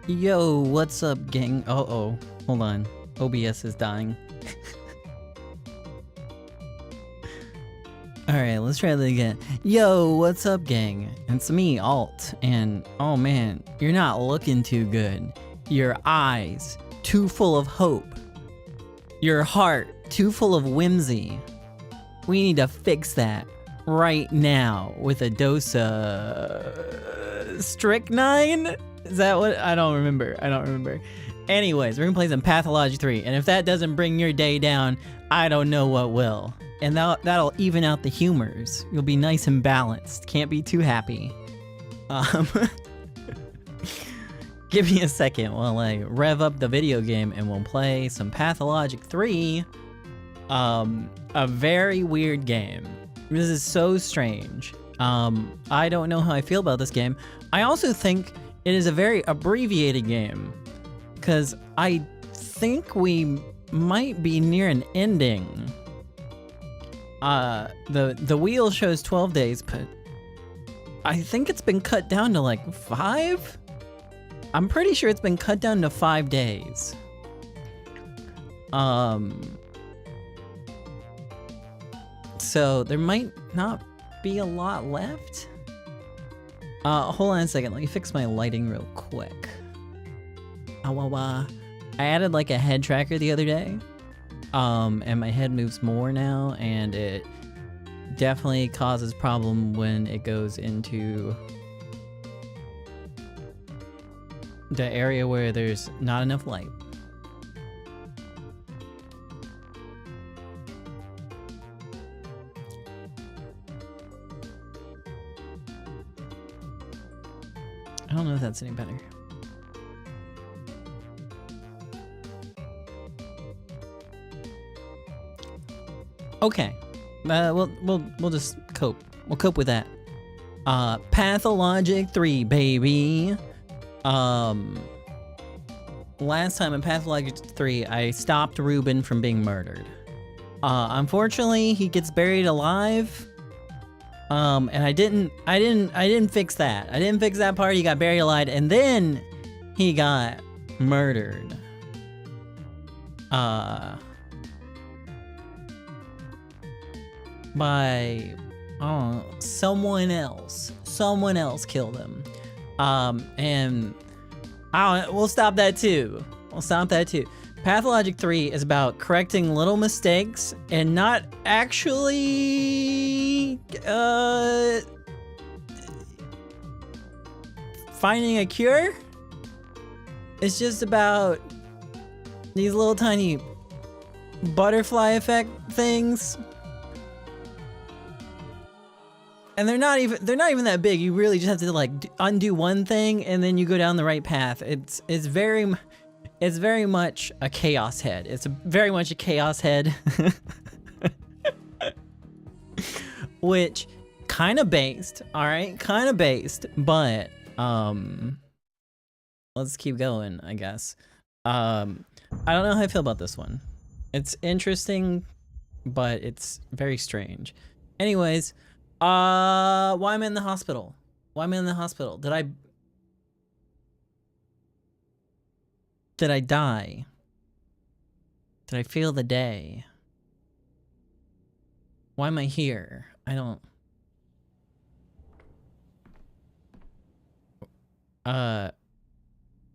Yo, what's up, gang? Uh-oh. Hold on. OBS is dying. Alright, let's try that again. Yo, what's up, gang? It's me, Alt, and oh man, you're not looking too good. Your eyes, too full of hope. Your heart, too full of whimsy. We need to fix that right now with a dose of strychnine? Is that what? I don't remember. Anyways, we're gonna play some Pathologic 3, and if that doesn't bring your day down, I don't know what will. And that'll even out the humors. You'll be nice and balanced. Can't be too happy. Give me a second while I rev up the video game and we'll play some Pathologic 3. A very weird game. This is so strange. I don't know how I feel about this game. I also think it is a very abbreviated game, because I think we might be near an ending. The wheel shows 12 days, but I think it's been cut down to like 5? I'm pretty sure it's been cut down to 5 days. So there might not be a lot left. Hold on a second, let me fix my lighting real quick. I added like a head tracker the other day. And my head moves more now, and it definitely causes problem when it goes into the area where there's not enough light. I don't know if that's any better. Okay, we'll just cope. We'll cope with that. Pathologic 3, baby. Last time in Pathologic 3, I stopped Ruben from being murdered. Unfortunately, he gets buried alive. And I didn't fix that. I didn't fix that part. He got buried alive, and then he got murdered. By, I don't know, someone else. Someone else killed him. And I don't know, we'll stop that too. Pathologic 3 is about correcting little mistakes and not actually finding a cure. It's just about these little tiny butterfly effect things. And they're not even that big. You really just have to like undo one thing and then you go down the right path. It's very much a chaos head. Very much a chaos head. Which kind of based, all right? Kind of based, but let's keep going, I guess. I don't know how I feel about this one. It's interesting, but it's very strange. Anyways, why am I in the hospital? Did I die? Did I feel the day? Why am I here? I don't...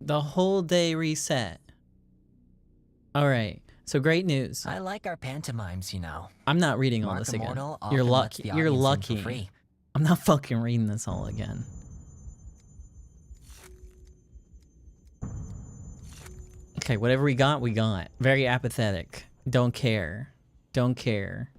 The whole day reset. Alright, so great news. I like our pantomimes, you know. I'm not reading all this again. You're lucky. You're lucky. I'm not fucking reading this all again. Okay, whatever we got, we got. Very apathetic. Don't care. Don't care.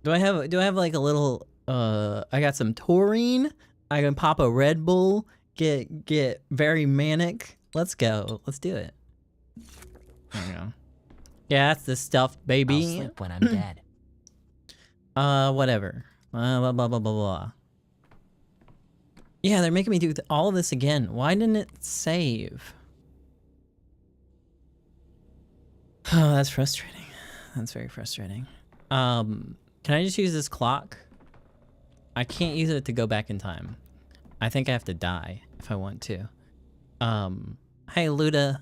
Do I have like a little I got some taurine. I can pop a Red Bull, get very manic. Let's go. Let's do it. There we go. Yeah, that's the stuff, baby. I'll sleep when I'm dead. Whatever. Blah, blah, blah, blah, blah. Yeah, they're making me do all of this again. Why didn't it save? Oh, that's frustrating. That's very frustrating. Can I just use this clock? I can't use it to go back in time. I think I have to die if I want to. Hey Luda.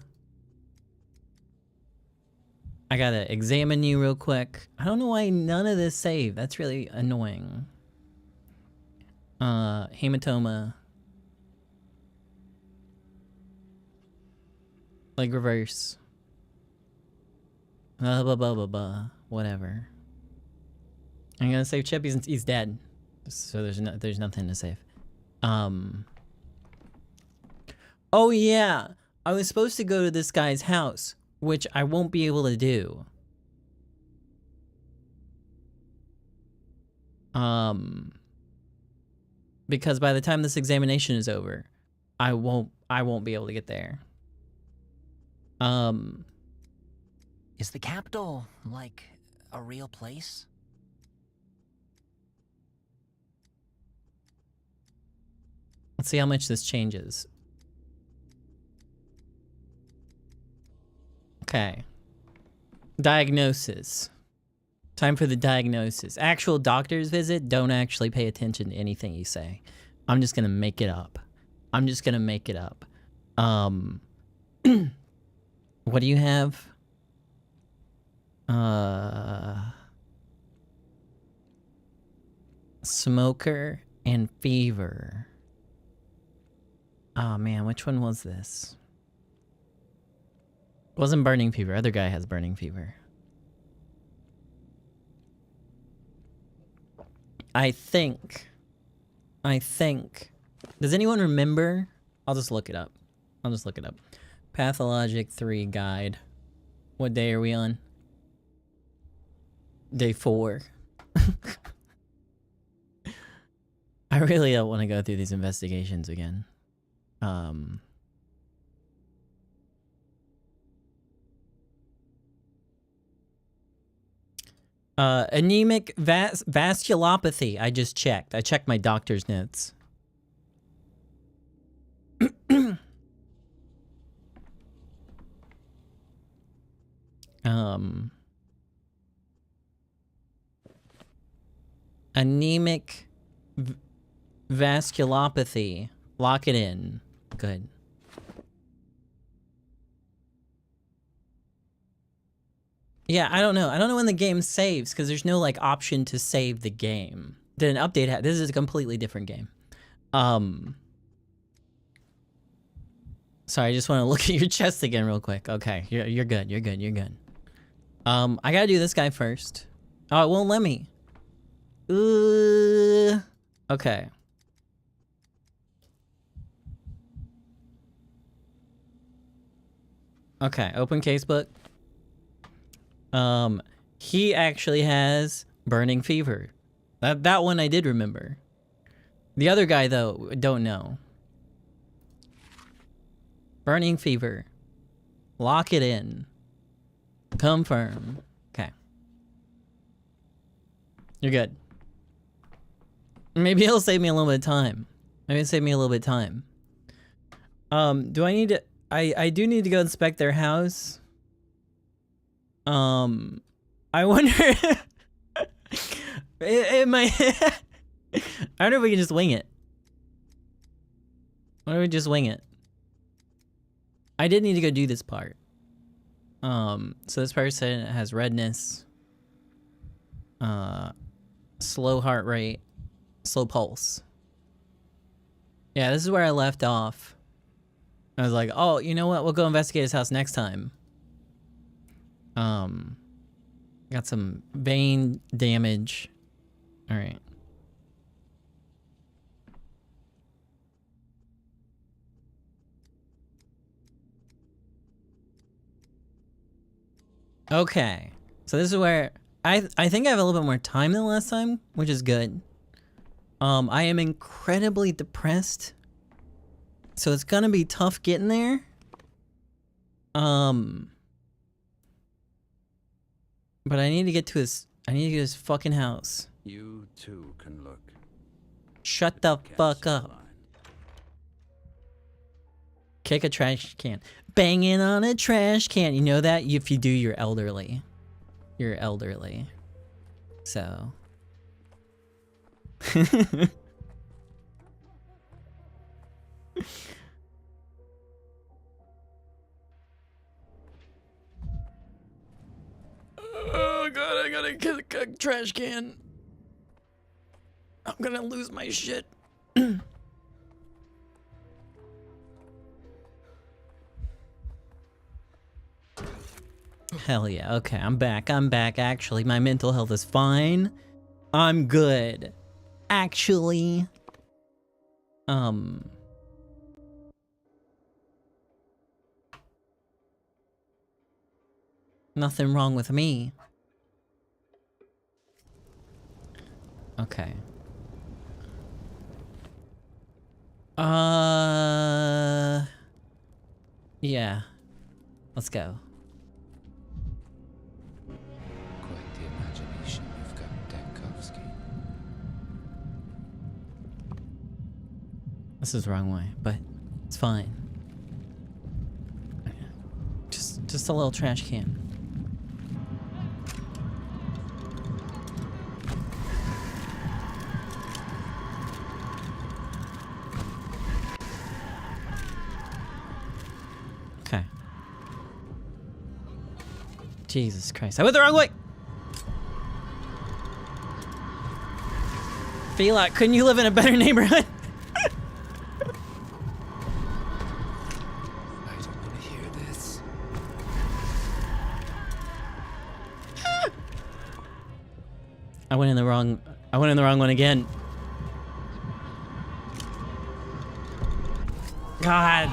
I gotta examine you real quick. I don't know why none of this saved. That's really annoying. Hematoma. Leg reverse. Whatever. I'm gonna save Chip. He's dead. So there's nothing to save. Oh yeah, I was supposed to go to this guy's house, which I won't be able to do. Because by the time this examination is over, I won't be able to get there. Is the capital, like, a real place? Let's see how much this changes. Okay. Diagnosis. Time for the diagnosis. Actual doctor's visit, don't actually pay attention to anything you say. I'm just gonna make it up. I'm just gonna make it up. What do you have? Smoker and fever. Oh man, which one was this? It wasn't burning fever. Other guy has burning fever. I think. Does anyone remember? I'll just look it up. Pathologic 3 guide. What day are we on? Day 4. I really don't want to go through these investigations again. Anemic vasculopathy. I just checked. I checked my doctor's notes. Anemic vasculopathy. Lock it in. Good. Yeah, I don't know. I don't know when the game saves because there's no like option to save the game. Did an update this is a completely different game. Sorry, I just want to look at your chest again real quick. Okay, you're good. You're good. I gotta do this guy first. Oh, it won't let me. Okay. Okay, open casebook. He actually has burning fever. That one I did remember. The other guy though, don't know. Burning fever. Lock it in. Confirm. Okay. You're good. Maybe it'll save me a little bit of time. Do I need to... I do need to go inspect their house. I wonder... it might... I wonder if we can just wing it. Why don't we just wing it? I did need to go do this part. So this person has redness. Slow heart rate. Slow pulse. Yeah, this is where I left off. I was like, oh, you know what? We'll go investigate his house next time. Got some vein damage. All right. Okay. So this is where I think I have a little bit more time than last time, which is good. I am incredibly depressed. So it's gonna be tough getting there. But I need to get to his fucking house. You too can look. Shut the fuck up. Kick a trash can. Banging on a trash can. You know that? If you do, you're elderly. You're elderly. So. Oh god, I gotta get a trash can. I'm gonna lose my shit. Hell yeah, okay, I'm back. Actually, my mental health is fine. I'm good. Actually. Nothing wrong with me. Okay. Yeah. Let's go. Quite the imagination you've got, Dankovsky. This is the wrong way, but it's fine. Just a little trash can. Okay. Jesus Christ. I went the wrong way! Feel like, couldn't you live in a better neighborhood? I don't want to hear this. I went in the wrong one again. God.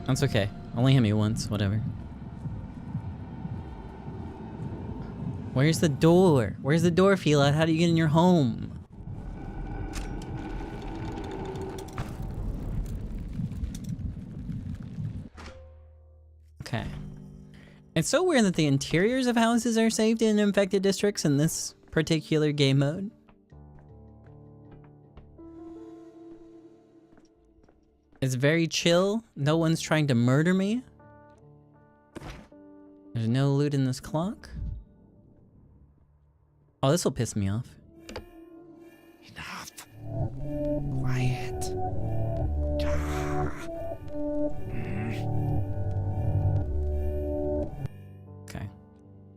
That's okay. Only hit me once, whatever. Where's the door? Where's the door, Fila? How do you get in your home? Okay. It's so weird that the interiors of houses are saved in infected districts in this particular game mode. It's very chill. No one's trying to murder me. There's no loot in this clock. Oh, this will piss me off. Enough. Quiet. Okay.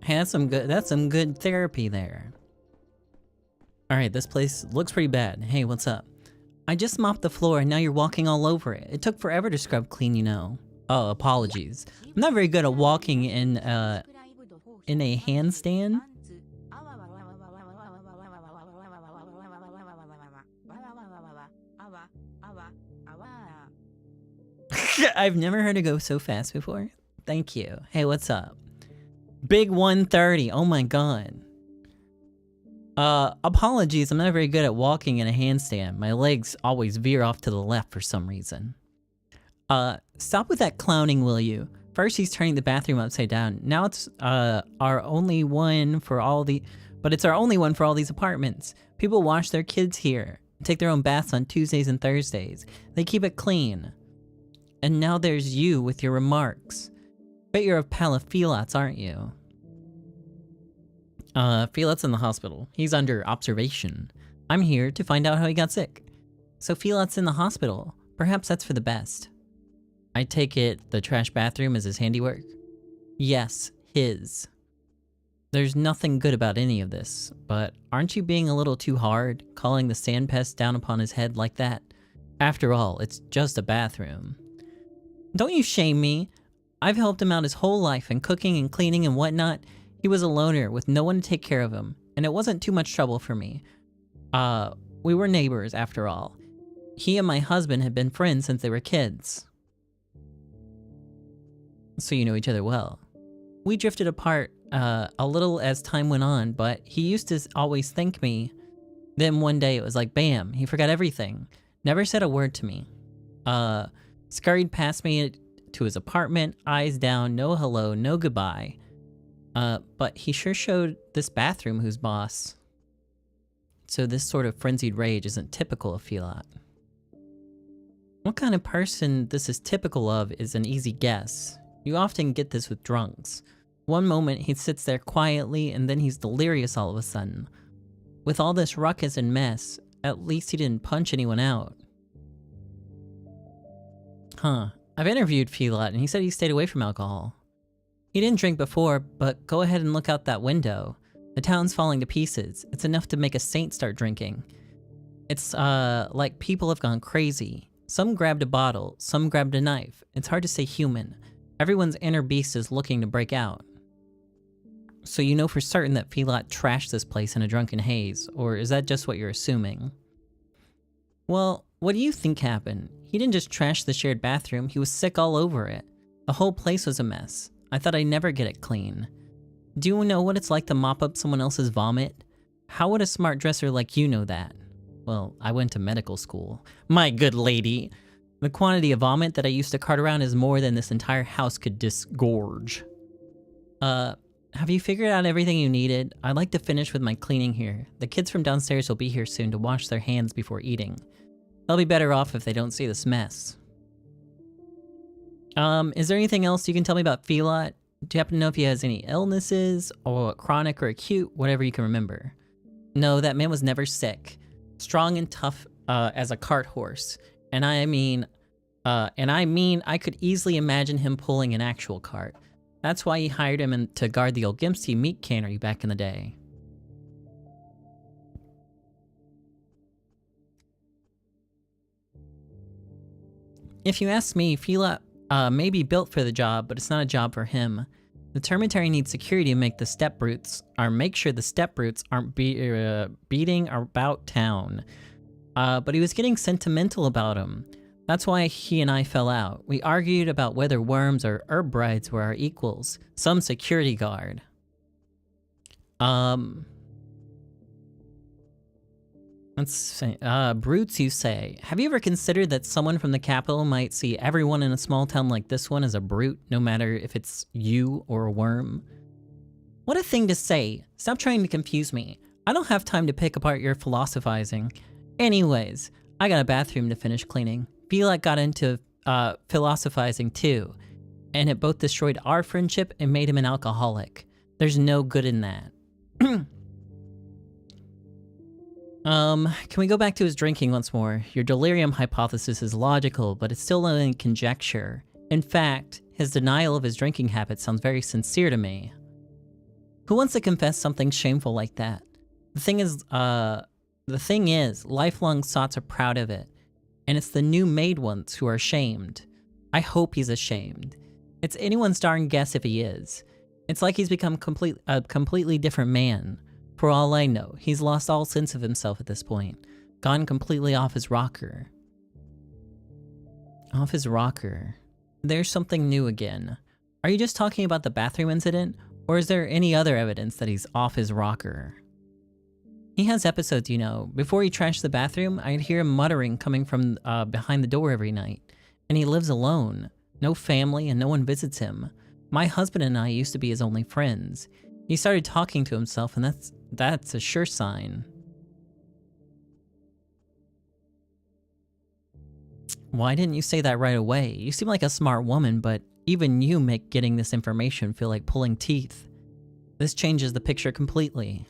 Hey, that's some good therapy there. Alright, this place looks pretty bad. Hey, what's up? I just mopped the floor and now you're walking all over it. It took forever to scrub clean, you know. Oh, apologies. I'm not very good at walking in a handstand. I've never heard it go so fast before. Thank you. Hey, what's up? Big 130. Oh my god. Apologies. I'm not very good at walking in a handstand. My legs always veer off to the left for some reason. Stop with that clowning, will you? First he's turning the bathroom upside down. Now it's our only one for all the... But it's our only one for all these apartments. People wash their kids here. Take their own baths on Tuesdays and Thursdays. They keep it clean. And now there's you with your remarks. Bet you're a pal of Felot's, aren't you? Felot's in the hospital. He's under observation. I'm here to find out how he got sick. So Felot's in the hospital. Perhaps that's for the best. I take it the trash bathroom is his handiwork? Yes, his. There's nothing good about any of this, but aren't you being a little too hard, calling the sand pest down upon his head like that? After all, it's just a bathroom. Don't you shame me. I've helped him out his whole life in cooking and cleaning and whatnot. He was a loner with no one to take care of him, and it wasn't too much trouble for me. We were neighbors after all. He and my husband had been friends since they were kids. So you know each other well. We drifted apart a little as time went on, but he used to always thank me. Then one day it was like bam, he forgot everything. Never said a word to me. Scurried past me to his apartment, eyes down, no hello, no goodbye. But he sure showed this bathroom who's boss. So this sort of frenzied rage isn't typical of Felot. What kind of person this is typical of is an easy guess. You often get this with drunks. One moment he sits there quietly and then he's delirious all of a sudden. With all this ruckus and mess, at least he didn't punch anyone out. Huh. I've interviewed Felot and he said he stayed away from alcohol. He didn't drink before, but go ahead and look out that window. The town's falling to pieces. It's enough to make a saint start drinking. It's, like people have gone crazy. Some grabbed a bottle, some grabbed a knife. It's hard to say human. Everyone's inner beast is looking to break out. So you know for certain that Felot trashed this place in a drunken haze, or is that just what you're assuming? Well, what do you think happened? He didn't just trash the shared bathroom, he was sick all over it. The whole place was a mess. I thought I'd never get it clean. Do you know what it's like to mop up someone else's vomit? How would a smart dresser like you know that? Well, I went to medical school. My good lady! The quantity of vomit that I used to cart around is more than this entire house could disgorge. Have you figured out everything you needed? I'd like to finish with my cleaning here. The kids from downstairs will be here soon to wash their hands before eating. They'll be better off if they don't see this mess. Is there anything else you can tell me about Felot? Do you happen to know if he has any illnesses, or chronic or acute, whatever you can remember? No, that man was never sick. Strong and tough as a cart horse. And I mean I could easily imagine him pulling an actual cart. That's why he hired him to guard the old Gimpsy meat cannery back in the day. If you ask me, Felot may be built for the job, but it's not a job for him. The Termitary needs security to make make sure the step brutes aren't beating about town. But he was getting sentimental about him. That's why he and I fell out. We argued about whether worms or herb brides were our equals. Some security guard. Let's see. Brutes, you say. Have you ever considered that someone from the capital might see everyone in a small town like this one as a brute, no matter if it's you or a worm? What a thing to say. Stop trying to confuse me. I don't have time to pick apart your philosophizing. Anyways, I got a bathroom to finish cleaning. Felot got into philosophizing too, and it both destroyed our friendship and made him an alcoholic. There's no good in that. Can we go back to his drinking once more? Your delirium hypothesis is logical, but it's still only conjecture. In fact, his denial of his drinking habit sounds very sincere to me. Who wants to confess something shameful like that? The thing is, lifelong sots are proud of it, and it's the new made ones who are ashamed. I hope he's ashamed. It's anyone's darn guess if he is. It's like he's become a completely different man. For all I know, he's lost all sense of himself at this point. Gone completely off his rocker. Off his rocker. There's something new again. Are you just talking about the bathroom incident? Or is there any other evidence that he's off his rocker? He has episodes, you know. Before he trashed the bathroom, I'd hear him muttering coming from behind the door every night. And he lives alone. No family and no one visits him. My husband and I used to be his only friends. He started talking to himself, and that's a sure sign. Why didn't you say that right away? You seem like a smart woman, but even you make getting this information feel like pulling teeth. This changes the picture completely.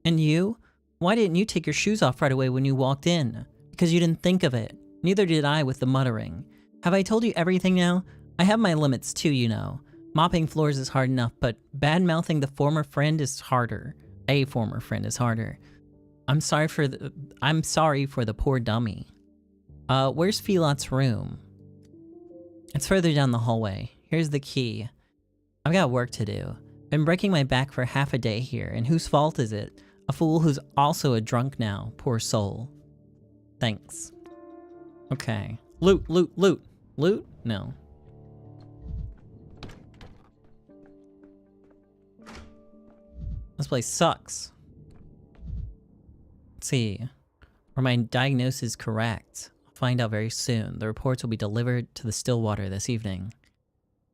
And you? Why didn't you take your shoes off right away when you walked in? Because you didn't think of it. Neither did I with the muttering. Have I told you everything now? I have my limits too, you know. Mopping floors is hard enough, but bad-mouthing the former friend is harder. A former friend is harder. I'm sorry for the poor dummy. Where's Felot's room? It's further down the hallway. Here's the key. I've got work to do. Been breaking my back for half a day here, and whose fault is it? A fool who's also a drunk now, poor soul. Thanks. Okay. Loot, loot, loot. Loot? No. This place sucks. Let's see. Were my diagnosis correct? I'll find out very soon. The reports will be delivered to the Stillwater this evening.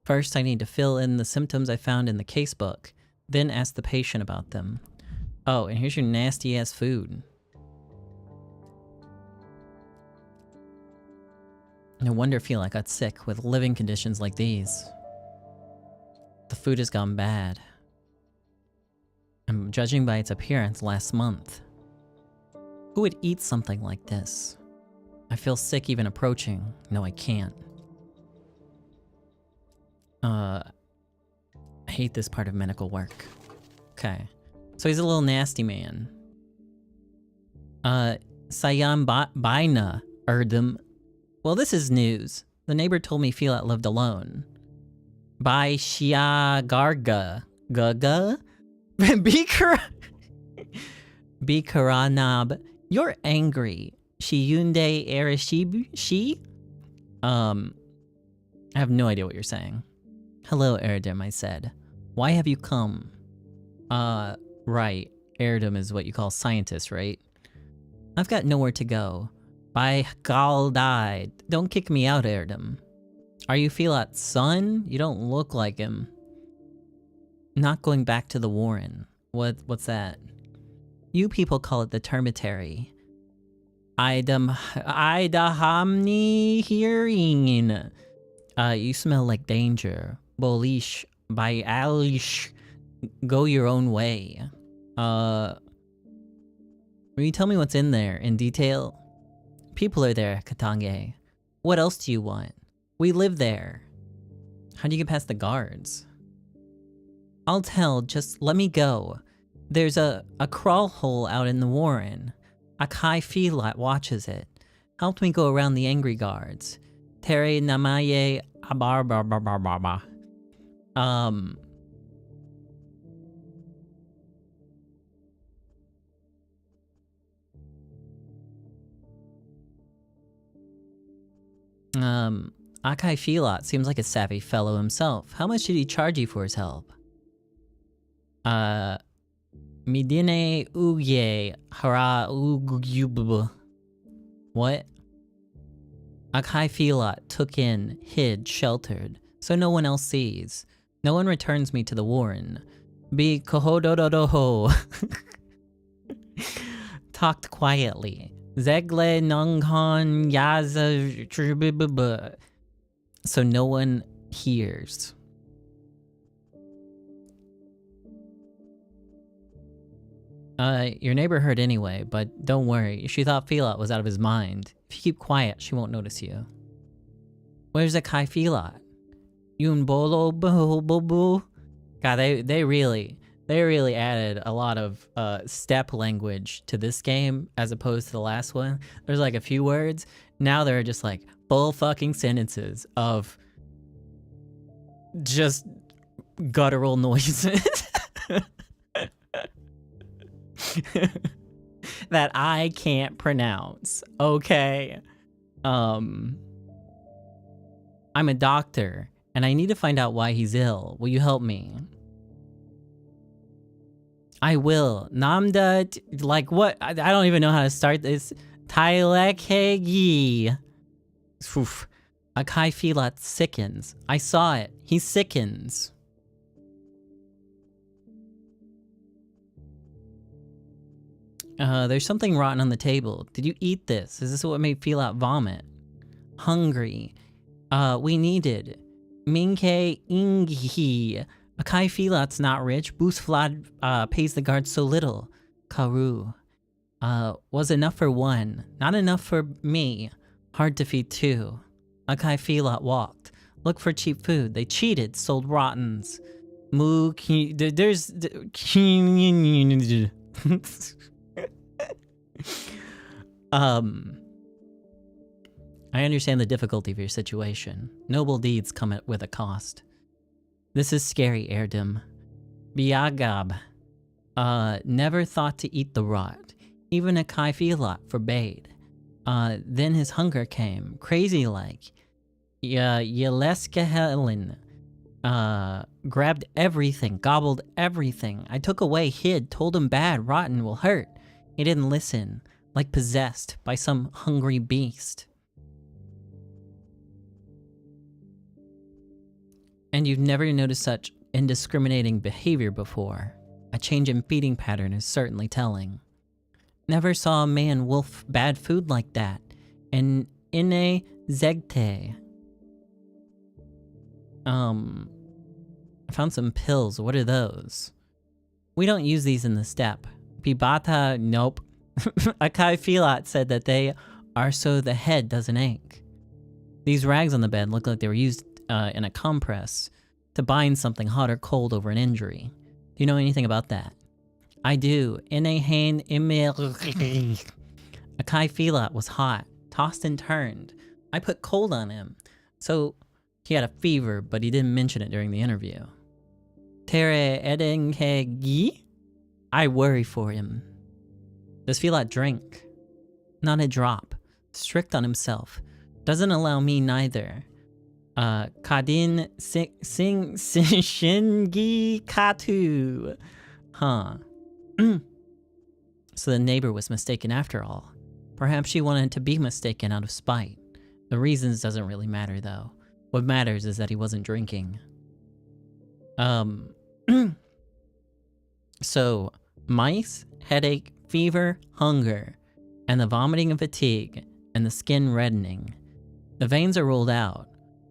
First, I need to fill in the symptoms I found in the casebook, then ask the patient about them. Oh, and here's your nasty-ass food. No wonder Felot got sick with living conditions like these. The food has gone bad. I'm judging by its appearance last month. Who would eat something like this? I feel sick even approaching. No, I can't. I hate this part of medical work. Okay. So he's a little nasty man. Sayam Baina Erdem. Well, this is news. The neighbor told me Filat lived alone. By Shia Garga. Gaga? Bikaranab. You're angry. Shiyunde Erishibu? She? I have no idea what you're saying. Hello, Erdem, I said. Why have you come? Right. Erdem is what you call scientists, right? I've got nowhere to go. By Galdai. Don't kick me out, Erdem. Are you Filat's son? You don't look like him. Not going back to the Warren. What's that? You people call it the termitary. Idahamni hearing. You smell like danger. Bolish by Alish. Go your own way. Will you tell me what's in there in detail? People are there, Katange. What else do you want? We live there. How do you get past the guards? I'll tell, just let me go. There's a crawl hole out in the Warren. Akai Filat watches it. Helped me go around the angry guards. Tere Namaye Abarbarbarbarbaba. Akai Filat seems like a savvy fellow himself. How much did he charge you for his help? Midine Uye Hara Ugyub. What? Akai Filat took in, hid, sheltered, so no one else sees. No one returns me to the Warren. Be kohodododoho. Talked quietly. Zegle Nonghan Yaza. So no one hears. Your neighbor heard anyway, but don't worry. She thought Filat was out of his mind. If you keep quiet, she won't notice you. Where's Akai Filat? Yunbolo Bobo. God, they really added a lot of step language to this game as opposed to the last one. There's like a few words. Now there are just like full fucking sentences of just guttural noises. That I can't pronounce. Okay. I'm a doctor and I need to find out why he's ill. Will you help me? I will. Namda, like what? I don't even know how to start this. Tailekegi. Akai Filat sickens. I saw it. He sickens. There's something rotten on the table. Did you eat this? Is this what made Filat vomit? Hungry. We needed. Minke Inghi. Akai Filat's not rich. Boosflad pays the guards so little. Karu. Was enough for one. Not enough for me. Hard to feed two. Akai Filat walked. Looked for cheap food. They cheated. Sold rottens. There's... I understand the difficulty of your situation. Noble deeds come with a cost. This is scary, Erdem. Biagab. Never thought to eat the rot. Even Akai Filat forbade. Then his hunger came, crazy like. Yeleska Helen. Grabbed everything, gobbled everything. I took away, hid, told him bad, rotten, will hurt. He didn't listen, like possessed by some hungry beast. And you've never noticed such indiscriminating behavior before. A change in feeding pattern is certainly telling. Never saw a man wolf bad food like that. And Ine Zegte. I found some pills. What are those? We don't use these in the steppe. Bibata, nope. Akai Filat said that they are so the head doesn't ache. These rags on the bed look like they were used in a compress to bind something hot or cold over an injury. Do you know anything about that? I do. Akai Filat was hot, tossed and turned. I put cold on him. So he had a fever, but he didn't mention it during the interview. Tere Edenhegi? I worry for him. Does Filat drink? Not a drop. Strict on himself. Doesn't allow me neither. Kadin Shingi Katu. Huh. So the neighbor was mistaken after all. Perhaps she wanted to be mistaken out of spite. The reasons doesn't really matter though. What matters is that he wasn't drinking. So, mice, headache, fever, hunger, and the vomiting and fatigue, and the skin reddening. The veins are ruled out.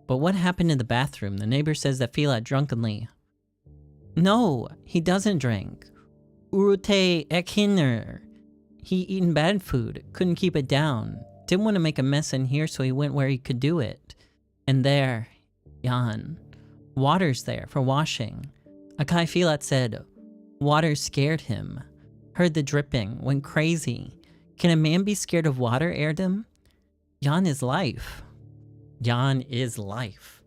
But what happened in the bathroom? The neighbor says that Filat drunkenly... No, he doesn't drink. Urute Ekinner. He eaten bad food, couldn't keep it down. Didn't want to make a mess in here, so he went where he could do it. And there, Jan. Water's there for washing. Akai Filat said, water scared him. Heard the dripping, went crazy. Can a man be scared of water, Erdem? Jan is life. Jan is life.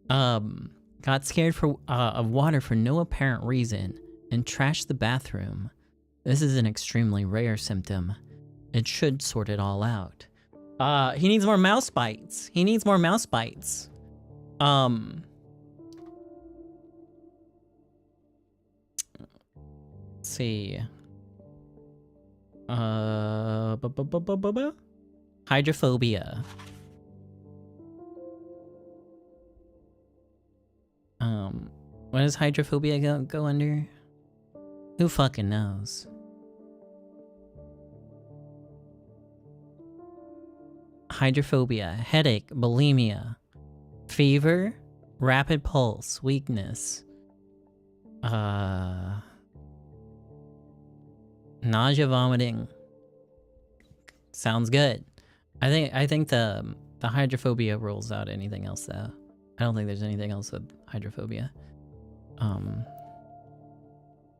Got scared of water for no apparent reason and trashed the bathroom. This is an extremely rare symptom. It should sort it all out. He needs more mouse bites. He needs more mouse bites. Let's see. Hydrophobia. What does hydrophobia go under? Who fucking knows? Hydrophobia, headache, bulimia, fever, rapid pulse, weakness, nausea, vomiting. Sounds good. I think the hydrophobia rules out anything else though. I don't think there's anything else with hydrophobia.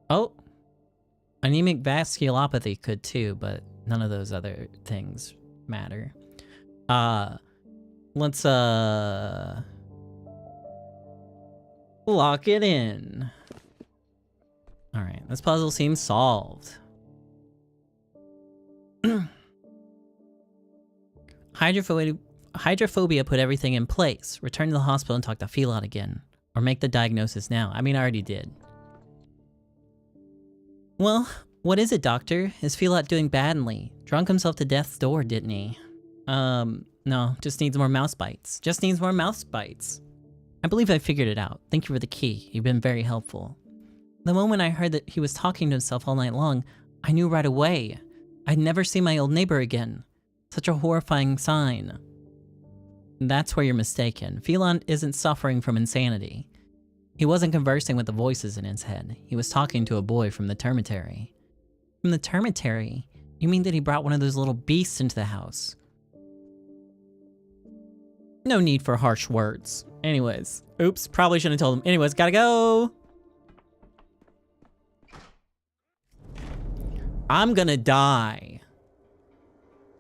Oh, anemic vasculopathy could too, but none of those other things matter. Let's lock it in. All right, this puzzle seems solved. Hydrophobia put everything in place. Return to the hospital and talk to Filat again. Or make the diagnosis now. I mean, I already did. Well, what is it, doctor? Is Filat doing badly? Drunk himself to death's door, didn't he? No, just needs more mouse bites. Just needs more mouse bites. I believe I figured it out. Thank you for the key. You've been very helpful. The moment I heard that he was talking to himself all night long, I knew right away. I'd never see my old neighbor again. Such a horrifying sign. That's where you're mistaken. Filat isn't suffering from insanity. He wasn't conversing with the voices in his head. He was talking to a boy from the termitary. From the termitary? You mean that he brought one of those little beasts into the house? No need for harsh words. Anyways. Oops, probably shouldn't have told him. Anyways, gotta go! I'm gonna die.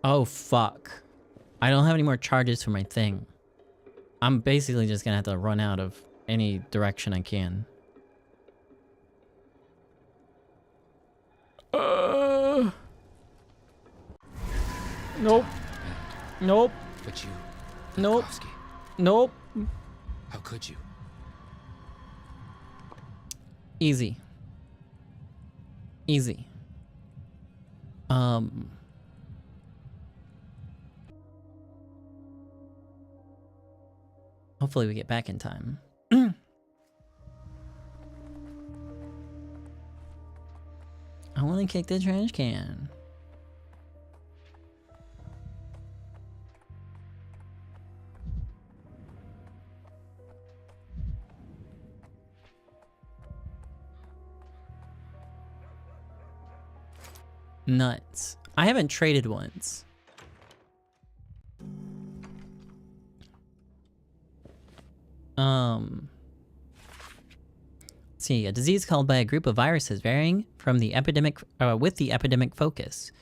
Oh, fuck. I don't have any more charges for my thing. I'm basically just gonna have to run out of any direction I can. Nope. Nope. But you... Nope. Pathologic, Nope. how could you? Easy. Easy. Hopefully we get back in time. I want to kick the trash can. Nuts. I haven't traded once. Let's see, a disease caused by a group of viruses varying from the epidemic, with the epidemic focus.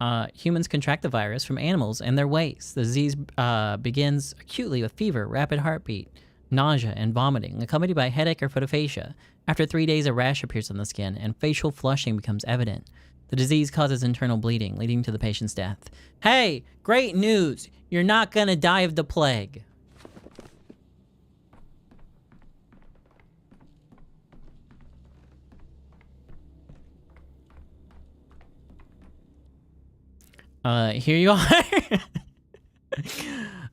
Humans contract the virus from animals and their waste. The disease begins acutely with fever, rapid heartbeat, nausea, and vomiting, accompanied by headache or photophagia. After 3 days, a rash appears on the skin, and facial flushing becomes evident. The disease causes internal bleeding, leading to the patient's death. Hey, great news! You're not gonna die of the plague. Here you are.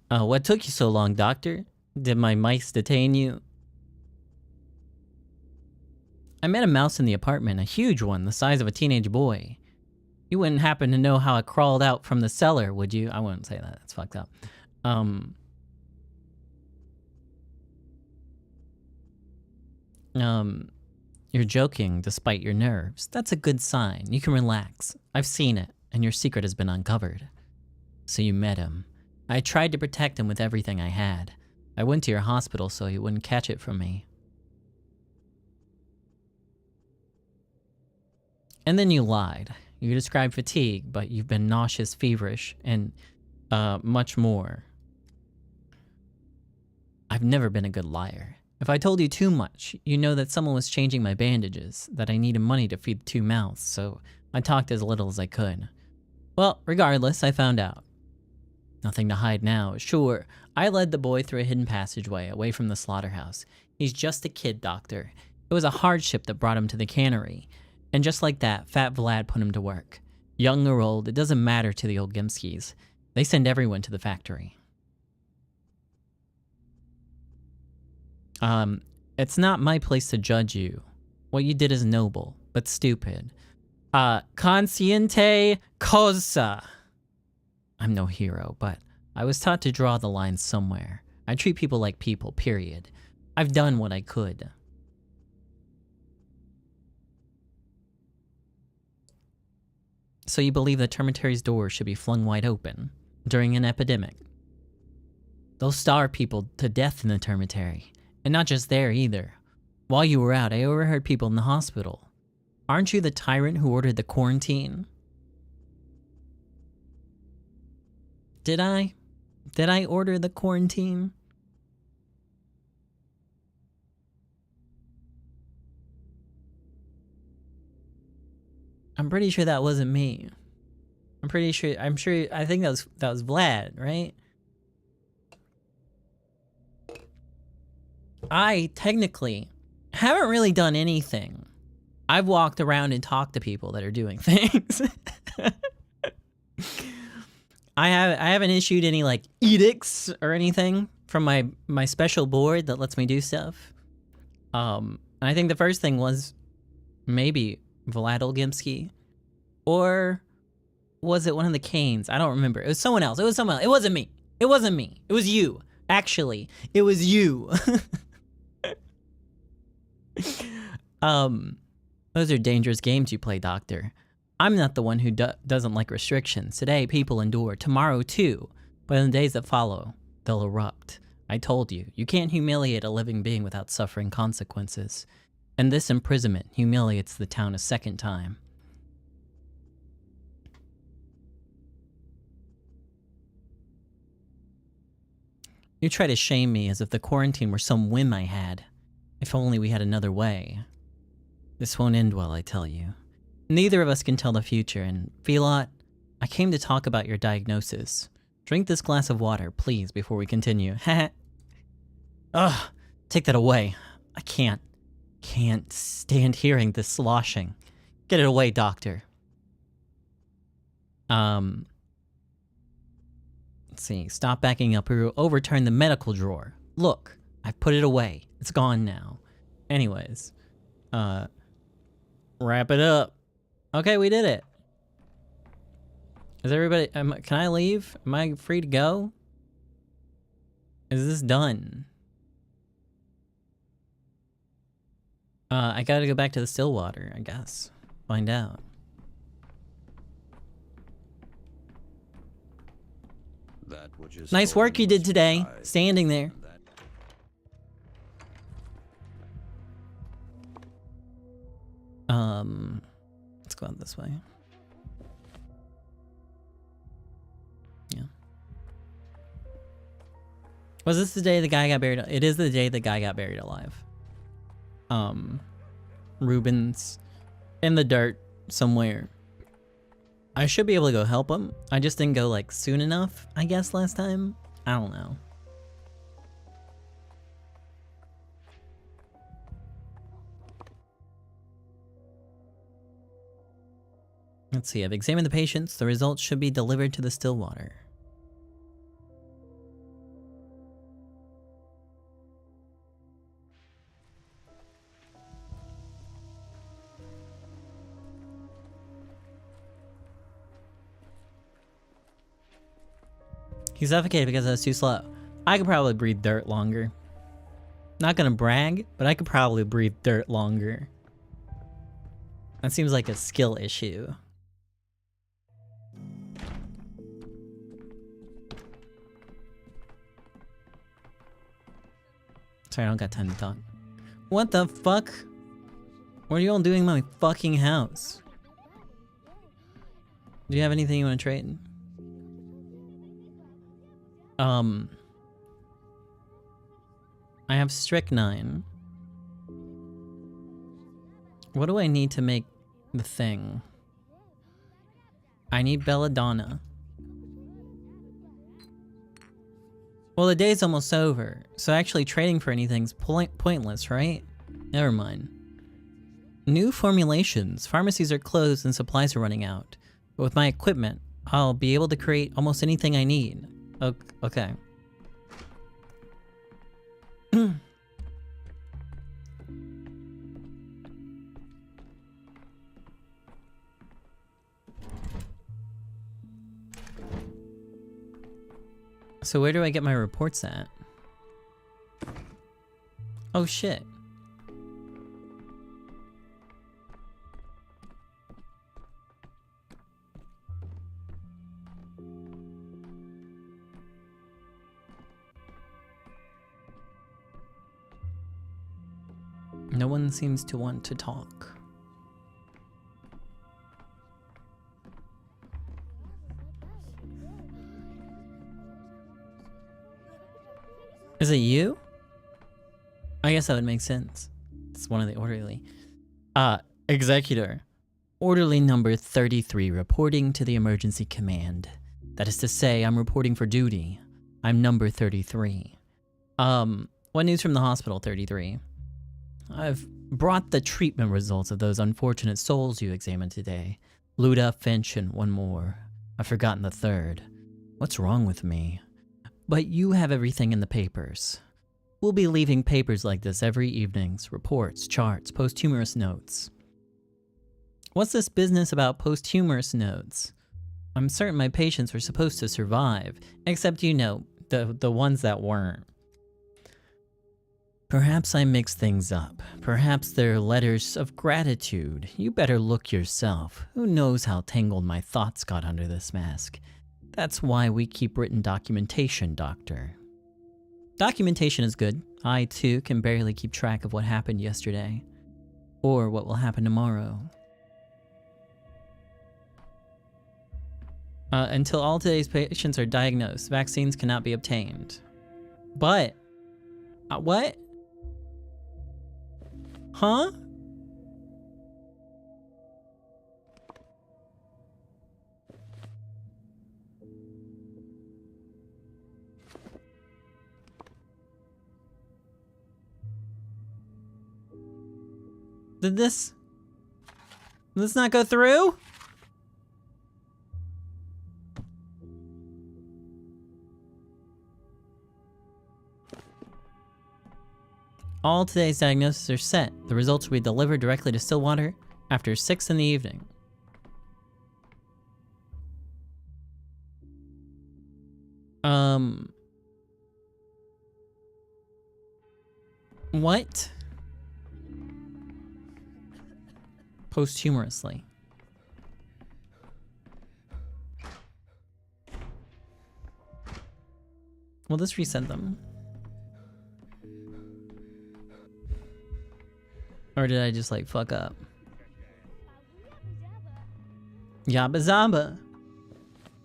What took you so long, doctor? Did my mice detain you? I met a mouse in the apartment, a huge one, the size of a teenage boy. You wouldn't happen to know how it crawled out from the cellar, would you? I wouldn't say that. That's fucked up. You're joking despite your nerves. That's a good sign. You can relax. I've seen it, and your secret has been uncovered. So you met him. I tried to protect him with everything I had. I went to your hospital so he wouldn't catch it from me. And then you lied. You described fatigue, but you've been nauseous, feverish, and much more. I've never been a good liar. If I told you too much, you know that someone was changing my bandages, that I needed money to feed the 2 mouths, so I talked as little as I could. Well, regardless, I found out. Nothing to hide now. Sure, I led the boy through a hidden passageway away from the slaughterhouse. He's just a kid, doctor. It was a hardship that brought him to the cannery. And just like that, Fat Vlad put him to work. Young or old, it doesn't matter to the old Gimskis. They send everyone to the factory. It's not my place to judge you. What you did is noble, but stupid. Consciente cosa. I'm no hero, but I was taught to draw the line somewhere. I treat people like people, period. I've done what I could. So you believe the Termitary's door should be flung wide open during an epidemic? They'll starve people to death in the Termitary. And not just there either. While you were out, I overheard people in the hospital. Aren't you the tyrant who ordered the quarantine? Did I? Did I order the quarantine? I'm pretty sure that wasn't me. I think that was Vlad, right? I technically haven't really done anything. I've walked around and talked to people that are doing things. I haven't issued any like edicts or anything from my special board that lets me do stuff. And I think the first thing was maybe Vlad Olgimsky, or was it one of the Canes? I don't remember. It was someone else. It was someone else. It wasn't me. It wasn't me. It was you. Actually, it was you. Those are dangerous games you play, Doctor. I'm not the one who doesn't like restrictions. Today, people endure. Tomorrow, too. But in the days that follow, they'll erupt. I told you, you can't humiliate a living being without suffering consequences. And this imprisonment humiliates the town a second time. You try to shame me as if the quarantine were some whim I had. If only we had another way. This won't end well, I tell you. Neither of us can tell the future, and Filot, I came to talk about your diagnosis. Drink this glass of water, please, before we continue. Ugh, take that away. I can't stand hearing this sloshing. Get it away, doctor. Let's see, stop backing up or overturn the medical drawer. Look, I've put it away. It's gone now. Anyways, wrap it up. Okay, we did it. Is everybody, can I leave? Am I free to go? Is this done? I gotta go back to the Stillwater, I guess. Find out. That which is Nice work you stolen did today, must be tied, standing there. and that Let's go out this way. Yeah. Was this the day the guy got buried? It is the day the guy got buried alive. Ruben's in the dirt somewhere. I should be able to go help him. I just didn't go like soon enough, I guess, last time. I don't know. Let's see, I've examined the patients. The results should be delivered to the Stillwater. He suffocated because I was too slow. I could probably breathe dirt longer. Not gonna brag, but I could probably breathe dirt longer. That seems like a skill issue. Sorry, I don't got time to talk. What the fuck? What are you all doing in my fucking house? Do you have anything you want to trade? I have strychnine. What do I need to make the thing? I need belladonna. Well, the day's almost over, so actually trading for anything's pointless, right? Never mind. New formulations. Pharmacies are closed and supplies are running out. But with my equipment, I'll be able to create almost anything I need. Okay. So where do I get my reports at? Oh shit. No one seems to want to talk. Is it you? I guess that would make sense. It's one of the orderly. Executor. Orderly number 33 reporting to the emergency command. That is to say, I'm reporting for duty. I'm number 33. What news from the hospital, 33? I've brought the treatment results of those unfortunate souls you examined today. Luda, Finch, and one more. I've forgotten the third. What's wrong with me? But you have everything in the papers. We'll be leaving papers like this every evenings. Reports, charts, posthumous notes. What's this business about posthumous notes? I'm certain my patients were supposed to survive. Except, you know, the ones that weren't. Perhaps I mixed things up. Perhaps they're letters of gratitude. You better look yourself. Who knows how tangled my thoughts got under this mask. That's why we keep written documentation, Doctor. Documentation is good. I, too, can barely keep track of what happened yesterday. Or what will happen tomorrow. Until all today's patients are diagnosed, vaccines cannot be obtained. But... what? Huh? Did this not go through? All today's diagnoses are set. The results will be delivered directly to Stillwater after 6 in the evening. What? Posthumously. Will this reset them? Or did I just like fuck up? Yabba zaba.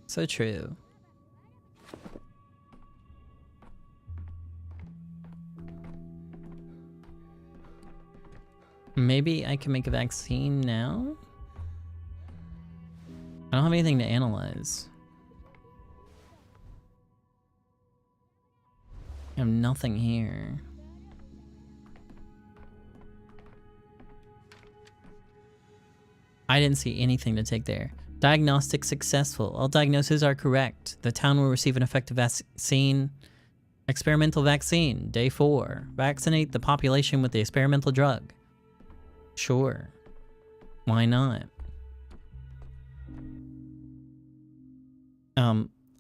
So true. Maybe I can make a vaccine now? I don't have anything to analyze. I have nothing here. I didn't see anything to take there. Diagnostic successful. All diagnoses are correct. The town will receive an effective vaccine. Experimental vaccine. Day 4. Vaccinate the population with the experimental drug. Sure. Why not?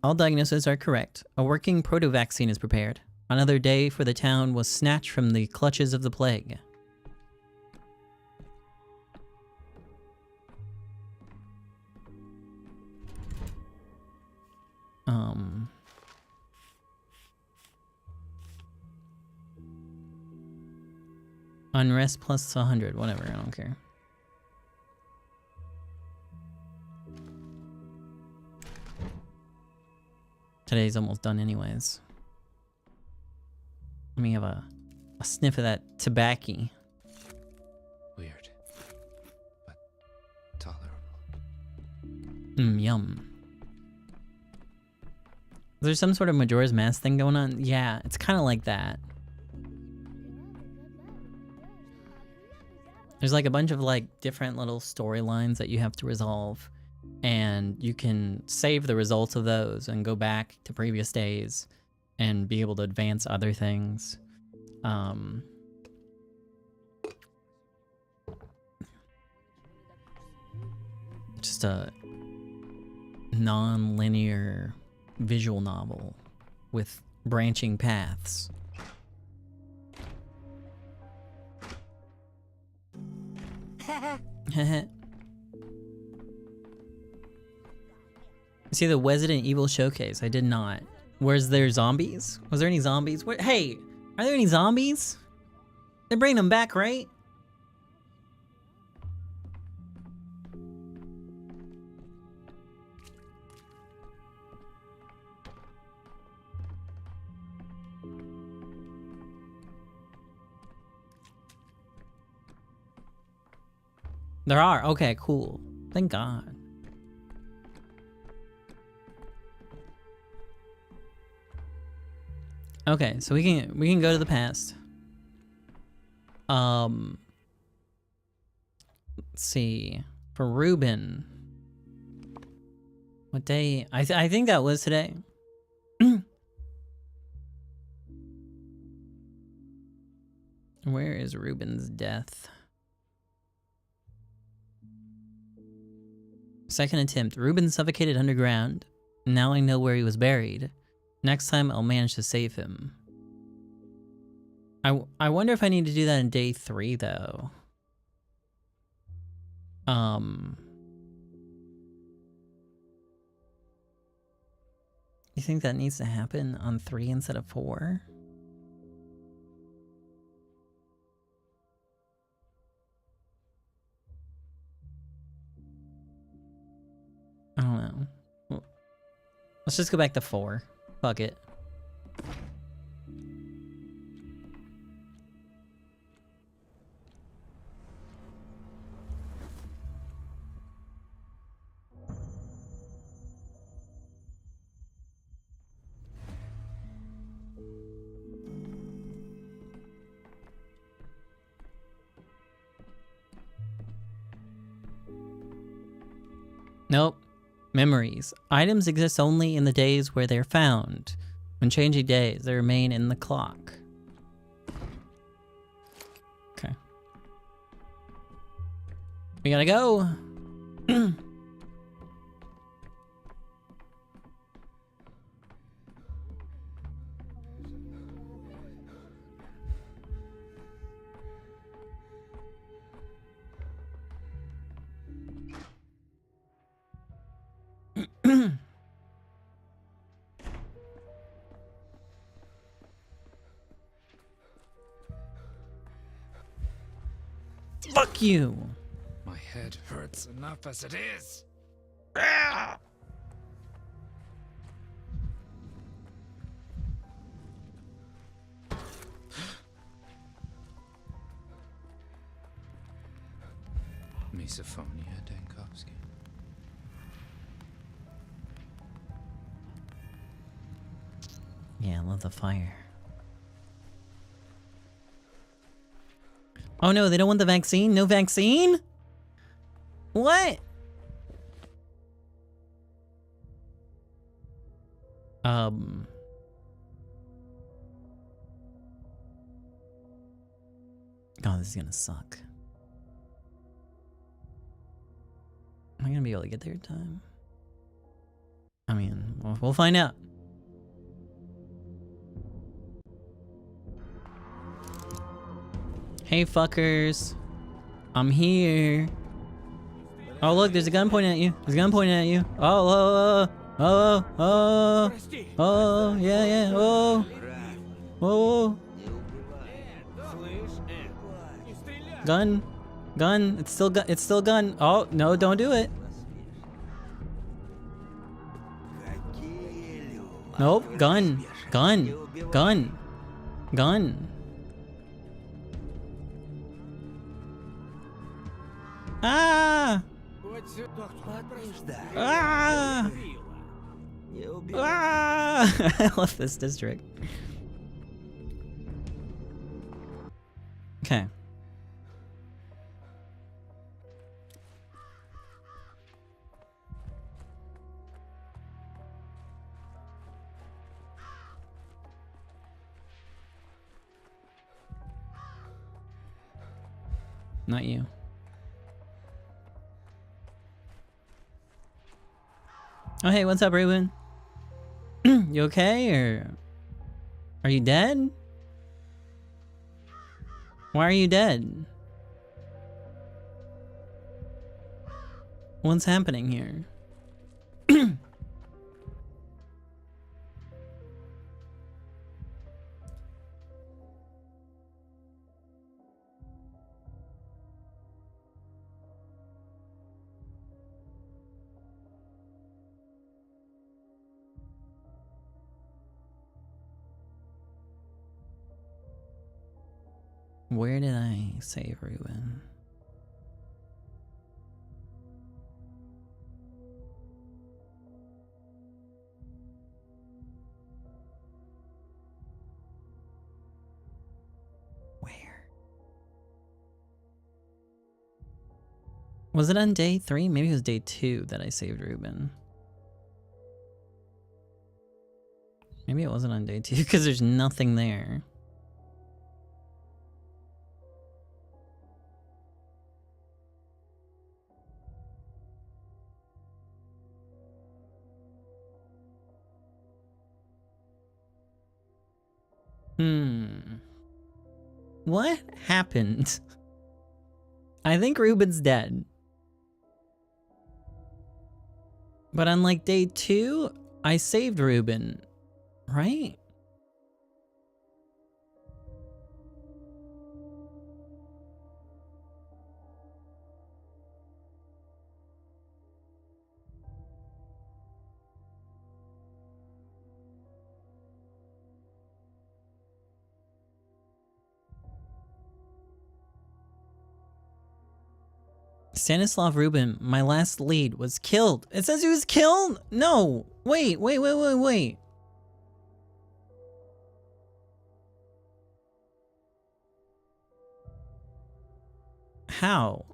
All diagnoses are correct. A working proto-vaccine is prepared. Another day for the town was snatched from the clutches of the plague. Unrest plus 100, whatever, I don't care. Today's almost done anyways. Let me have a sniff of that tobacco. Weird, but tolerable. Yum. Is there some sort of Majora's Mask thing going on? Yeah, it's kind of like that. There's like a bunch of like different little storylines that you have to resolve, and you can save the results of those and go back to previous days and be able to advance other things. Just a non-linear visual novel with branching paths. See the Resident Evil showcase? I did not. Where's there zombies? Was there any zombies? What? Hey, are there any zombies? They're bringing them back, right? There are. Okay, cool. Thank God. Okay, so we can go to the past. Let's see. For Ruben. What day? I think that was today. Where is Ruben's death? Second attempt. Ruben suffocated underground. Now I know where he was buried. Next time I'll manage to save him. I wonder if I need to do that in day 3 though. You think that needs to happen on 3 instead of 4? I don't know. Well, let's just go back to 4. Fuck it. Nope. Memories. Items exist only in the days where they're found. When changing days, they remain in the clock. Okay. We gotta go. Fuck you. My head hurts enough as it is. Misophonia, Dankovsky. Yeah, I love the fire. Oh no, they don't want the vaccine? No vaccine? What? God, this is gonna suck. Am I gonna be able to get there in time? I mean, we'll find out. Hey fuckers. I'm here. Oh look, there's a gun pointing at you. There's a gun pointing at you. Oh, yeah, oh. Gun, it's still gun. Oh, no, don't do it. Nope, gun. Ah! Ah! Ah! I love this district. Okay. Not you. Oh hey, what's up, Ruben? You okay, or are you dead? Why are you dead? What's happening here? Where did I save Ruben? Where? Was it on day 3? Maybe it was day 2 that I saved Ruben. Maybe it wasn't on day 2 because there's nothing there. What happened? I think Ruben's dead. But on like day 2, I saved Ruben, right? Stanislav Rubin, my last lead, was killed. It says he was killed? No. Wait. How?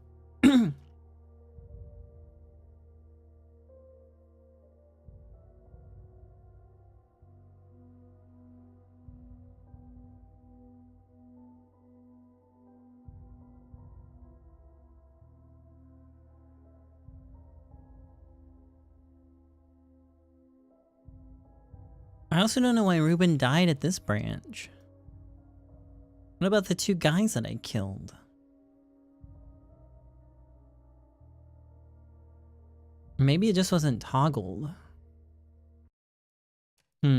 I also don't know why Ruben died at this branch. What about the 2 guys that I killed? Maybe it just wasn't toggled. Let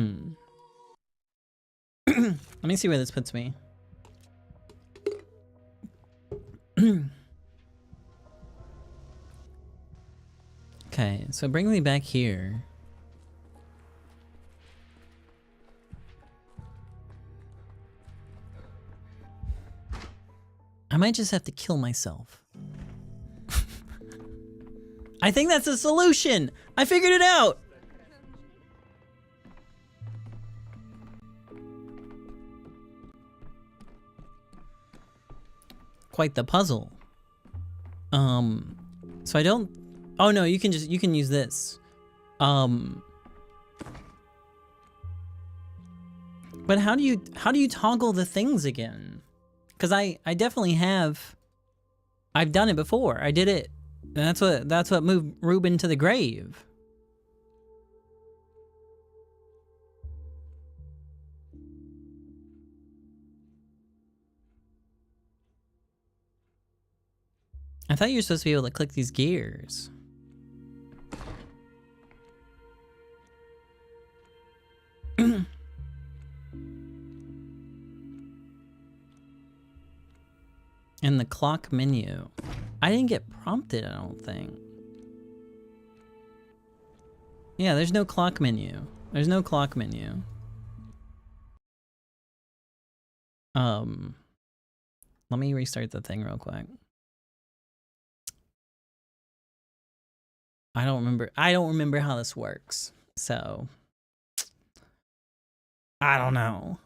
me see where this puts me. Okay, so bring me back here. I might just have to kill myself. I think that's a solution! I figured it out! Quite the puzzle. So I don't... Oh no, you can use this. But how do you toggle the things again? Because I definitely have. I've done it before. I did it. And that's what moved Ruben to the grave. I thought you were supposed to be able to click these gears. In the clock menu. I didn't get prompted, I don't think. Yeah, there's no clock menu. There's no clock menu. Let me restart the thing real quick. I don't remember how this works. So I don't know.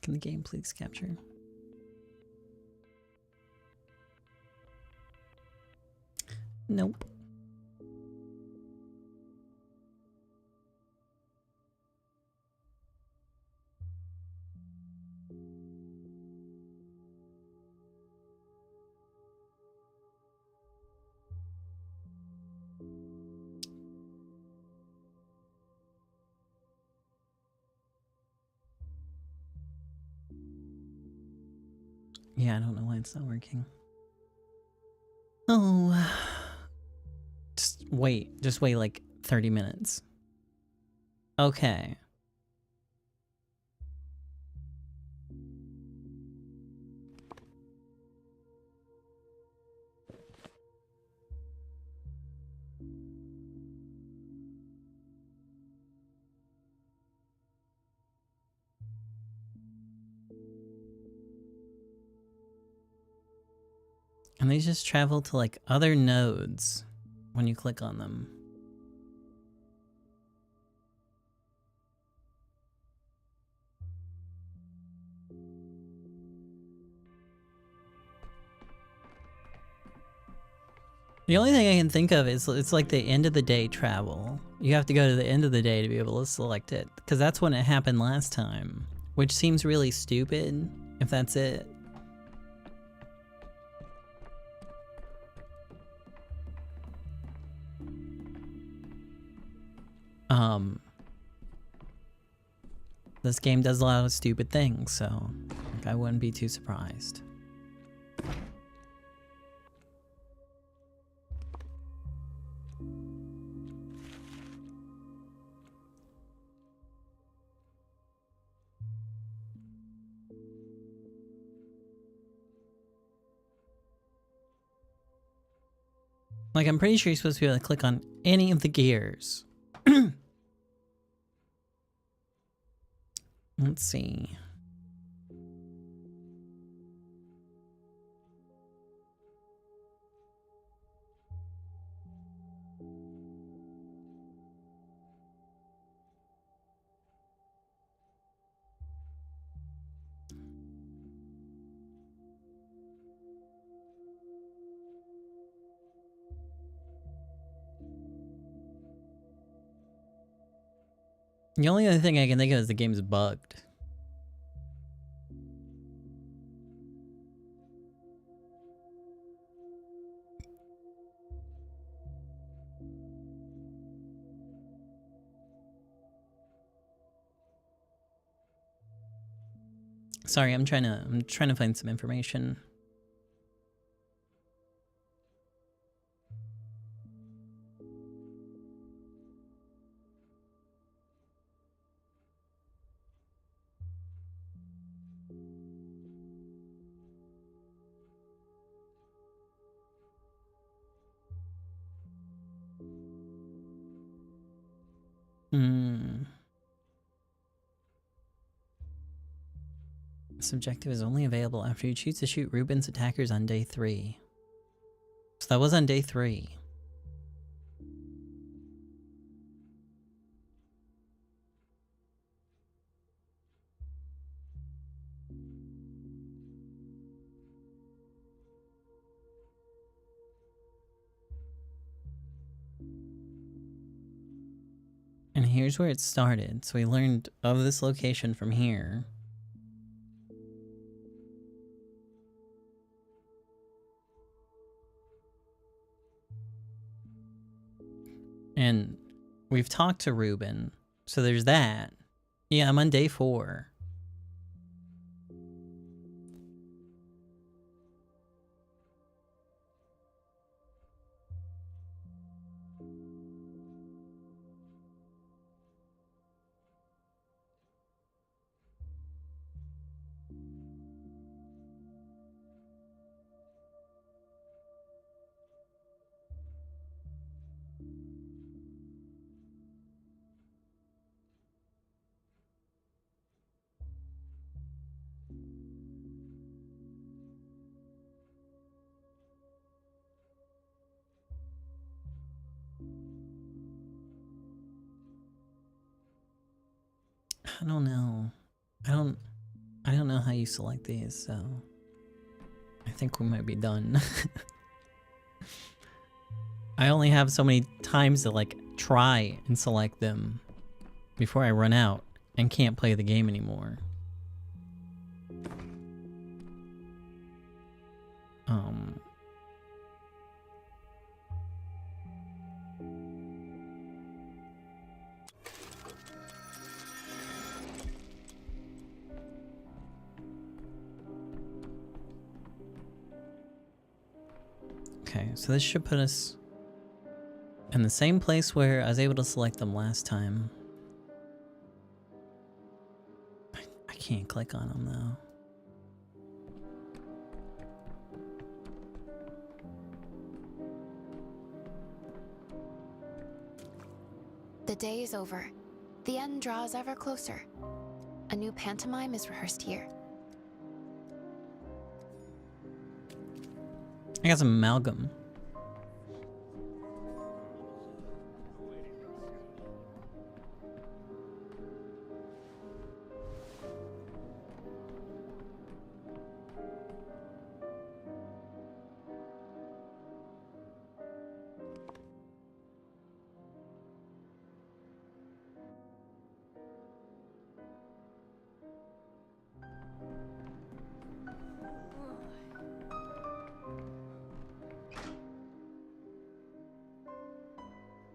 Can the game please capture? Nope. Yeah, I don't know why it's not working. Oh. Just wait like 30 minutes. Okay. And they just travel to like other nodes when you click on them. The only thing I can think of is it's like the end of the day travel. You have to go to the end of the day to be able to select it, because that's when it happened last time, which seems really stupid if that's it. This game does a lot of stupid things, so like, I wouldn't be too surprised. Like, I'm pretty sure you're supposed to be able to click on any of the gears. Let's see. The only other thing I can think of is the game's bugged. Sorry, I'm trying to find some information. This objective is only available after you choose to shoot Ruben's attackers on day 3. So that was on day 3. And here's where it started. So we learned of this location from here. And we've talked to Ruben. So there's that. Yeah, I'm on day 4. I don't know. I don't know how you select these, so I think we might be done. I only have so many times to like try and select them before I run out and can't play the game anymore. Okay, so this should put us in the same place where I was able to select them last time. I can't click on them though. The day is over. The end draws ever closer. A new pantomime is rehearsed here. I got some amalgam.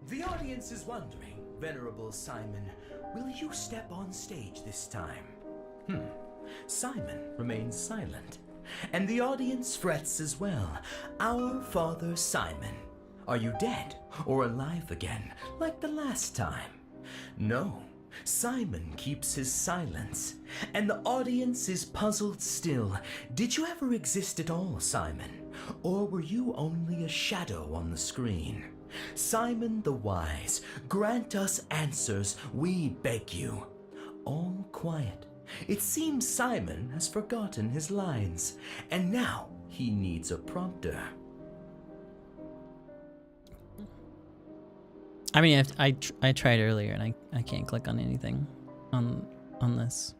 The audience is wondering, Venerable Simon, will you step on stage this time? Simon remains silent, and the audience frets as well. Our Father Simon, are you dead or alive again, like the last time? No, Simon keeps his silence, and the audience is puzzled still. Did you ever exist at all, Simon? Or were you only a shadow on the screen? Simon the Wise, grant us answers, we beg you. All quiet. It seems Simon has forgotten his lines, and now he needs a prompter. I mean, I tried earlier and I can't click on anything on this.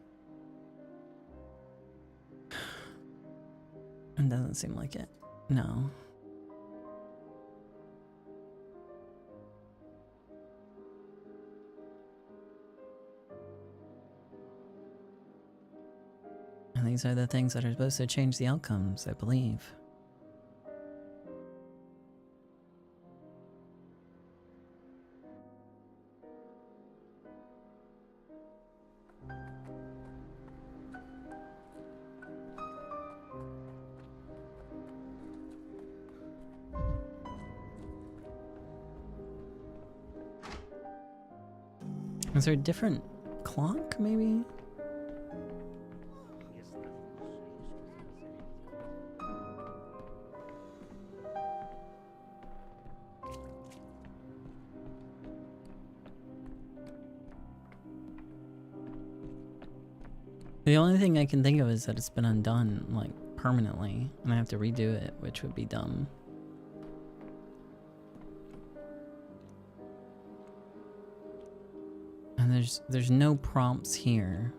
It doesn't seem like it. No. And these are the things that are supposed to change the outcomes, I believe. Is there a different clock, maybe? The only thing I can think of is that it's been undone, like, permanently, and I have to redo it, which would be dumb. And there's no prompts here.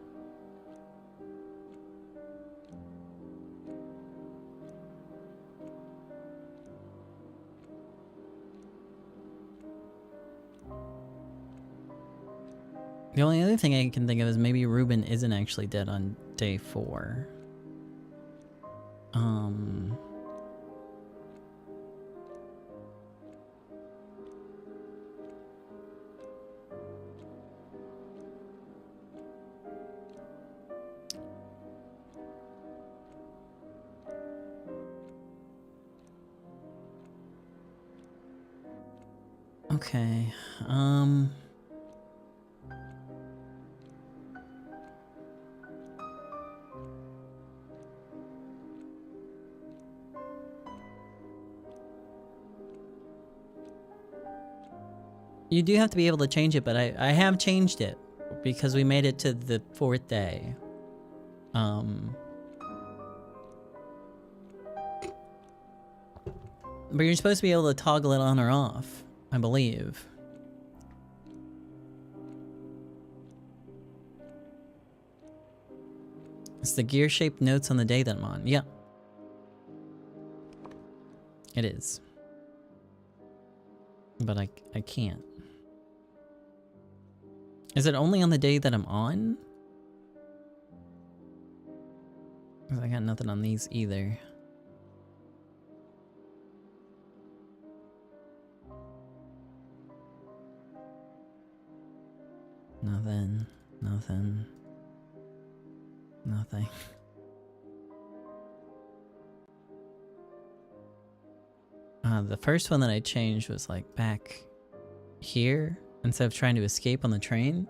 The only other thing I can think of is maybe Ruben isn't actually dead on day 4. Okay, you do have to be able to change it, but I have changed it because we made it to the 4th day. But you're supposed to be able to toggle it on or off, I believe. It's the gear-shaped notes on the day that I'm on. Yeah. It is. But I can't. Is it only on the day that I'm on? 'Cause I got nothing on these either. Nothing. Nothing. Nothing. The first one that I changed was like back here instead of trying to escape on the train.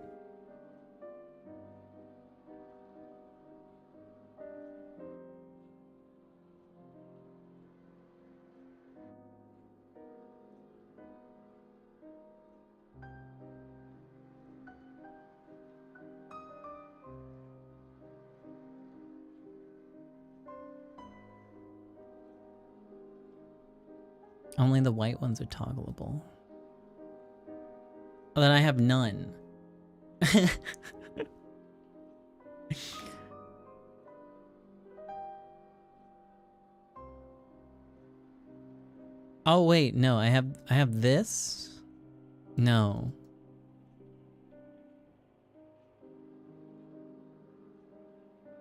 Only the white ones are toggleable. Well, then I have none. Oh wait, no, I have this? No.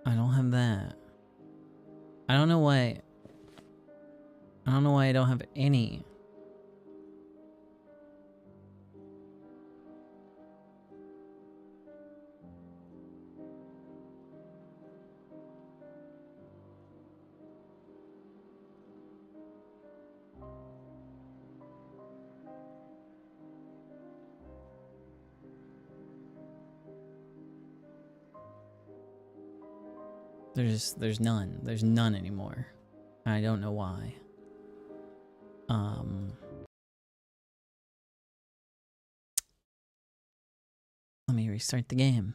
I don't have that. I don't know why I don't have any. There's none. There's none anymore. I don't know why. Let me restart the game.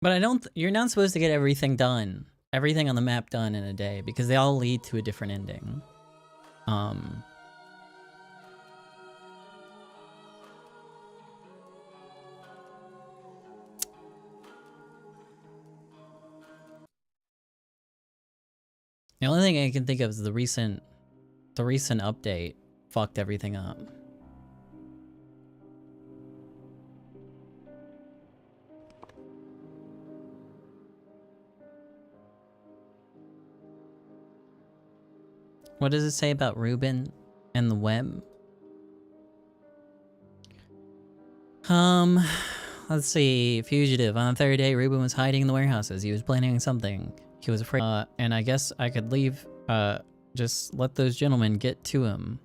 But you're not supposed to get everything done. Everything on the map done in a day, because they all lead to a different ending. The only thing I can think of is the recent update fucked everything up. What does it say about Ruben and the web? Let's see. Fugitive. On the third day, Ruben was hiding in the warehouses. He was planning something. He was afraid. And I guess I could leave, just let those gentlemen get to him.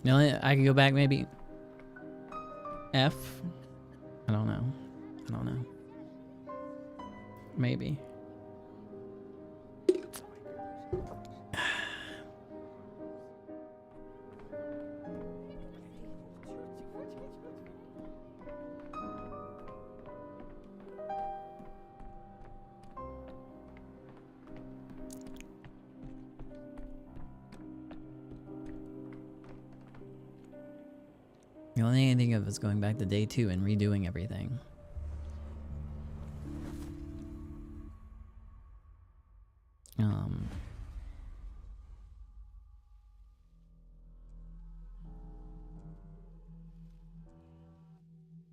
You know, I can go back maybe. F? I don't know. I don't know. Maybe. The only thing I think of is going back to day 2 and redoing everything.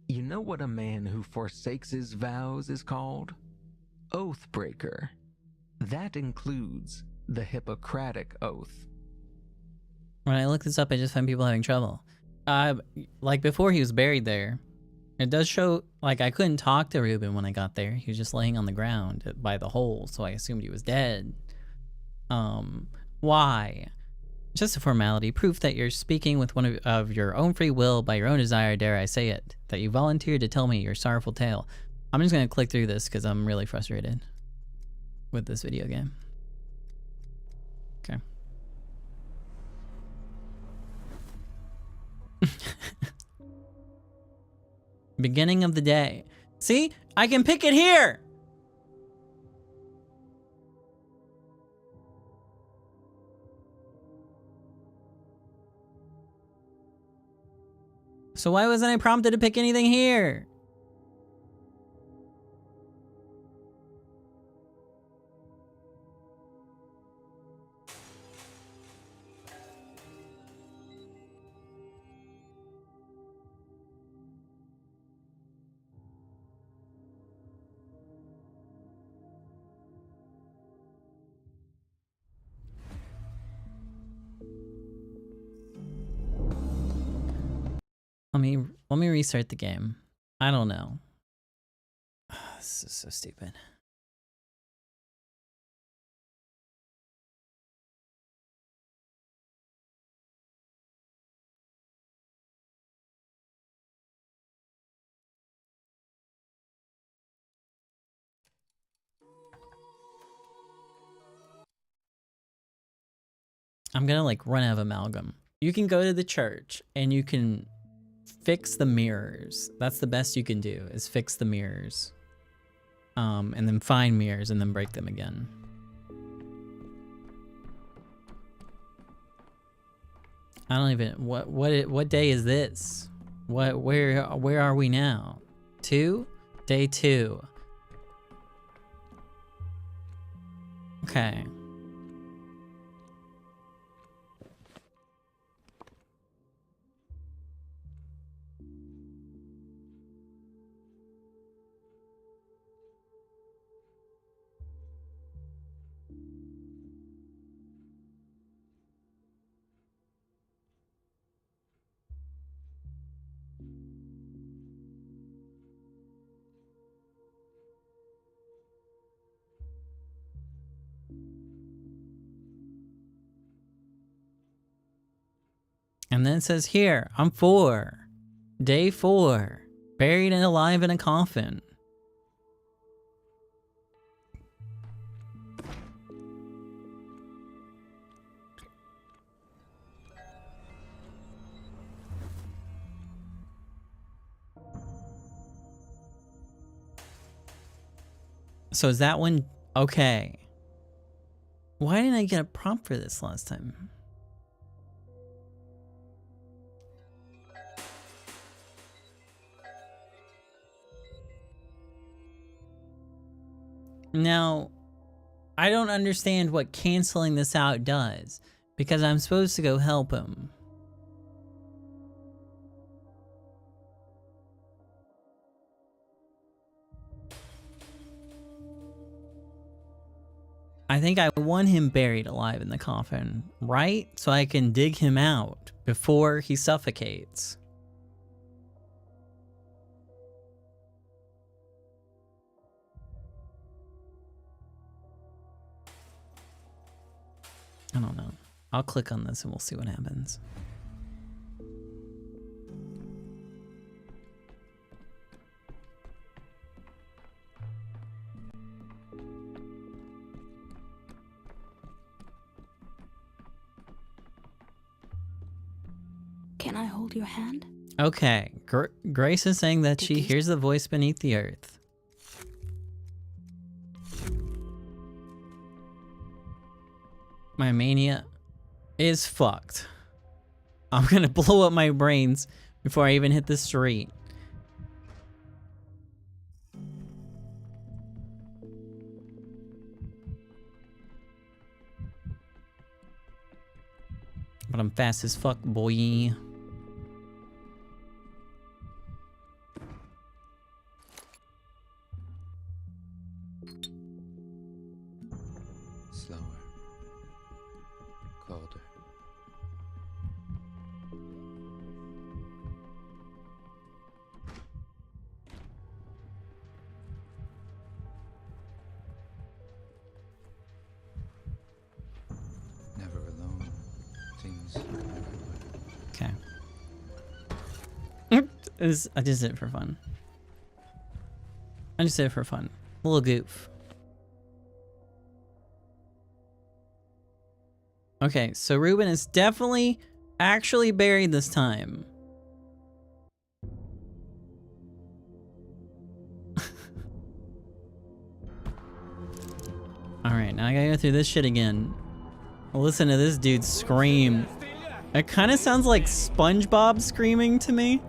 You know what a man who forsakes his vows is called? Oathbreaker. That includes the Hippocratic Oath. When I look this up, I just find people having trouble. Like before he was buried there, it does show, like I couldn't talk to Ruben when I got there. He was just laying on the ground by the hole, so I assumed he was dead. Why? Just a formality, proof that you're speaking with one of your own free will, by your own desire, dare I say it, that you volunteered to tell me your sorrowful tale. I'm just gonna click through this because I'm really frustrated with this video game. Okay. Beginning of the day. See? I can pick it here! So why wasn't I prompted to pick anything here? Let me restart the game. I don't know. This is so stupid. I'm gonna like run out of amalgam. You can go to the church and you can fix the mirrors. That's the best you can do, is fix the mirrors. And then find mirrors and then break them again. I don't even, what day is this? Where are we now? 2? Day 2. Okay. And then it says here, I'm 4. Day 4. Buried and alive in a coffin. So is that one? Okay. Why didn't I get a prompt for this last time? Now, I don't understand what canceling this out does, because I'm supposed to go help him. I think I want him buried alive in the coffin, right? So I can dig him out before he suffocates. I don't know. I'll click on this and we'll see what happens. Can I hold your hand? Okay, Grace is saying that she hears the voice beneath the earth. My mania is fucked. I'm gonna blow up my brains before I even hit the street. But I'm fast as fuck, boy. Slower. Colder. Never alone. Things everywhere. Okay. I just did it for fun. I just did it for fun. A little goof. Okay, so Ruben is definitely actually buried this time. Alright, now I gotta go through this shit again. Listen to this dude scream. It kind of sounds like SpongeBob screaming to me.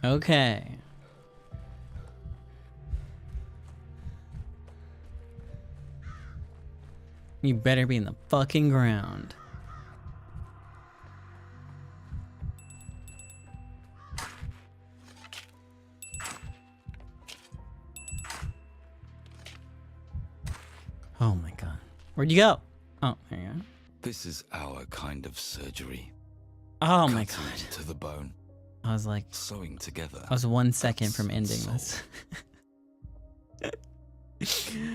Okay. You better be in the fucking ground. Oh my god. Where'd you go? Oh, there you go. This is our kind of surgery. Oh my Cutting god. to the bone. I was like, Sewing together. I was 1 second from guts ending and this.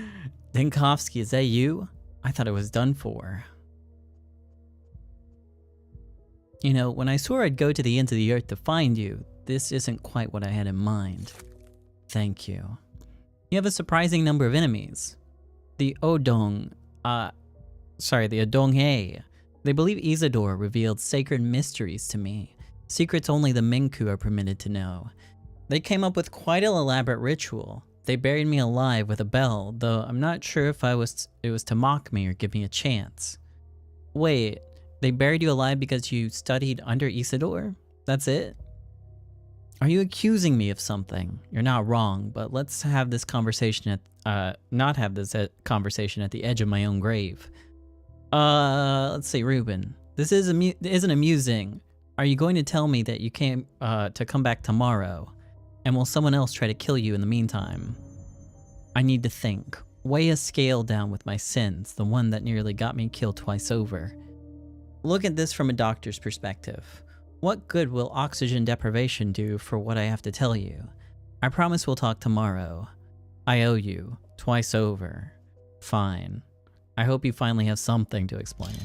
Dinkovsky, is that you? I thought it was done for. You know, when I swore I'd go to the ends of the earth to find you, this isn't quite what I had in mind. Thank you. You have a surprising number of enemies. The Odonghae. They believe Isidore revealed sacred mysteries to me. Secrets only the Minku are permitted to know. They came up with quite an elaborate ritual. They buried me alive with a bell, though I'm not sure if it was to mock me or give me a chance. Wait, they buried you alive because you studied under Isidore? That's it? Are you accusing me of something? You're not wrong, but let's have this conversation not have this conversation at the edge of my own grave. Let's see, Ruben. This isn't amusing. Are you going to tell me that you came to come back tomorrow? And will someone else try to kill you in the meantime? I need to think. Weigh a scale down with my sins, the one that nearly got me killed twice over. Look at this from a doctor's perspective. What good will oxygen deprivation do for what I have to tell you? I promise we'll talk tomorrow. I owe you, twice over. Fine. I hope you finally have something to explain.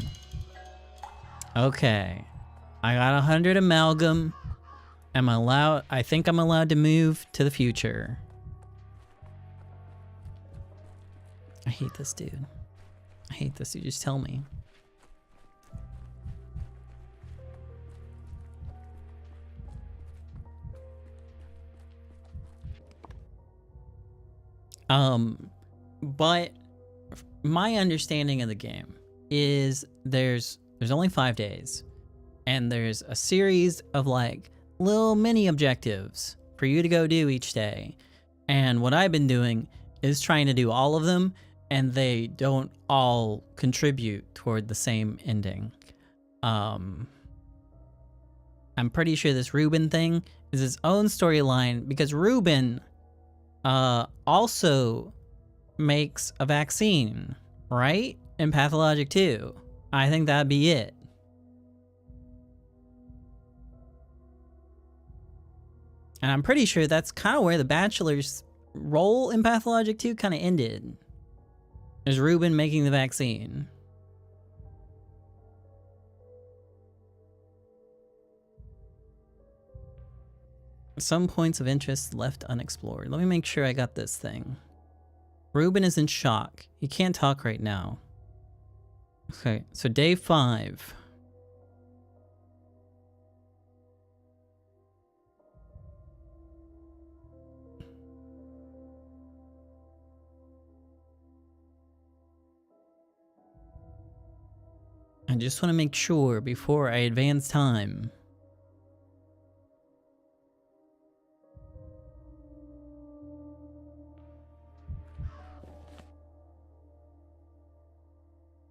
Okay. I got 100 amalgam. I think I'm allowed to move to the future. I hate this dude. I hate this dude. Just tell me. But my understanding of the game is there's There's only 5 days. And there's a series of like little mini objectives for you to go do each day. And what I've been doing is trying to do all of them, and they don't all contribute toward the same ending. I'm pretty sure this Ruben thing is its own storyline, because Ruben also makes a vaccine, right? In Pathologic 2. I think that'd be it. And I'm pretty sure that's kind of where the Bachelor's role in Pathologic 2 kind of ended. Is Ruben making the vaccine. Some points of interest left unexplored. Let me make sure I got this thing. Ruben is in shock. He can't talk right now. Okay, so day 5. I just want to make sure before I advance time.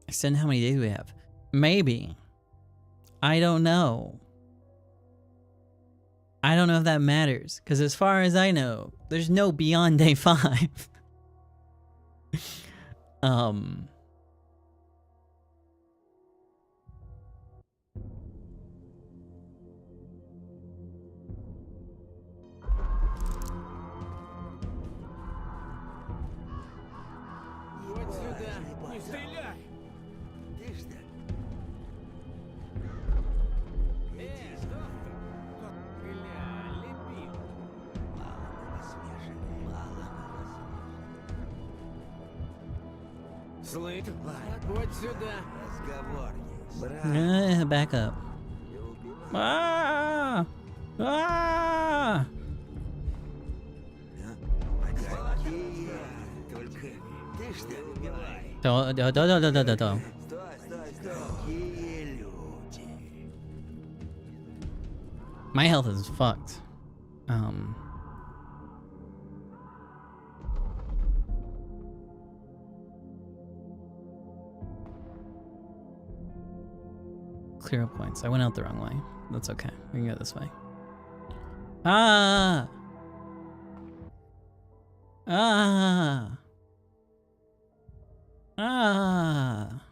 Extend how many days we have. Maybe. I don't know. I don't know if that matters, because as far as I know, there's no beyond day 5. Back up. Ah! Ah! Don't. My health is fucked. Clear up points. I went out the wrong way. That's okay. We can go this way. Ah! Ah! Ah!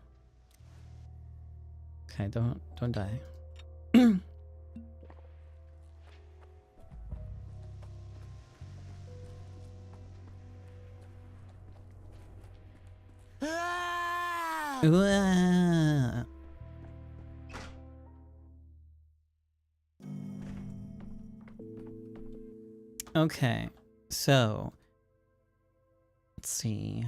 Okay, don't die. Ah! Okay, so let's see.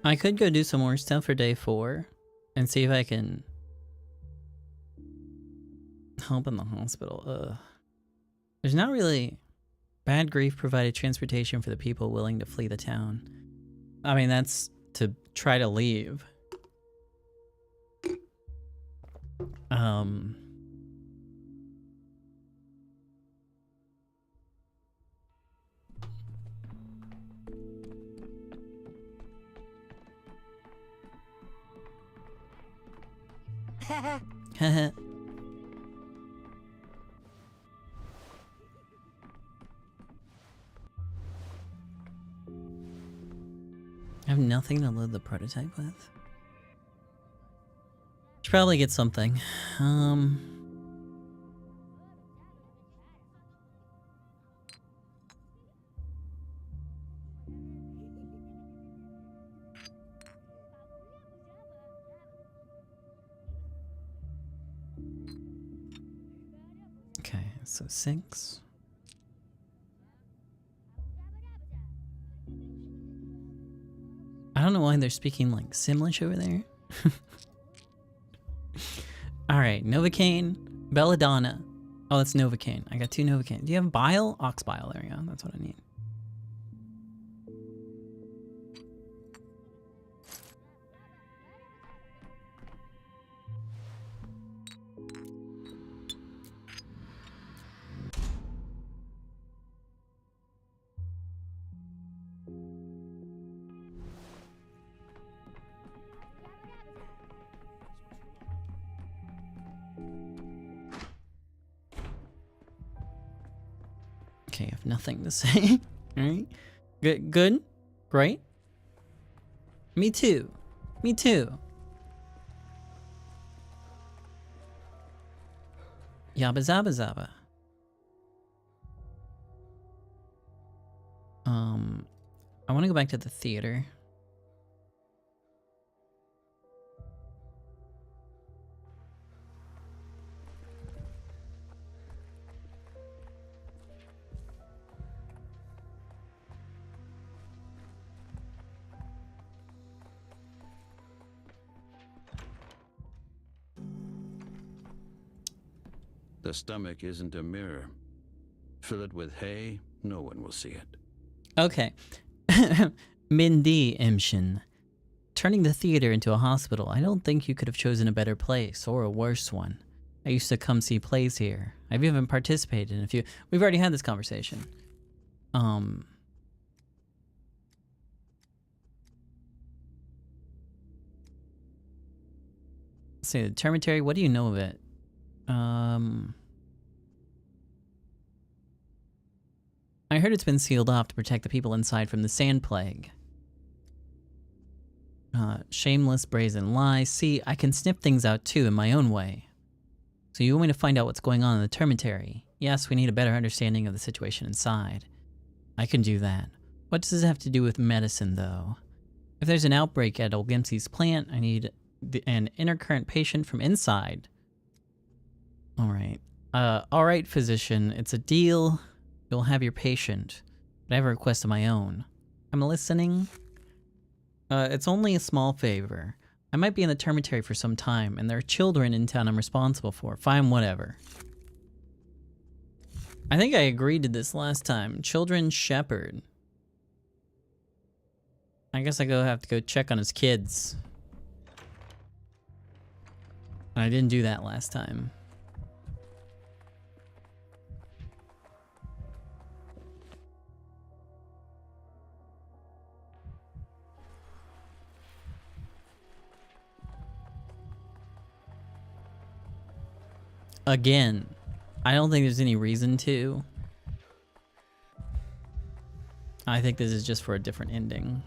I could go do some more stuff for day 4 and see if I can help in the hospital. Ugh. There's not really... Bad grief provided transportation for the people willing to flee the town. I mean, that's to try to leave. I have nothing to load the prototype with. Should probably get something. Okay, So 6. I don't know why they're speaking like Simlish over there. Alright, Novocaine, Belladonna. Oh, that's Novocaine. I got 2 Novocaine. Do you have bile? Ox bile. There we go. That's what I need. Okay, I have nothing to say. Alright. Good. Good. Great. Me too. Me too. Yabba zabba zabba. I want to go back to the theater. The stomach isn't a mirror. Fill it with hay, no one will see it. Okay. Mindy Imshin. Turning the theater into a hospital, I don't think you could have chosen a better place, or a worse one. I used to come see plays here. I've even participated in a few. We've already had this conversation. Say the Termitary, what do you know of it? I heard it's been sealed off to protect the people inside from the sand plague. Shameless, brazen lie. See, I can sniff things out too in my own way. So you want me to find out what's going on in the Termitary? Yes, we need a better understanding of the situation inside. I can do that. What does this have to do with medicine, though? If there's an outbreak at Old Gimpsy's plant, I need an intercurrent patient from inside. Alright. Alright, physician. It's a deal. You'll have your patient. But I have a request of my own. I'm listening. It's only a small favor. I might be in the Termitary for some time, and there are children in town I'm responsible for. Fine, whatever. I think I agreed to this last time. Children's shepherd. I guess have to go check on his kids. I didn't do that last time. Again, I don't think there's any reason to. I think this is just for a different ending.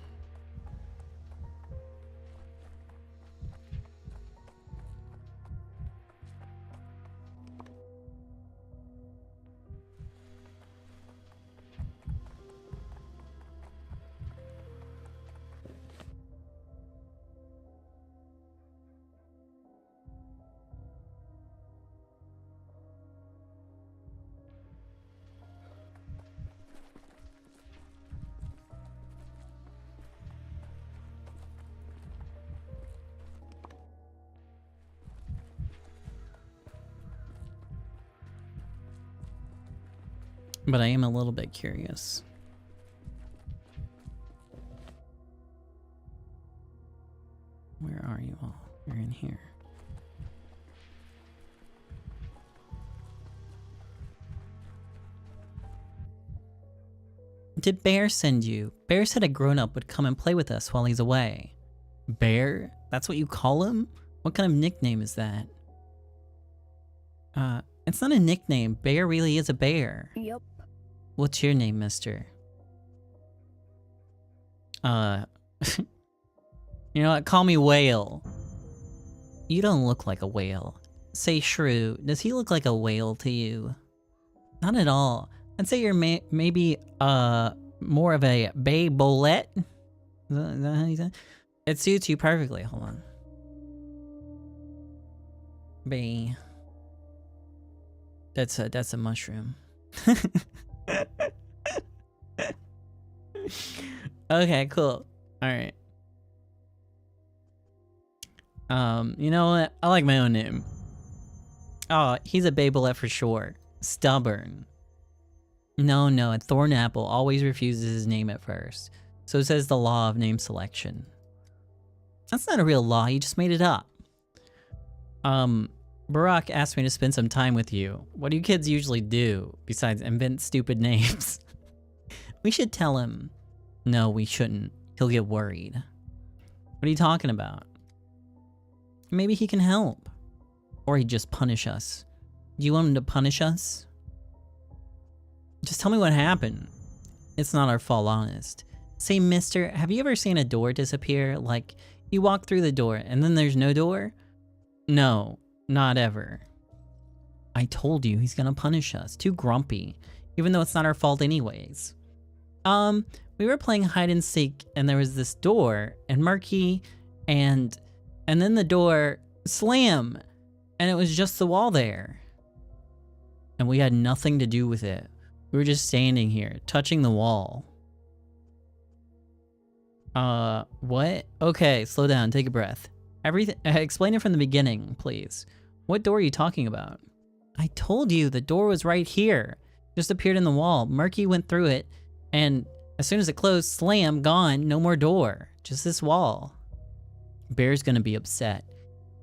But I am a little bit curious. Where are you all? You're in here. Did Bear send you? Bear said a grown-up would come and play with us while he's away. Bear? That's what you call him? What kind of nickname is that? It's not a nickname. Bear really is a bear. Yep. What's your name, mister? You know what? Call me Whale. You don't look like a whale. Say Shrew, does he look like a whale to you? Not at all. I'd say you're maybe, more of a bay bolette? Is that how you say it? It suits you perfectly. Hold on. Bay. That's a mushroom. Okay, cool. All right. You know what? I like my own name. Oh, he's a Babelette for sure. Stubborn. No, a Thornapple always refuses his name at first. So it says the law of name selection. That's not a real law, you just made it up. Barack asked me to spend some time with you. What do you kids usually do, besides invent stupid names? We should tell him. No, we shouldn't. He'll get worried. What are you talking about? Maybe he can help. Or he'd just punish us. Do you want him to punish us? Just tell me what happened. It's not our fault, honest. Say, mister, have you ever seen a door disappear? Like, you walk through the door and then there's no door? No, not ever. I told you he's gonna punish us. Too grumpy. Even though it's not our fault anyways. We were playing hide and seek and there was this door and Murky and then the door slam and it was just the wall there. And we had nothing to do with it. We were just standing here, touching the wall. What? Okay, slow down, take a breath. Explain it from the beginning, please. What door are you talking about? I told you, the door was right here. Just appeared in the wall. Murky went through it, and as soon as it closed, slam, gone, no more door. Just this wall. Bear's gonna be upset.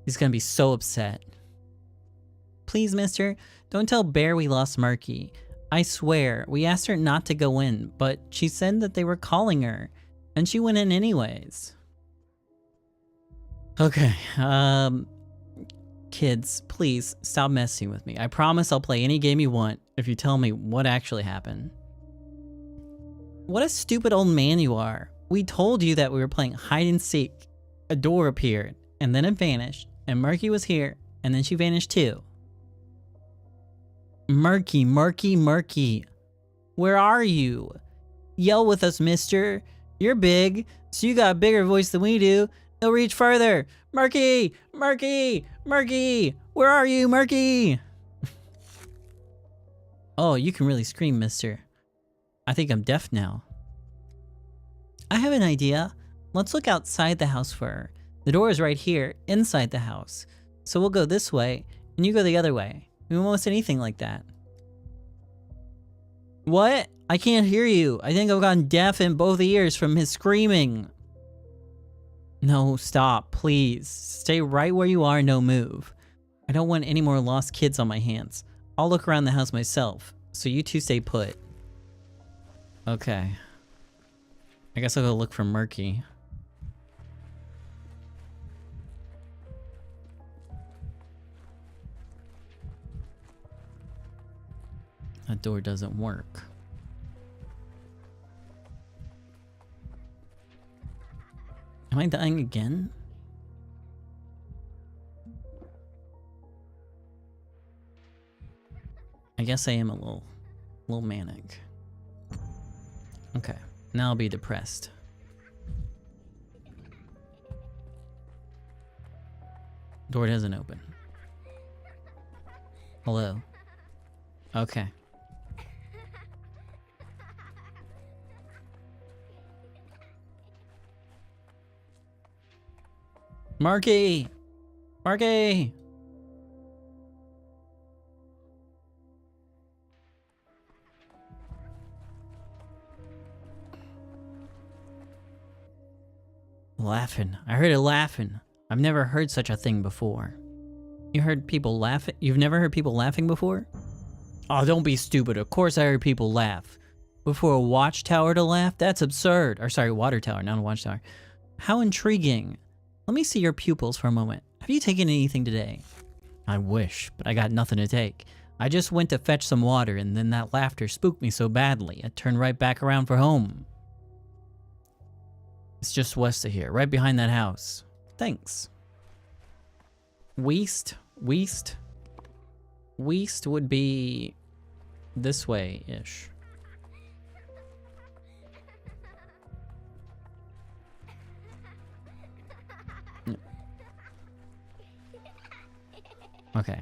He's gonna be so upset. Please, mister, don't tell Bear we lost Murky. I swear, we asked her not to go in, but she said that they were calling her, and she went in anyways. Okay, kids, please stop messing with me. I promise I'll play any game you want if you tell me what actually happened. What a stupid old man you are. We told you that we were playing hide and seek. A door appeared, and then it vanished, and Murky was here, and then she vanished too. Murky, Murky, Murky. Where are you? Yell with us, mister. You're big, so you got a bigger voice than we do. It'll reach further. Murky, Murky, Murky. Where are you, Murky? Oh, you can really scream, mister. I think I'm deaf now. I have an idea. Let's look outside the house for her. The door is right here, inside the house. So we'll go this way, and you go the other way. We won't say anything like that. What? I can't hear you. I think I've gotten deaf in both ears from his screaming. No, stop, please. Stay right where you are, no move. I don't want any more lost kids on my hands. I'll look around the house myself, so you two stay put. Okay. I guess I'll go look for Murky. That door doesn't work. Am I dying again? I guess I am a little manic. Okay, now I'll be depressed. Door doesn't open. Hello. Okay. Marky! Marky! Laughing. I heard it laughing. I've never heard such a thing before. You heard people laughing? You've never heard people laughing before? Oh, don't be stupid. Of course I heard people laugh. But for a watchtower to laugh? That's absurd. Or sorry, water tower, not a watchtower. How intriguing. Let me see your pupils for a moment. Have you taken anything today? I wish, but I got nothing to take. I just went to fetch some water and then that laughter spooked me so badly, I turned right back around for home. It's just west of here, right behind that house. Thanks. West would be this way-ish. Okay.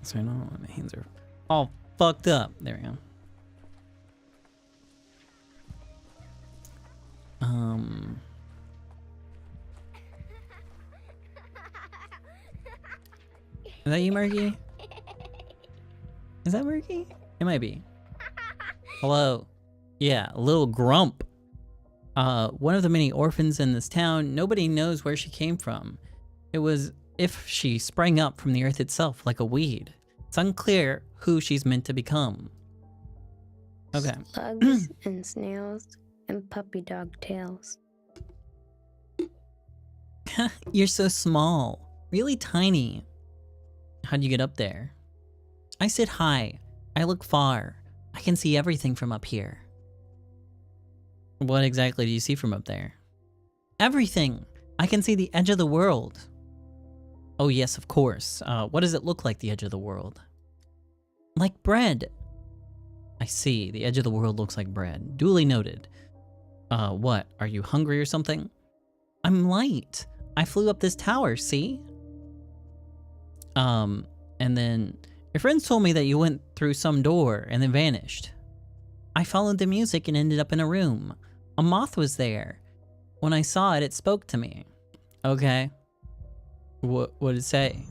So I know my hands are all fucked up. There we go. Is that you, Murky? Is that Murky? It might be. Hello. Yeah, a little grump. One of the many orphans in this town. Nobody knows where she came from. It was if she sprang up from the earth itself like a weed. It's unclear who she's meant to become. Okay. Slugs and snails and puppy dog tails. You're so small. Really tiny. How'd you get up there? I sit high. I look far. I can see everything from up here. What exactly do you see from up there? Everything! I can see the edge of the world. Oh yes, of course. What does it look like, the edge of the world? Like bread. I see. The edge of the world looks like bread. Duly noted. What? Are you hungry or something? I'm light. I flew up this tower, see? And then your friends told me that you went through some door and then vanished. I followed the music and ended up in a room. A moth was there. When I saw it, it spoke to me. Okay. What did it say?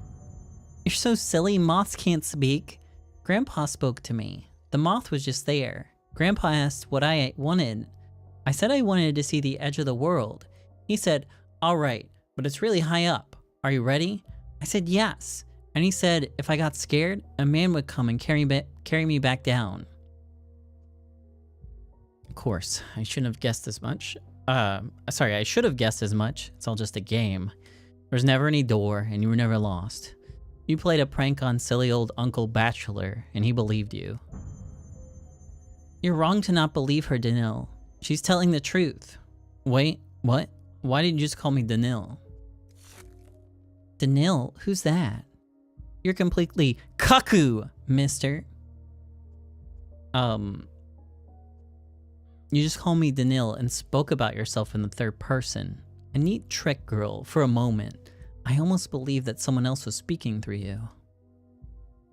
You're so silly, moths can't speak. Grandpa spoke to me. The moth was just there. Grandpa asked what I wanted. I said I wanted to see the edge of the world. He said, all right, but it's really high up. Are you ready? I said yes. And he said if I got scared, a man would come and carry me back down. Of course, I shouldn't have guessed as much. Sorry, I should have guessed as much. It's all just a game. There's never any door, and you were never lost. You played a prank on silly old Uncle Bachelor, and he believed you. You're wrong to not believe her, Danil. She's telling the truth. Wait, what? Why did you just call me Danil? Danil? Who's that? You're completely cuckoo, mister. You just called me Danil and spoke about yourself in the third person. A neat trick, girl. For a moment, I almost believed that someone else was speaking through you.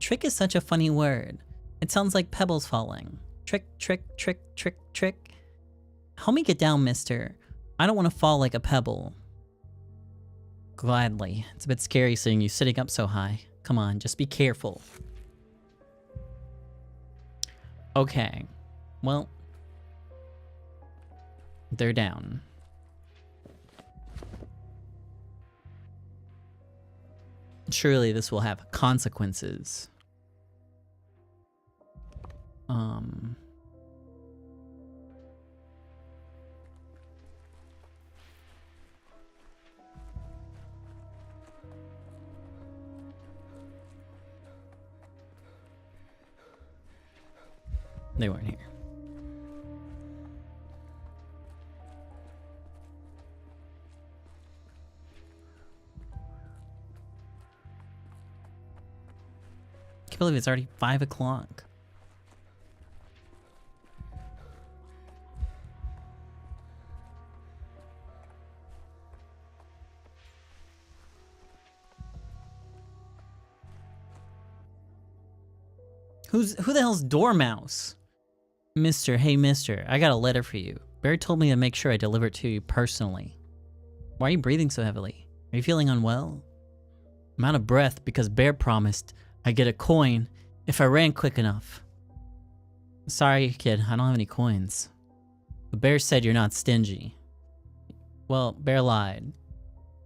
Trick is such a funny word. It sounds like pebbles falling. Trick, trick, trick, trick, trick. Help me get down, mister. I don't want to fall like a pebble. Gladly. It's a bit scary seeing you sitting up so high. Come on, just be careful. Okay. Well, they're down. Surely this will have consequences. They weren't here. I can't believe it's already 5 o'clock. Who the hell's Dormouse? Mister, hey mister, I got a letter for you. Bear told me to make sure I deliver it to you personally. Why are you breathing so heavily? Are you feeling unwell? I'm out of breath because Bear promised I'd get a coin if I ran quick enough. Sorry, kid, I don't have any coins. But Bear said you're not stingy. Well, Bear lied.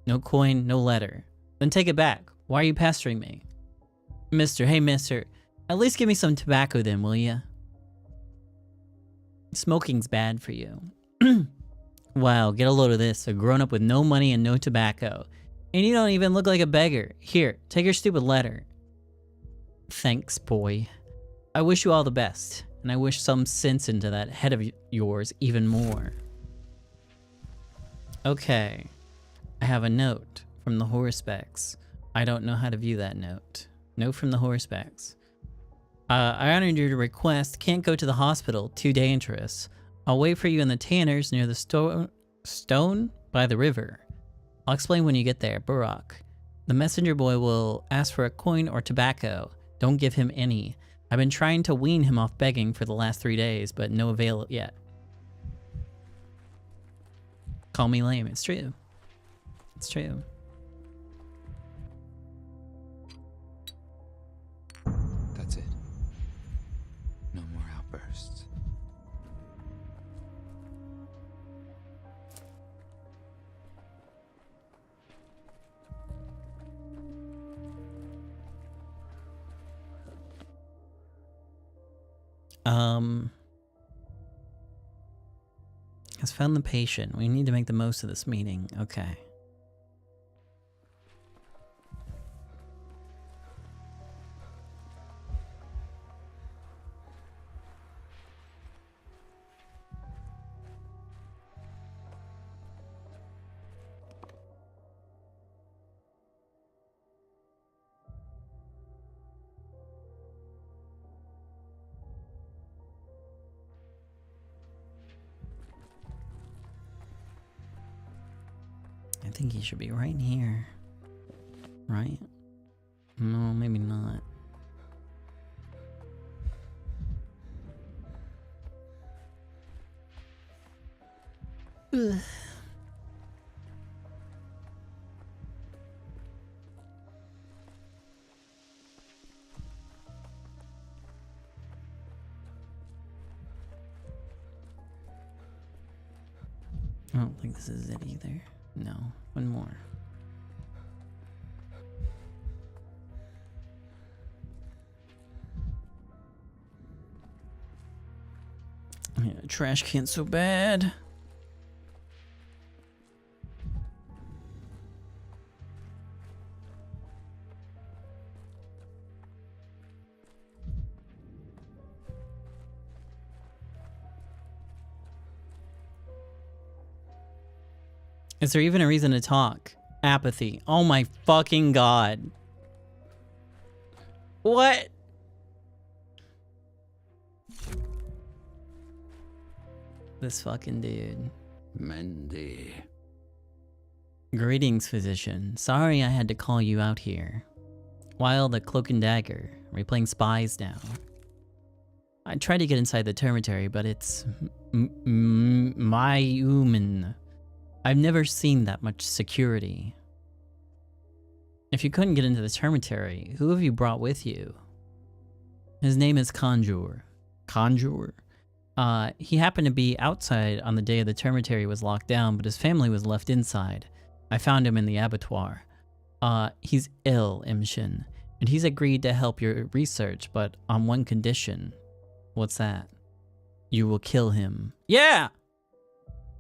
No coin, no letter. Then take it back. Why are you pestering me? Mister, hey mister, at least give me some tobacco then, will ya? Smoking's bad for you. Wow, get a load of this. A grown-up with no money and no tobacco. And you don't even look like a beggar. Here, take your stupid letter. Thanks, boy. I wish you all the best. And I wish some sense into that head of yours even more. Okay. I have a note from the Horsepex. I don't know how to view that note. Note from the Horsepex. I honored your request. Can't go to the hospital. Too dangerous. I'll wait for you in the Tanners near the stone by the river. I'll explain when you get there. Barak. The messenger boy will ask for a coin or tobacco. Don't give him any. I've been trying to wean him off begging for the last 3 days, but no avail yet. Call me lame. It's true. It's true. That's it. No more outbursts. Has found the patient. We need to make the most of this meeting. Okay. I think he should be right here. Right? No, maybe not. Ugh. I don't think this is it either. No, one more. Yeah, trash can's so bad. Is there even a reason to talk? Apathy. Oh my fucking god. What? This fucking dude. Mendy. Greetings, physician. Sorry I had to call you out here. While the Cloak and Dagger. Are we playing spies now? I tried to get inside the termitary, but it's my human. I've never seen that much security. If you couldn't get into the termitary, who have you brought with you? His name is Conjure. Conjure? He happened to be outside on the day the termitary was locked down, but his family was left inside. I found him in the abattoir. He's ill, Imshin, and he's agreed to help your research, but on one condition. What's that? You will kill him. Yeah!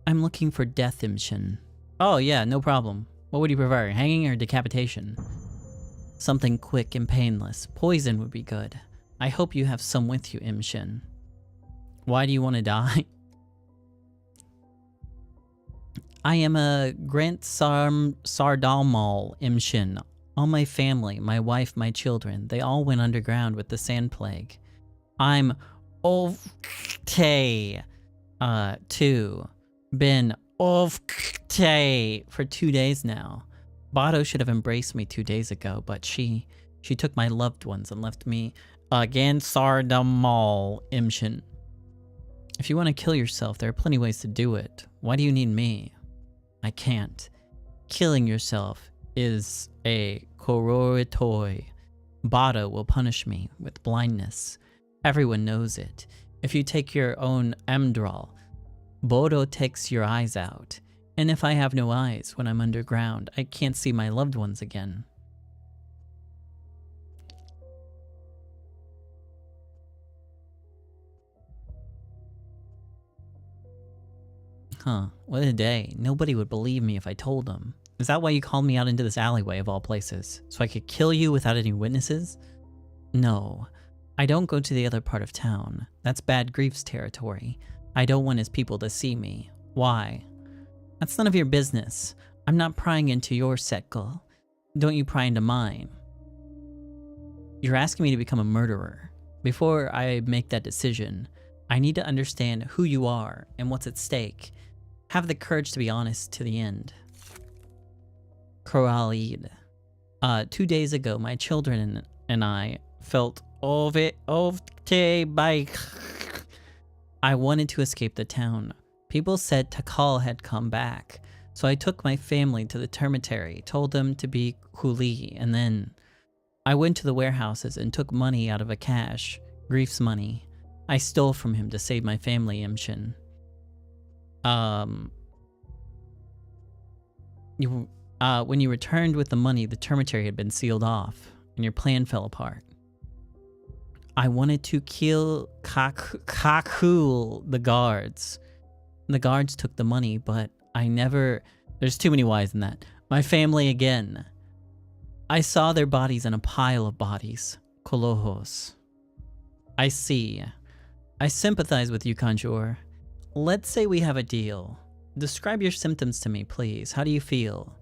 I'm looking for death, Imshin. Oh yeah, no problem. What would you prefer, hanging or decapitation? Something quick and painless. Poison would be good. I hope you have some with you, Imshin. Why do you want to die? I am a Grant Sardalmal, Imshin. All my family, my wife, my children, they all went underground with the sand plague. I'm Ovte, too. Been Ovte for 2 days now. Bado should have embraced me 2 days ago, but she took my loved ones and left me again Sardamal Imshin. If you want to kill yourself, there are plenty ways to do it. Why do you need me? I can't. Killing yourself is a kororitoi. Bado will punish me with blindness. Everyone knows it. If you take your own Amdral, Bodo takes your eyes out. And if I have no eyes when I'm underground, I can't see my loved ones again. Huh, what a day. Nobody would believe me if I told them. Is that why you called me out into this alleyway of all places? So I could kill you without any witnesses? No. I don't go to the other part of town. That's Bad Grief's territory. I don't want his people to see me. Why? That's none of your business. I'm not prying into your settle. Don't you pry into mine. You're asking me to become a murderer. Before I make that decision, I need to understand who you are and what's at stake. Have the courage to be honest to the end. Koralid. 2 days ago, my children and I felt okay by. I wanted to escape the town. People said Takal had come back, so I took my family to the termitary, told them to be Huli, and then I went to the warehouses and took money out of a cache, Grief's money. I stole from him to save my family, Imshin. When you returned with the money, the termitary had been sealed off, and your plan fell apart. I wanted to kill Kakul, the guards. The guards took the money, but I never... There's too many Y's in that. My family again. I saw their bodies in a pile of bodies. Kolohos. I see. I sympathize with you, Kanjur. Let's say we have a deal. Describe your symptoms to me, please. How do you feel?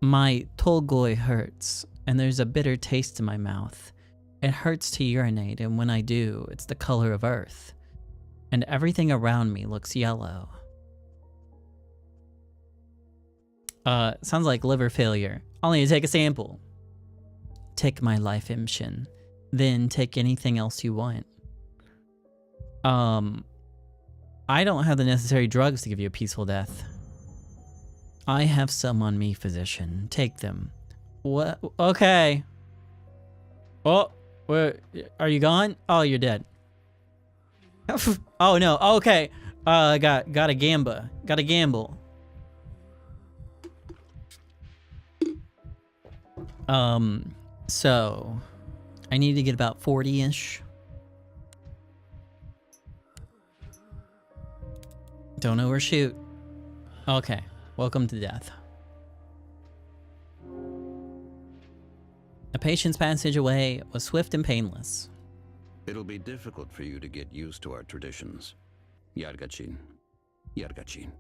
My tolgoi hurts, and there's a bitter taste in my mouth. It hurts to urinate, and when I do, it's the color of earth. And everything around me looks yellow. Sounds like liver failure. I'll need to take a sample. Take my life, Imshin. Then take anything else you want. I don't have the necessary drugs to give you a peaceful death. I have some on me, physician. Take them. What? Okay. Oh, where are you gone? Oh, you're dead. Oh no. Okay. Got a gamba. Got a gamble. So I need to get about 40-ish. Don't overshoot. Okay. Welcome to death. The patient's passage away was swift and painless. It'll be difficult for you to get used to our traditions. Yargachin. Yargachin.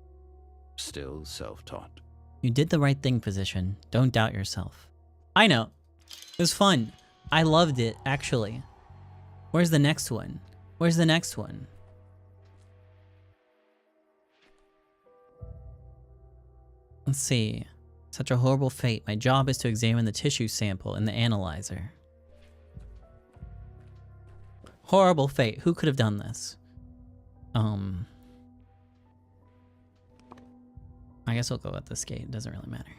Still self-taught. You did the right thing, physician. Don't doubt yourself. I know. It was fun. I loved it, actually. Where's the next one? Where's the next one? Let's see. Such a horrible fate. My job is to examine the tissue sample in the analyzer. Horrible fate. Who could have done this? I guess we'll go at this gate. It doesn't really matter.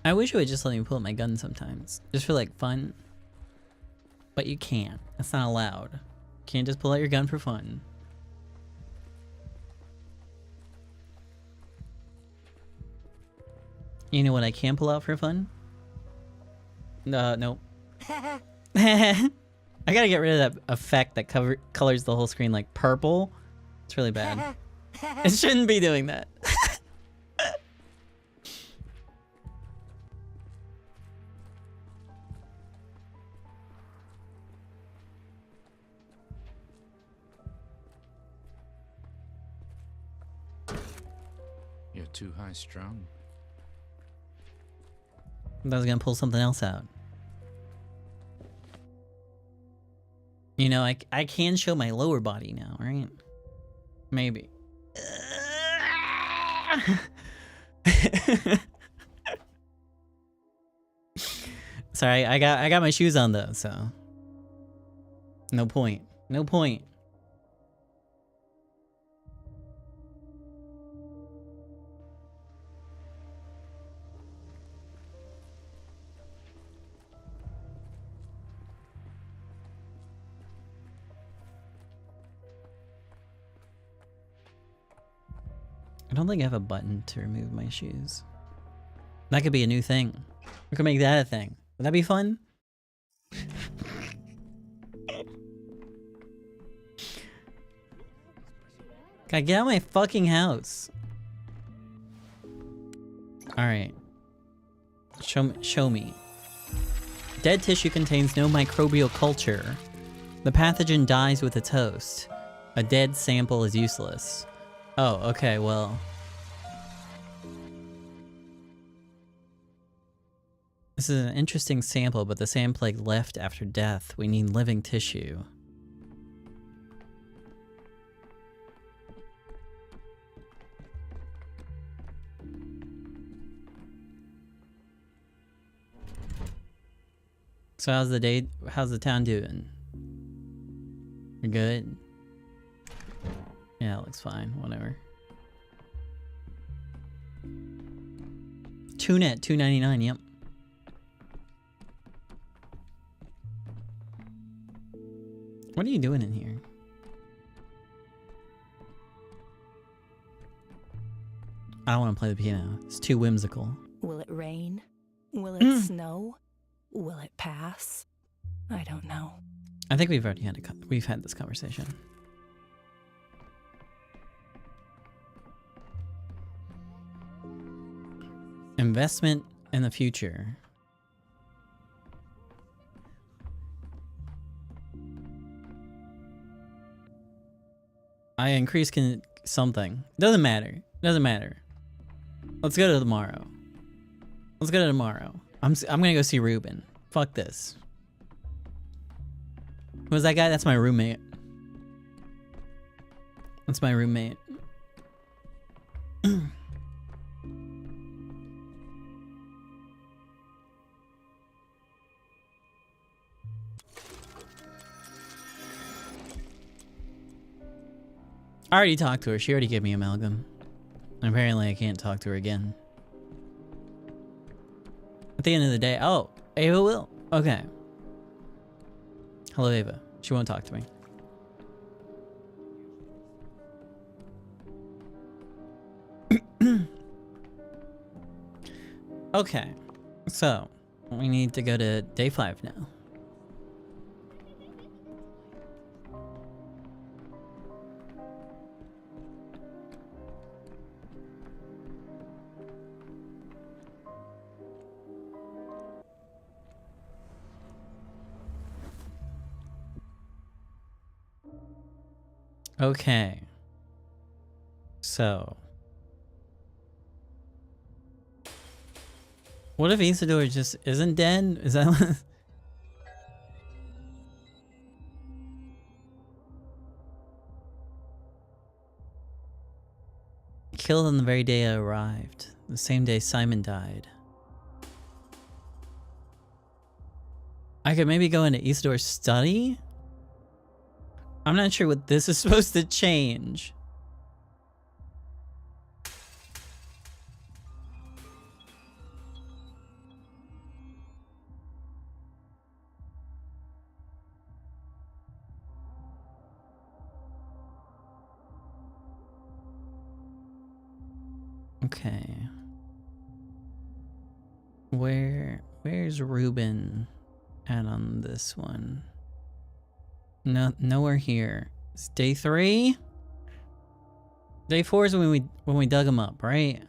I wish it would just let me pull out my gun sometimes. Just for like fun. But you can't. That's not allowed. You can't just pull out your gun for fun. You know what I can pull out for fun? Nope. I gotta get rid of that effect that colors the whole screen like purple. It's really bad. It shouldn't be doing that. You're too high strung. I was gonna pull something else out. You know, I can show my lower body now, right? Maybe. Sorry, I got my shoes on though, so no point. No point. I don't think I have a button to remove my shoes. That could be a new thing. We could make that a thing. Would that be fun? God, get out of my fucking house. Alright. Show me. Dead tissue contains no microbial culture. The pathogen dies with its host. A dead sample is useless. Oh, okay, well. This is an interesting sample, but the sand plague left after death. We need living tissue. So how's the town doing? You're good? Yeah, it looks fine, whatever. Tune at $2.99, yep. What are you doing in here? I don't want to play the piano. It's too whimsical. Will it rain? Will it snow? Will it pass? I don't know. I think we've already had this conversation. Investment in the future. I increase something. Doesn't matter. Doesn't matter. Let's go to tomorrow. Let's go to tomorrow. I'm gonna go see Ruben. Fuck this. Who's that guy? That's my roommate. That's my roommate. I already talked to her. She already gave me amalgam. Apparently I can't talk to her again. At the end of the day, oh, Ava will. Okay. Hello, Ava. She won't talk to me. Okay. So, we need to go to day 5 now. Okay. So. What if Isidore just isn't dead? Is that what? Killed on the very day I arrived. The same day Simon died. I could maybe go into Isidore's study? I'm not sure what this is supposed to change. Okay. Where's Ruben at on this one? No, nowhere here. It's day 3? Day 4 is when we dug him up, right?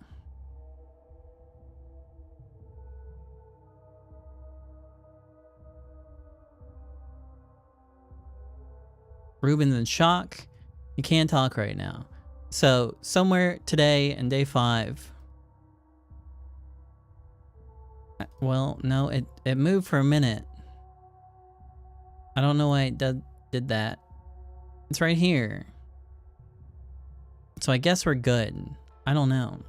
Ruben's in shock. He can't talk right now. So, somewhere today in day 5. Well, no, it moved for a minute. I don't know why it did that. It's right here. So I guess we're good. I don't know.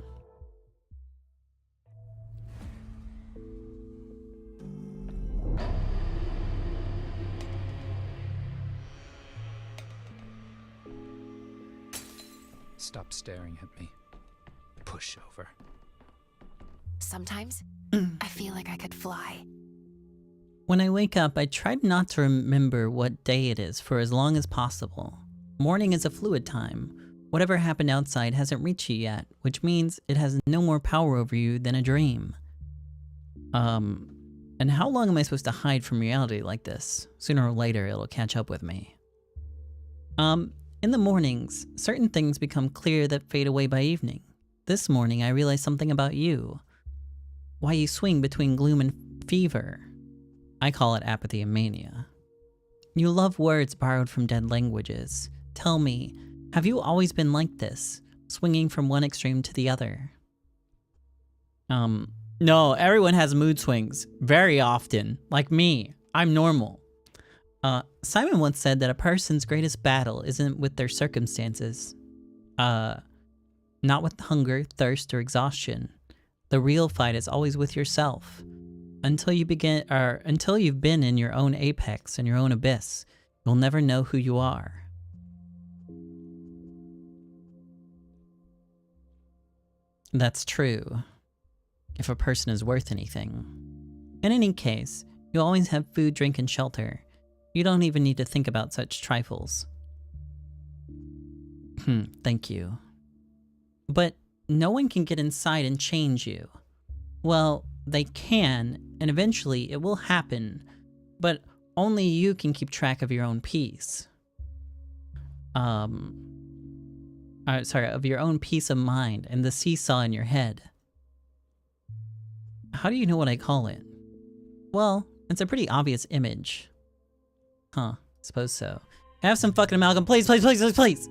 Stop staring at me. Pushover. Sometimes, I feel like I could fly. When I wake up, I try not to remember what day it is for as long as possible. Morning is a fluid time. Whatever happened outside hasn't reached you yet, which means it has no more power over you than a dream. And how long am I supposed to hide from reality like this? Sooner or later, it'll catch up with me. In the mornings, certain things become clear that fade away by evening. This morning, I realized something about you. Why you swing between gloom and fever. I call it apathy and mania. You love words borrowed from dead languages. Tell me, have you always been like this, swinging from one extreme to the other? No, everyone has mood swings, very often. Like me, I'm normal. Simon once said that a person's greatest battle isn't with their circumstances. Not with hunger, thirst, or exhaustion. The real fight is always with yourself. until you've been in your own apex and your own abyss, you'll never know who you are. That's true if a person is worth anything. In any case, you always have food, drink, and shelter. You don't even need to think about such trifles. Thank you. But no one can get inside and change you. Well, they can, and eventually it will happen, but only you can keep track of your own peace. Of your own peace of mind and the seesaw in your head. How do you know what I call it? Well, it's a pretty obvious image. Huh, suppose so. Have some fucking amalgam, please, please, please, please, please!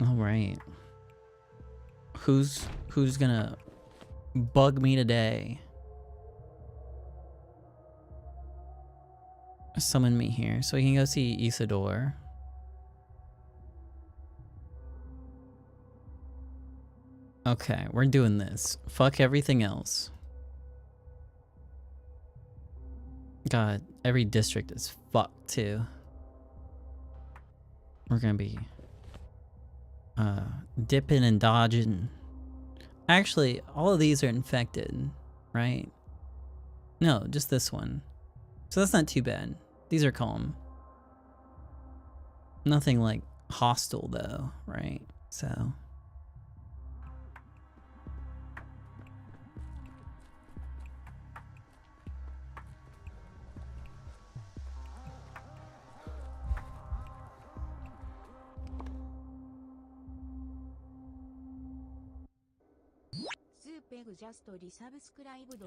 All right. Who's gonna bug me today? Summon me here so we can go see Isidore. Okay, we're doing this. Fuck everything else. God, every district is fucked too. We're gonna be dipping and dodging. Actually, all of these are infected, right? No, just this one. So that's not too bad. These are calm. Nothing like hostile though, right? So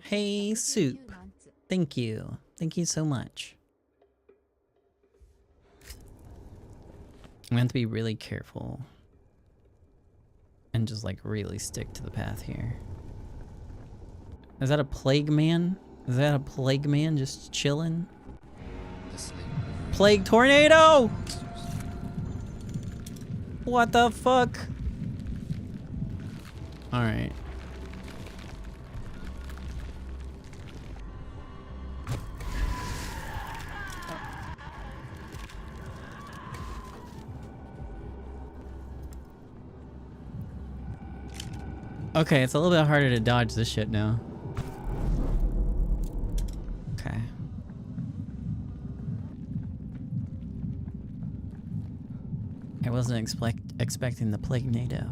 hey, Soup. Thank you. Thank you so much. I'm going to have to be really careful. And just like really stick to the path here. Is that a plague man? Is that a plague man just chilling? Plague tornado! What the fuck? Alright. Okay, it's a little bit harder to dodge this shit now. Okay. I wasn't expecting the plague NATO.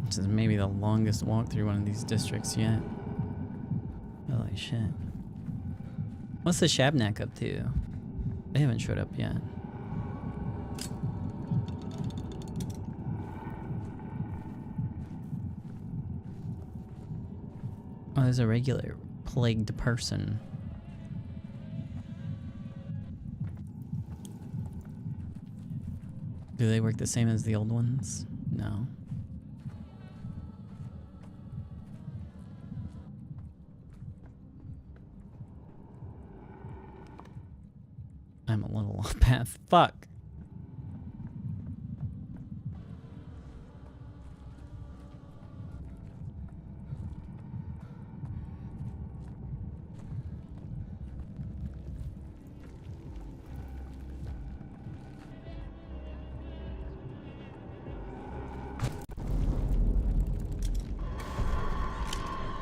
This is maybe the longest walk through one of these districts yet. Holy shit. What's the Shabnak up to? They haven't showed up yet. Oh, there's a regular plagued person. Do they work the same as the old ones? No. I'm a little off path. Fuck.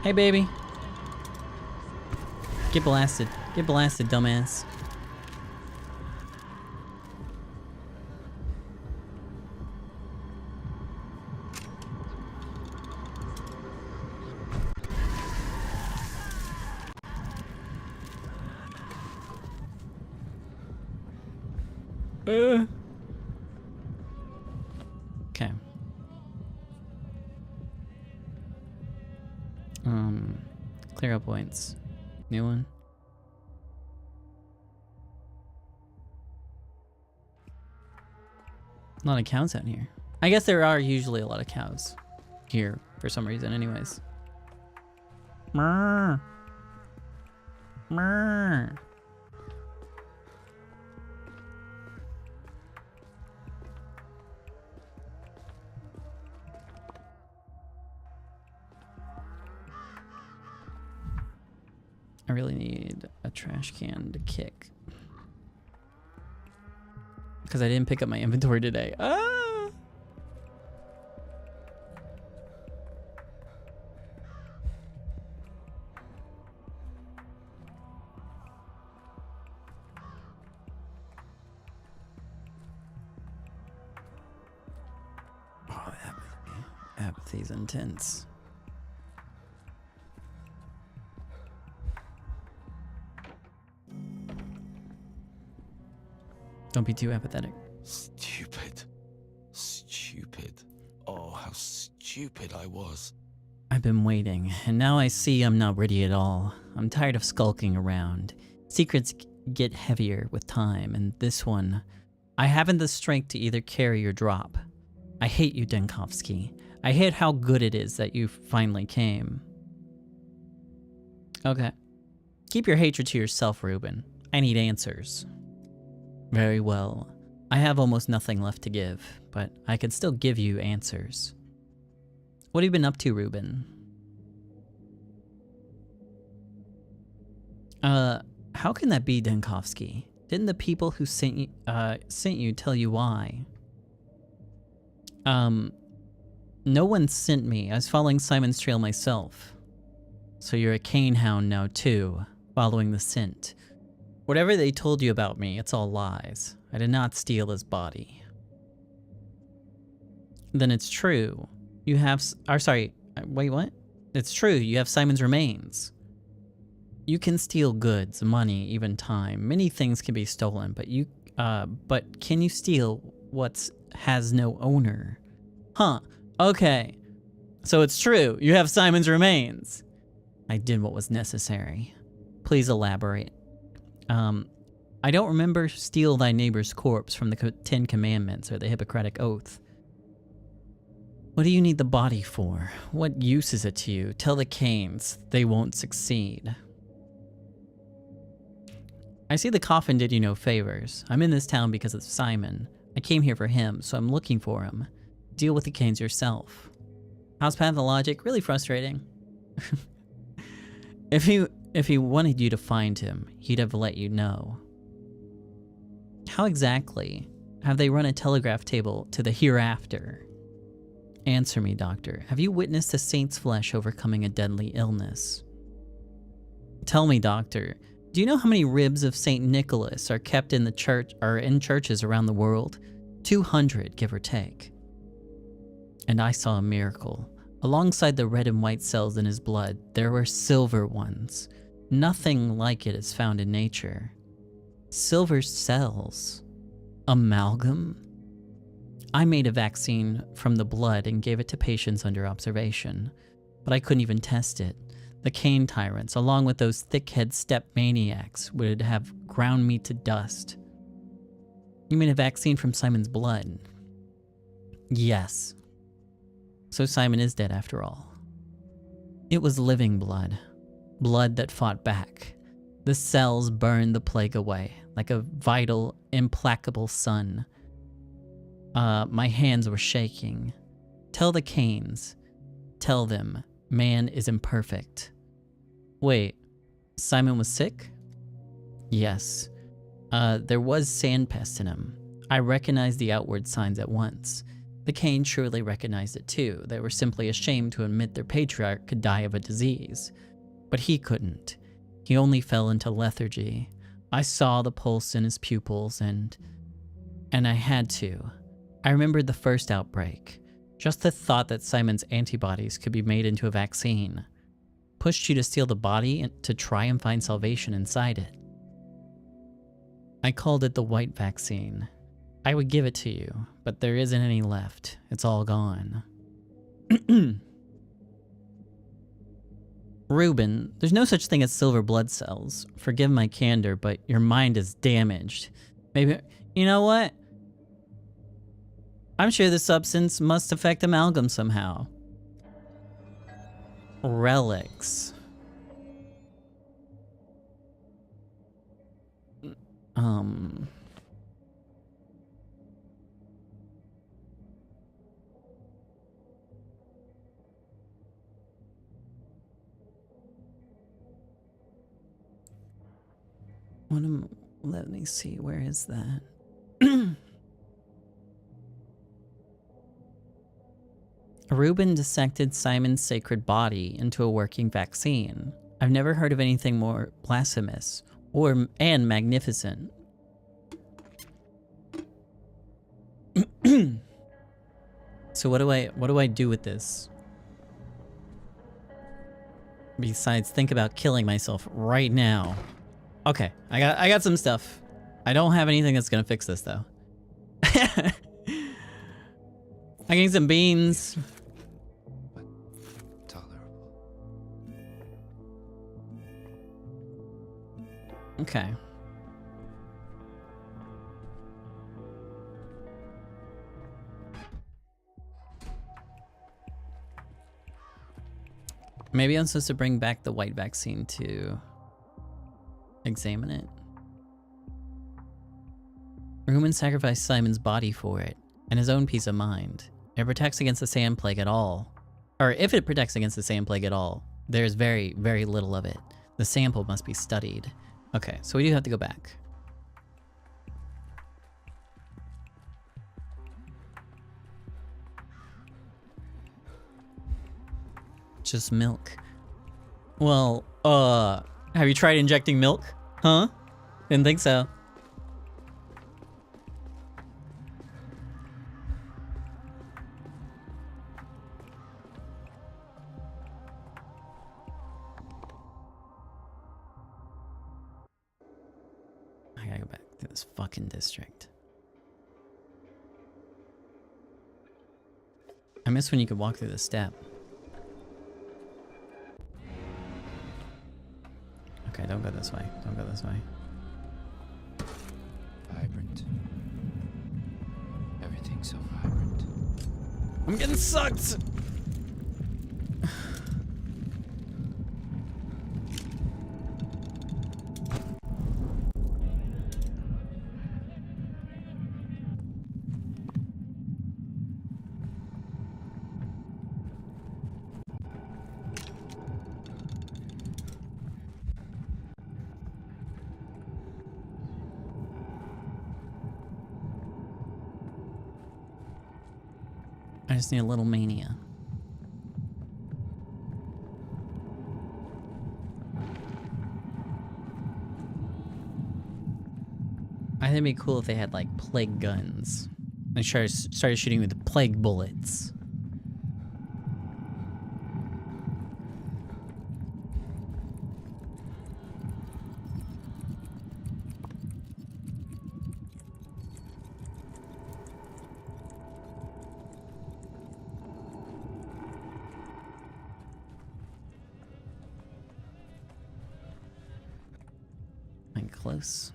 Hey, baby. Get blasted. Get blasted, dumbass. Okay. Clear up points. New one. A lot of cows out here. I guess there are usually a lot of cows here for some reason anyways. Mrrr. Mrrr. I really need a trash can to kick. Because I didn't pick up my inventory today. Ah! Oh, apathy's intense. Don't be too apathetic. Stupid. Stupid. Oh, how stupid I was. I've been waiting, and now I see I'm not ready at all. I'm tired of skulking around. Secrets get heavier with time, and this one, I haven't the strength to either carry or drop. I hate you, Denkovsky. I hate how good it is that you finally came. Okay. Keep your hatred to yourself, Reuben. I need answers. Very well. I have almost nothing left to give, but I can still give you answers. What have you been up to, Reuben? How can that be, Denkovsky? Didn't the people who sent you tell you why? No one sent me. I was following Simon's trail myself. So you're a cane hound now too, following the scent. Whatever they told you about me, it's all lies. I did not steal his body. Then it's true. You have... wait, what? It's true, you have Simon's remains. You can steal goods, money, even time. Many things can be stolen, but can you steal what has no owner? Huh, okay. So it's true, you have Simon's remains. I did what was necessary. Please elaborate. I don't remember steal thy neighbor's corpse from the 10 Commandments or the Hippocratic Oath. What do you need the body for? What use is it to you? Tell the Canes they won't succeed. I see the coffin did you no favors. I'm in this town because of Simon. I came here for him, so I'm looking for him. Deal with the Canes yourself. How's Pathologic? Really frustrating. If he wanted you to find him, he'd have let you know. How exactly have they run a telegraph table to the hereafter? Answer me, doctor. Have you witnessed a saint's flesh overcoming a deadly illness? Tell me, doctor. Do you know how many ribs of Saint Nicholas are kept in the church or in churches around the world? 200, give or take. And I saw a miracle. Alongside the red and white cells in his blood, there were silver ones. Nothing like it is found in nature. Silver cells. Amalgam? I made a vaccine from the blood and gave it to patients under observation, but I couldn't even test it. The cane tyrants, along with those thick-head steppe maniacs, would have ground me to dust. You made a vaccine from Simon's blood? Yes. So Simon is dead after all. It was living blood. Blood that fought back. The cells burned the plague away, like a vital, implacable sun. My hands were shaking. Tell the Canes. Tell them, man is imperfect. Wait, Simon was sick? Yes. There was sand pest in him. I recognized the outward signs at once. The Canes surely recognized it too. They were simply ashamed to admit their patriarch could die of a disease. But he couldn't. He only fell into lethargy. I saw the pulse in his pupils and I had to. I remembered the first outbreak. Just the thought that Simon's antibodies could be made into a vaccine pushed you to steal the body and to try and find salvation inside it. I called it the white vaccine. I would give it to you, but there isn't any left. It's all gone. Reuben, there's no such thing as silver blood cells. Forgive my candor, but your mind is damaged. Maybe, you know what? I'm sure the substance must affect amalgam somehow. Relics. Let me see, where is that? Reuben dissected Simon's sacred body into a working vaccine. I've never heard of anything more blasphemous and magnificent. So what do I do with this? Besides think about killing myself right now. Okay, I got some stuff. I don't have anything that's gonna fix this though. I need some beans. But tolerable. Okay. Maybe I'm supposed to bring back the white vaccine to examine it. Reuben sacrificed Simon's body for it, and his own peace of mind. It protects against the sand plague at all. Or if it protects against the sand plague at all, there's very, very little of it. The sample must be studied. Okay, so we do have to go back. Just milk. Well, have you tried injecting milk? Huh? Didn't think so. I gotta go back to this fucking district. I miss when you could walk through the step. Okay, don't go this way. Don't go this way. Vibrant. Everything's so vibrant. I'm getting sucked! I just need a little mania. I think it'd be cool if they had like plague guns. And started shooting with the plague bullets. Close.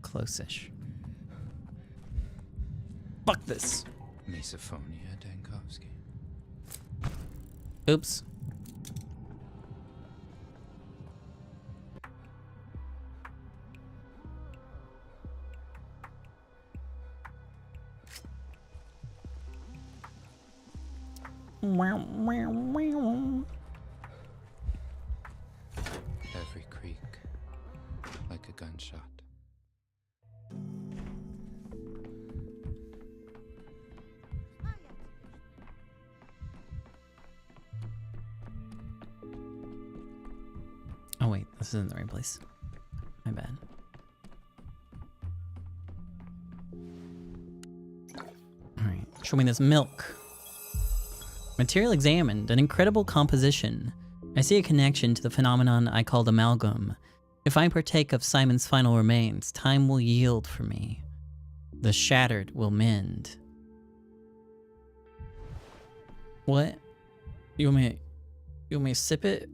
Close-ish. Fuck this. Misophonia, Dankovsky. Oops. Every creak, like a gunshot. Oh wait, this isn't the right place. My bad. Alright, show me this milk. Material examined, an incredible composition. I see a connection to the phenomenon I called amalgam. If I partake of Simon's final remains, time will yield for me. The shattered will mend. What? You want me to sip it?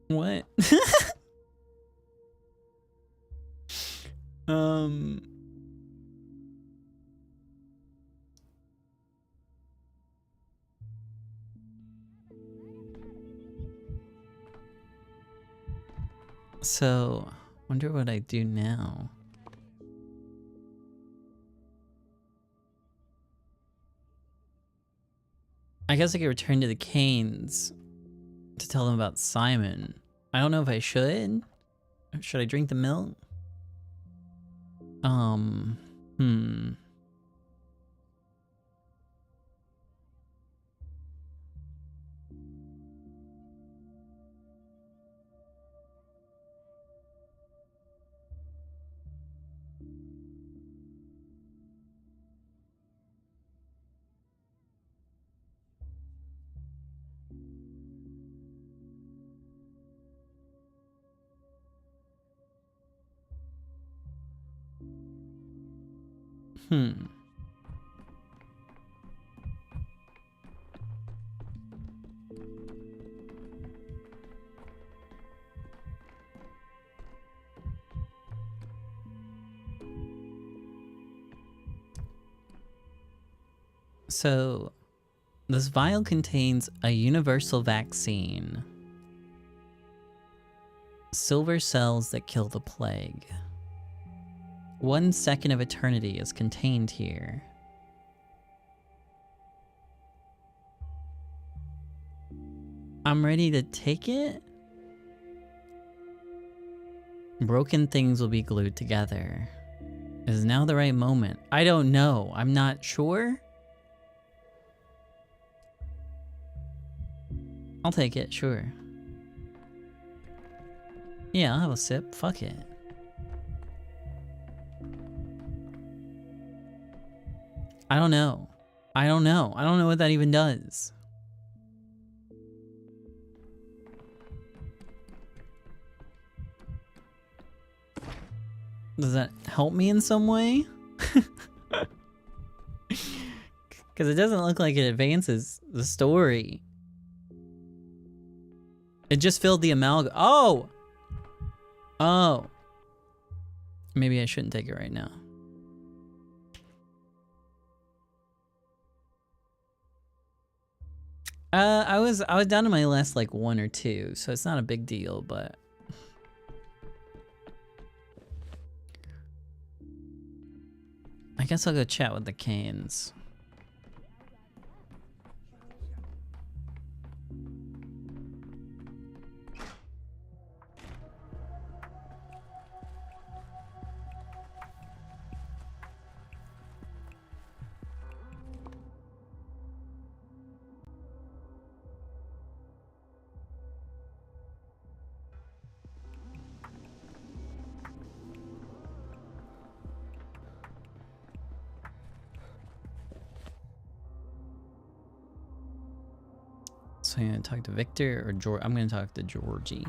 What? So, wonder what I do now. I guess I could return to the Canes to tell them about Simon. I don't know if I should. Should I drink the milk? So, this vial contains a universal vaccine. Silver cells that kill the plague. 1 second of eternity is contained here. I'm ready to take it? Broken things will be glued together. Is now the right moment? I don't know. I'm not sure. I'll take it, sure. Yeah, I'll have a sip. Fuck it. I don't know. I don't know what that even does. Does that help me in some way? Because it doesn't look like it advances the story. It just filled the amalgam. Oh! Oh. Maybe I shouldn't take it right now. I was down to my last like 1 or 2, so it's not a big deal, but I guess I'll go chat with the Canes. So I'm gonna talk to Victor or George. I'm gonna talk to Georgie.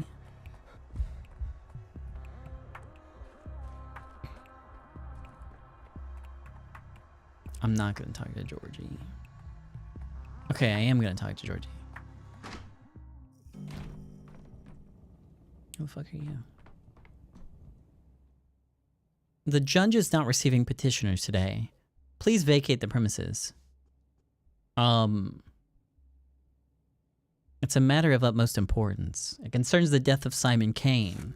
I'm not gonna talk to Georgie. Okay, I am gonna talk to Georgie. Who the fuck are you? The judge is not receiving petitioners today. Please vacate the premises. It's a matter of utmost importance. It concerns the death of Simon Kane.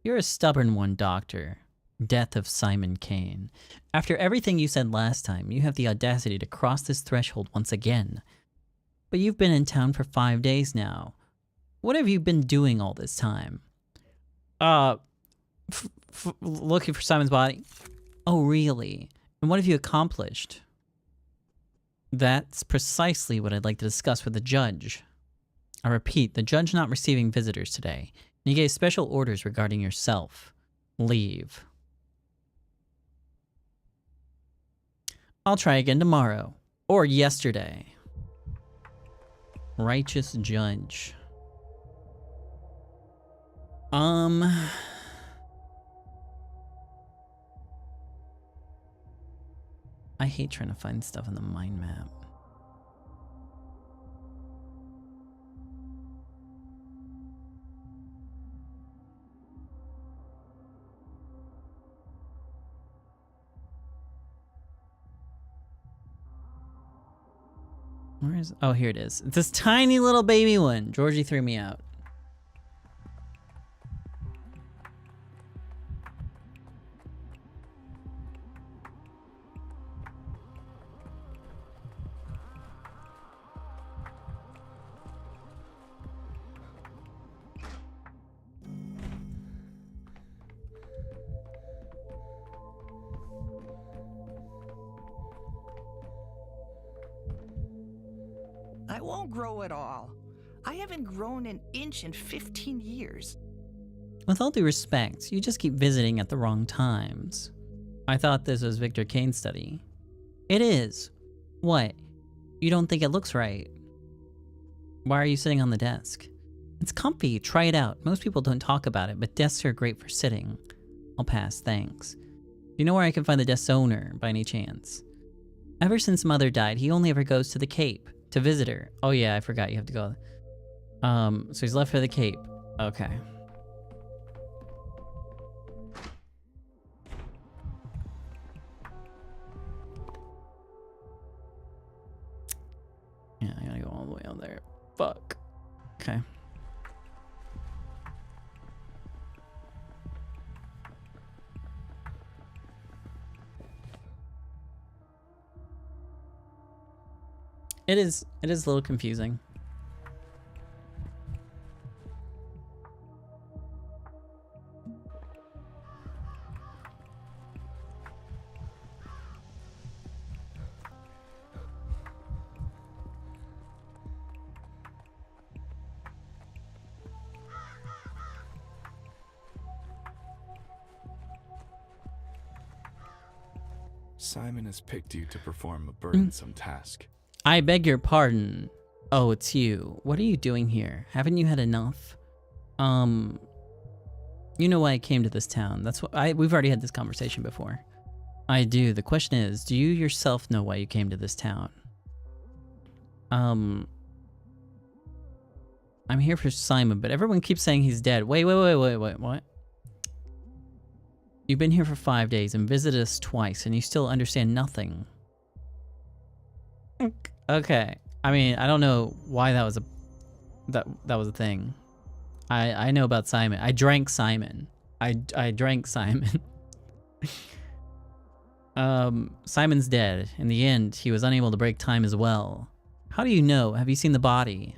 You're a stubborn one, Doctor. Death of Simon Kane. After everything you said last time, you have the audacity to cross this threshold once again. But you've been in town for 5 days now. What have you been doing all this time? Looking for Simon's body. Oh, really? And what have you accomplished? That's precisely what I'd like to discuss with the judge. I repeat, the judge not receiving visitors today. And he gave special orders regarding yourself. Leave. I'll try again tomorrow. Or yesterday. Righteous judge. I hate trying to find stuff in the mind map. Where is... Oh, here it is. It's this tiny little baby one. Georgie threw me out. I won't grow at all. I haven't grown an inch in 15 years. With all due respect, you just keep visiting at the wrong times. I thought this was Victor Kane's study. It is. What? You don't think it looks right? Why are you sitting on the desk? It's comfy, try it out. Most people don't talk about it, but desks are great for sitting. I'll pass, thanks. Do you know where I can find the desk's owner, by any chance? Ever since Mother died, he only ever goes to the Cape. To visit her. Oh yeah, I forgot you have to go. So he's left for the Cape. Okay. Yeah, I gotta go all the way out there. Fuck. Okay. It is a little confusing. Simon has picked you to perform a burdensome task. I beg your pardon. Oh, it's you. What are you doing here? Haven't you had enough? You know why I came to this town. That's what we've already had this conversation before. I do. The question is, do you yourself know why you came to this town? I'm here for Simon, but everyone keeps saying he's dead. Wait, what? You've been here for 5 days and visited us twice, and you still understand nothing. Okay. I mean, I don't know why that was a thing. I know about Simon. I drank Simon. I drank Simon. Simon's dead. In the end, he was unable to break time as well. How do you know? Have you seen the body?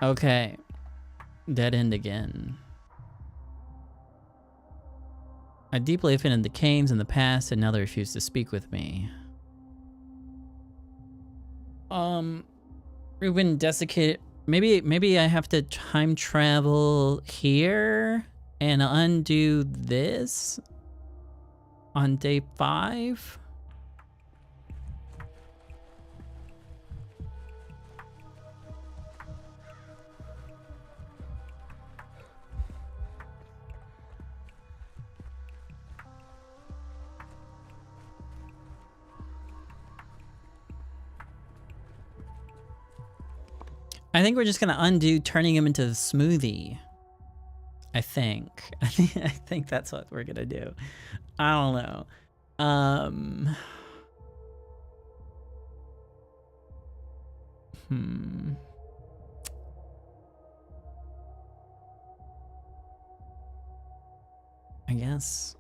Okay. Dead end again. I deeply offended the Kanes in the past, and now they refuse to speak with me. We've been desiccated. Maybe I have to time travel here and undo this on day 5? I think we're just gonna undo turning him into a smoothie. I think that's what we're gonna do. I don't know. I guess.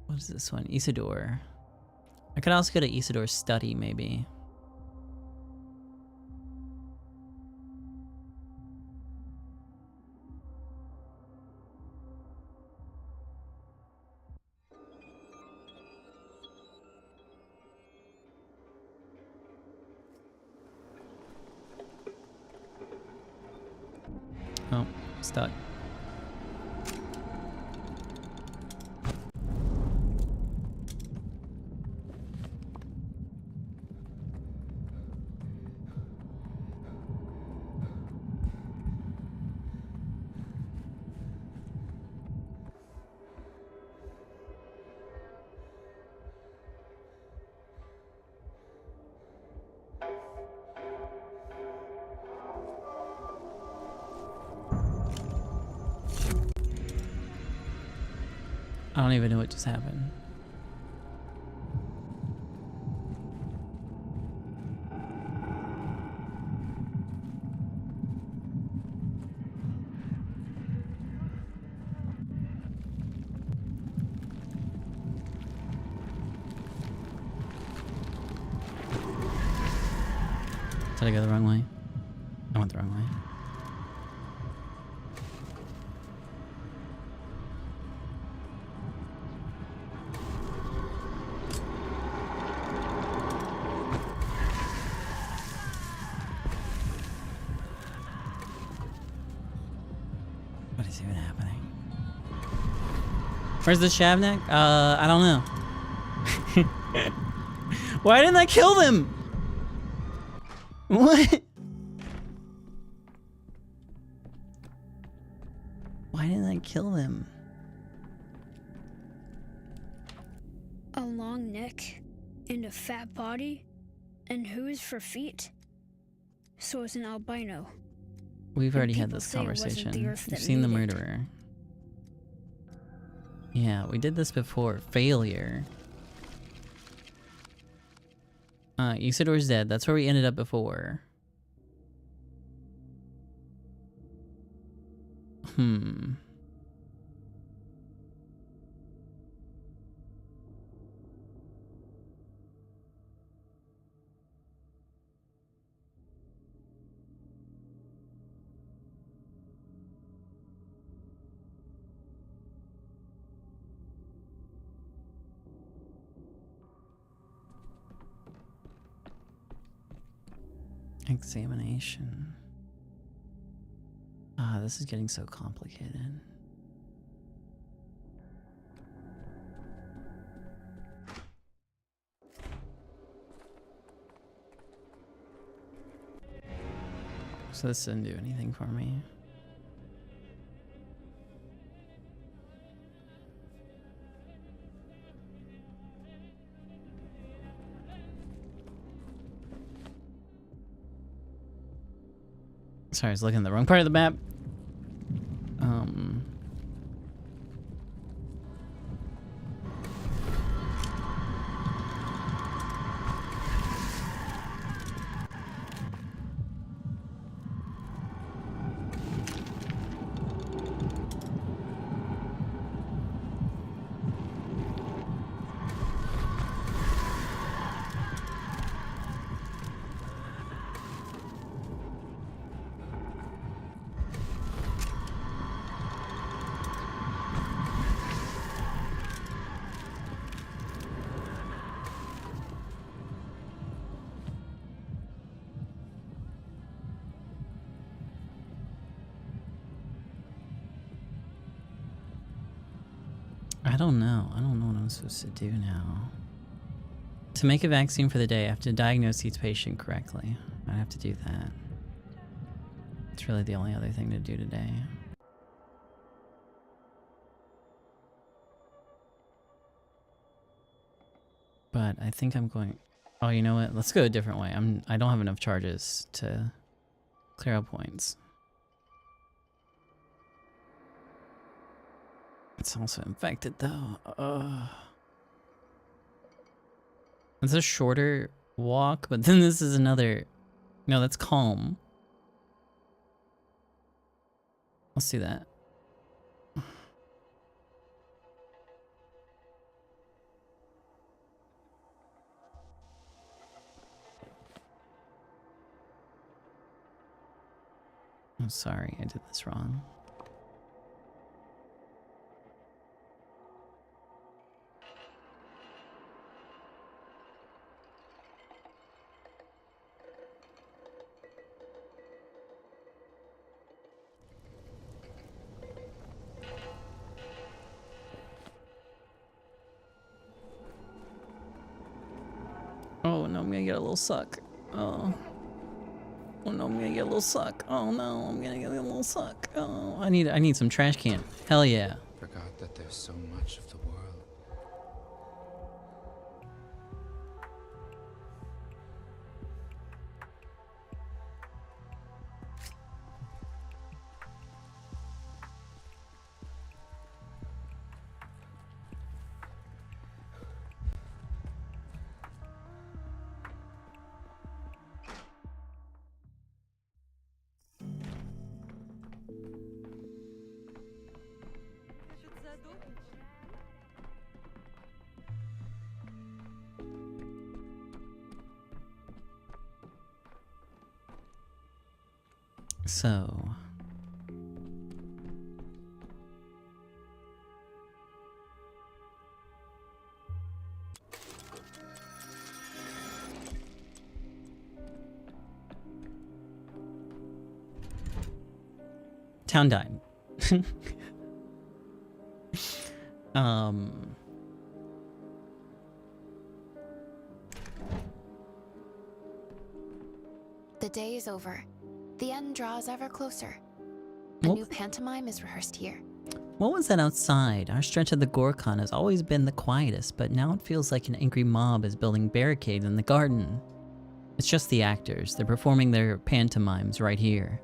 What is this one? Isidore. I could also go to Isidore's study, maybe. Oh, stuck. I don't even know what just happened. Did I go the wrong way? I went the wrong way. What is even happening? Where's the Shavnak? I don't know. Why didn't I kill them? What? Why didn't I kill them? A long neck and a fat body and hooves for feet. So it's an albino. We've already had people this say it wasn't conversation. the Earth You've that seen the made it. murderer. Yeah, we did this before. Failure. Usador's dead. That's where we ended up before. Examination. Ah, this is getting so complicated. So this didn't do anything for me. Sorry, I was looking at the wrong part of the map. I don't know. I don't know what I'm supposed to do now. To make a vaccine for the day, I have to diagnose each patient correctly. I have to do that. It's really the only other thing to do today. But I think I'm going... Oh, you know what? Let's go a different way. I don't have enough charges to clear out points. It's also infected though. It's a shorter walk, but then this is another... No, that's calm. Let's do that. I'm sorry, I did this wrong. Oh no, I'm gonna get a little suck. Oh. Oh no, I'm gonna get a little suck. Oh no, I'm gonna get a little suck. Oh, I need some trash can. Hell yeah. Forgot that there's so much of the world. So... Town died. The day is over. The end draws ever closer. A new pantomime is rehearsed here. What was that outside? Our stretch of the Gorkon has always been the quietest, but now it feels like an angry mob is building barricades in the garden. It's just the actors. They're performing their pantomimes right here.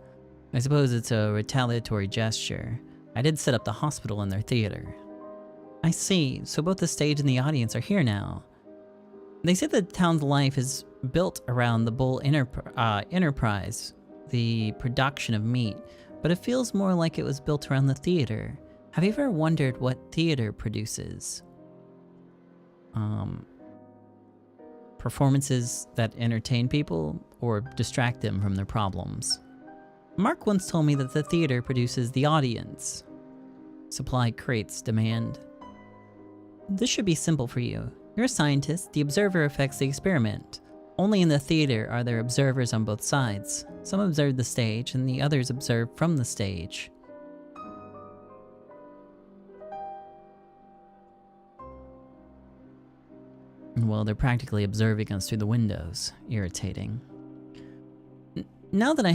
I suppose it's a retaliatory gesture. I did set up the hospital in their theater. I see. So both the stage and the audience are here now. They say that the town's life is built around the bull enterprise, the production of meat, but it feels more like it was built around the theater. Have you ever wondered what theater produces? Performances that entertain people or distract them from their problems? Mark once told me that the theater produces the audience. Supply creates demand. This should be simple for you. You're a scientist, the observer affects the experiment. Only in the theater are there observers on both sides. Some observe the stage, and the others observe from the stage. Well, they're practically observing us through the windows. Irritating. Now that I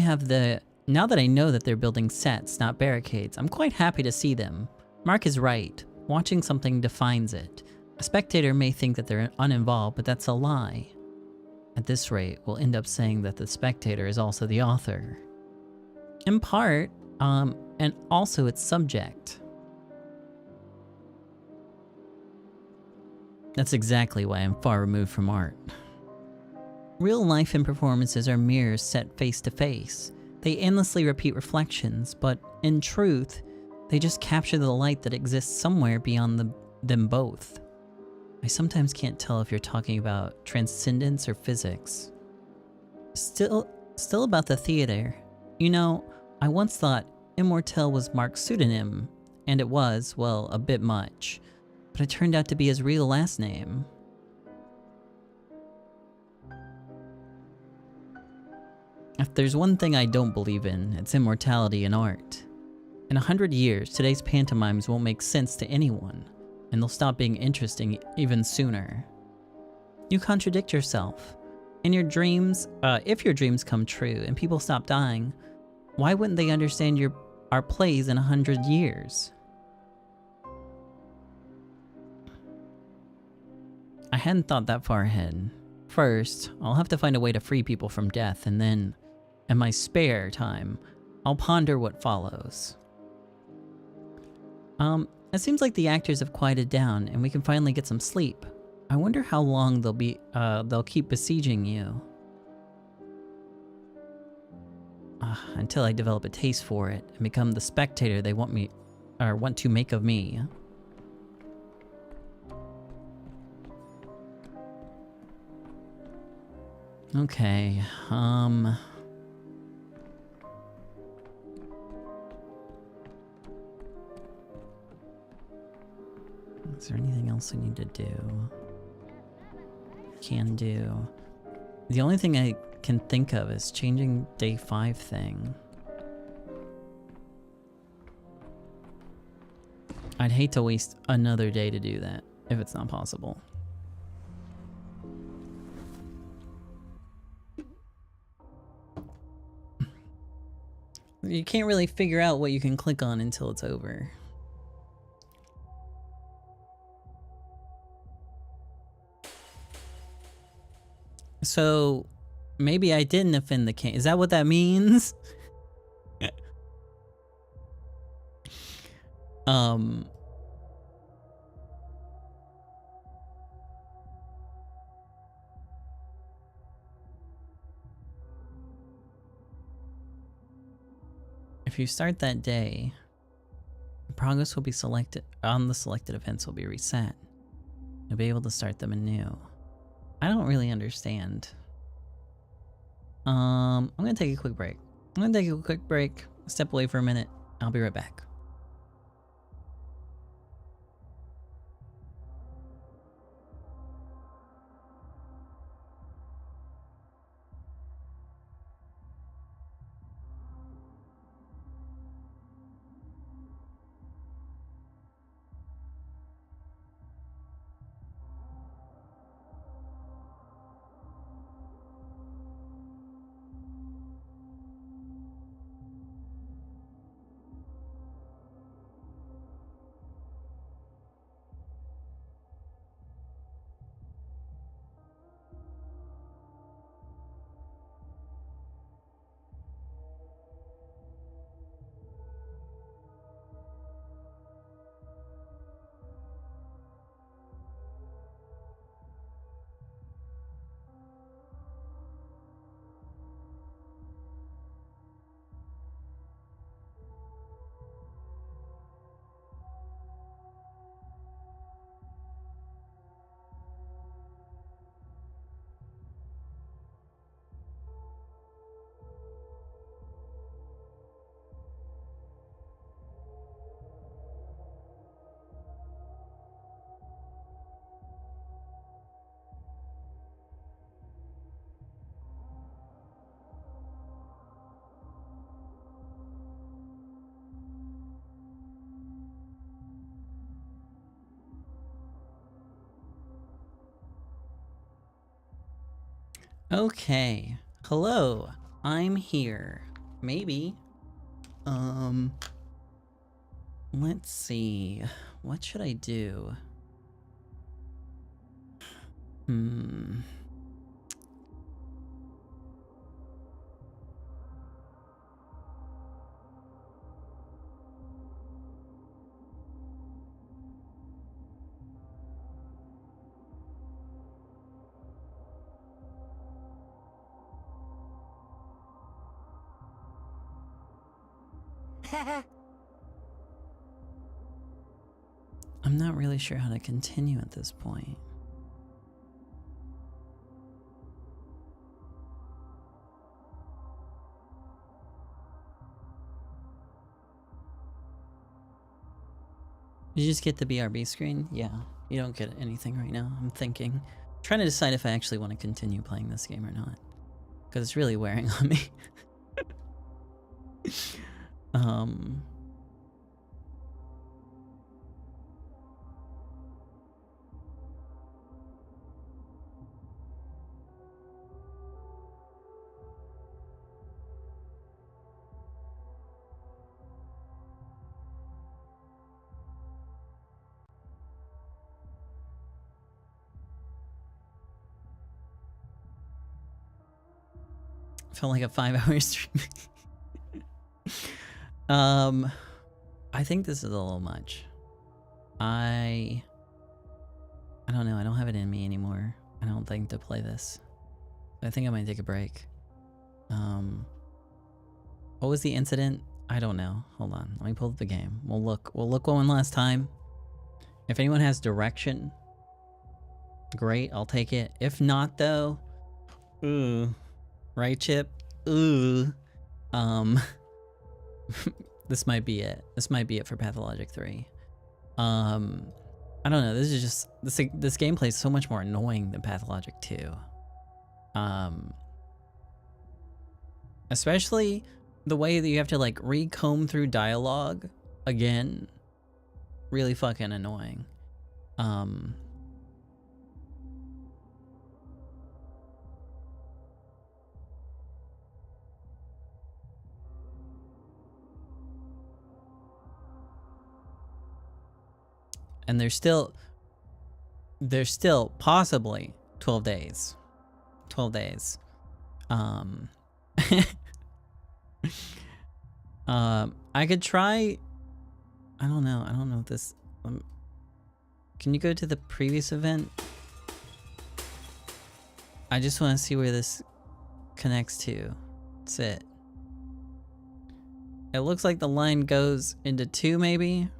know that they're building sets, not barricades, I'm quite happy to see them. Mark is right. Watching something defines it. A spectator may think that they're uninvolved, but that's a lie. At this rate, we'll end up saying that the spectator is also the author. In part, and also its subject. That's exactly why I'm far removed from art. Real life and performances are mirrors set face to face. They endlessly repeat reflections, but in truth, they just capture the light that exists somewhere beyond them both. I sometimes can't tell if you're talking about transcendence or physics. Still about the theater. You know, I once thought Immortel was Mark's pseudonym, and it was, well, a bit much. But it turned out to be his real last name. If there's one thing I don't believe in, it's immortality in art. In 100 years, today's pantomimes won't make sense to anyone, and they'll stop being interesting even sooner. You contradict yourself. In your dreams, if your dreams come true and people stop dying, why wouldn't they understand our plays in 100 years? I hadn't thought that far ahead. First, I'll have to find a way to free people from death, and then, in my spare time, I'll ponder what follows. It seems like the actors have quieted down, and we can finally get some sleep. I wonder how long they'll keep besieging you. Until I develop a taste for it and become the spectator they want to make of me. Okay, is there anything else I need to do? Can do. The only thing I can think of is changing day 5 thing. I'd hate to waste another day to do that, if it's not possible. You can't really figure out what you can click on until it's over. So, maybe I didn't offend the king. Is that what that means? If you start that day, progress will be selected on the selected events will be reset. You'll be able to start them anew. I don't really understand. I'm gonna take a quick break. Step away for a minute. I'll be right back. Okay. Hello. I'm here. Maybe. Let's see. What should I do? I'm not really sure how to continue at this point. You just get the BRB screen? Yeah, you don't get anything right now. I'm trying to decide if I actually want to continue playing this game or not. Because it's really wearing on me. Felt like a 5-hour stream. I think this is a little much. I don't know. I don't have it in me anymore. I don't think to play this. I think I might take a break. What was the incident? I don't know. Hold on. Let me pull up the game. We'll look one last time. If anyone has direction, great. I'll take it. If not, though, right, Chip? This might be it. This might be it for Pathologic 3. I don't know. This is just this gameplay is so much more annoying than Pathologic 2. Especially the way that you have to like recomb through dialogue again. Really fucking annoying. And there's still possibly 12 days. 12 days. I could try. I don't know. I don't know if this. Can you go to the previous event? I just want to see where this connects to. That's it. It looks like the line goes into 2, maybe.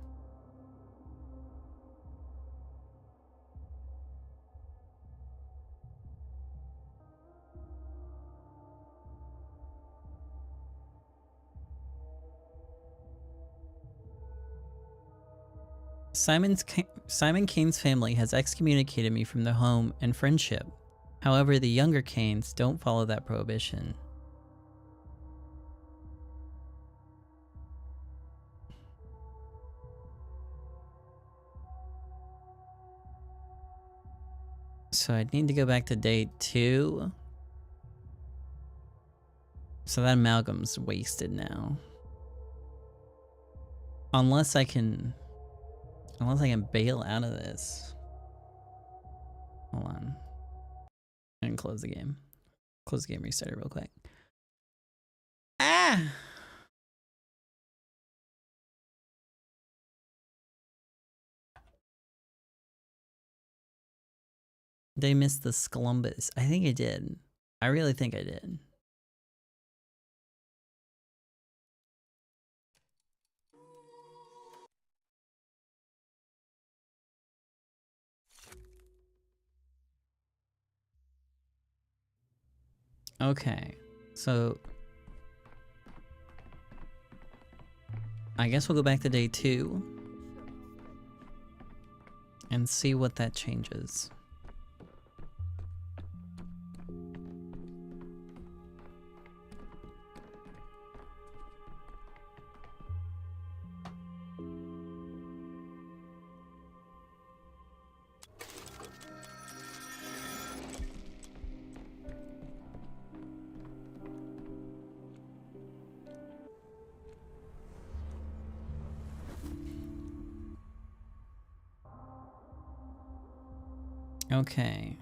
Simon Kane's family has excommunicated me from their home and friendship. However, the younger Kanes don't follow that prohibition. So I need to go back to day 2. So that amalgam's wasted now. Unless I can bail out of this. Hold on. And close the game. Close the game, restart it real quick. Ah! They missed the Columbus. I think I did. I really think I did. Okay, so I guess we'll go back to day 2 and see what that changes. Okay.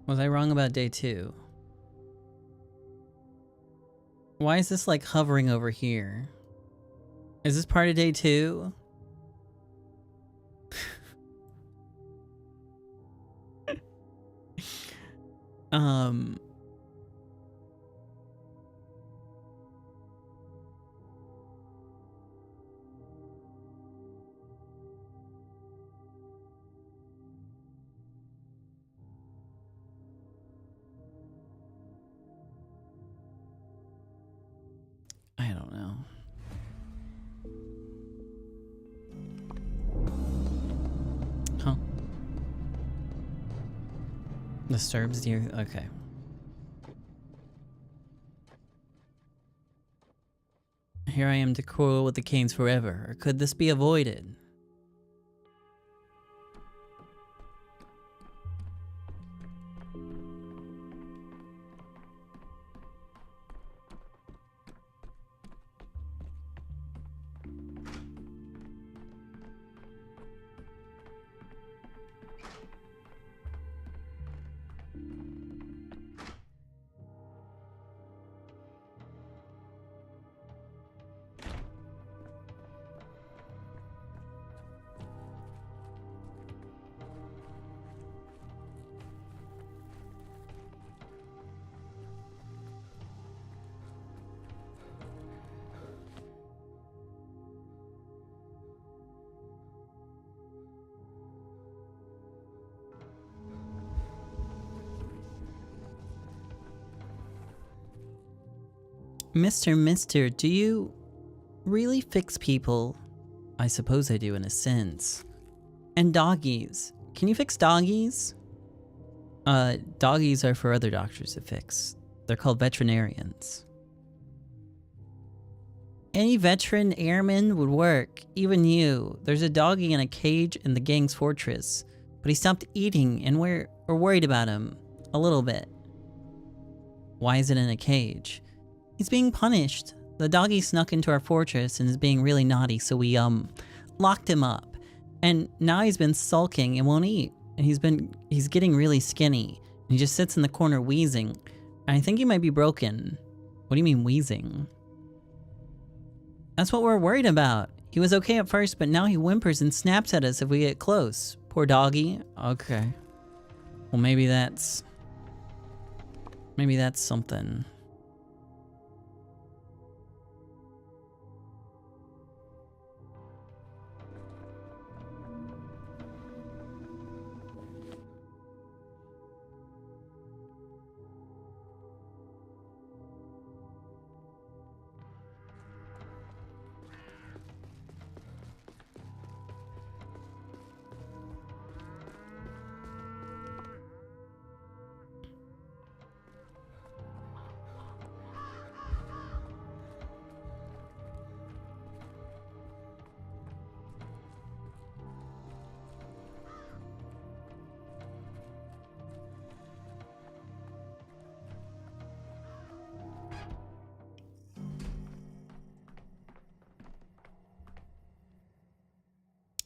Was I wrong about day 2? Why is this like hovering over here? Is this part of day 2? I don't know. Huh? Disturbs the earth? Okay. Here I am to quarrel with the Canes forever, or could this be avoided? Mister, do you really fix people? I suppose I do in a sense. And doggies. Can you fix doggies? Doggies are for other doctors to fix. They're called veterinarians. Any veteran airman would work, even you. There's a doggy in a cage in the gang's fortress, but he stopped eating and we're worried about him. A little bit. Why is it in a cage? He's being punished. The doggy snuck into our fortress and is being really naughty, so we, locked him up. And now he's been sulking and won't eat. And he's getting really skinny. And he just sits in the corner wheezing. And I think he might be broken. What do you mean wheezing? That's what we're worried about. He was okay at first, but now he whimpers and snaps at us if we get close. Poor doggy. Okay. Well, maybe that's something.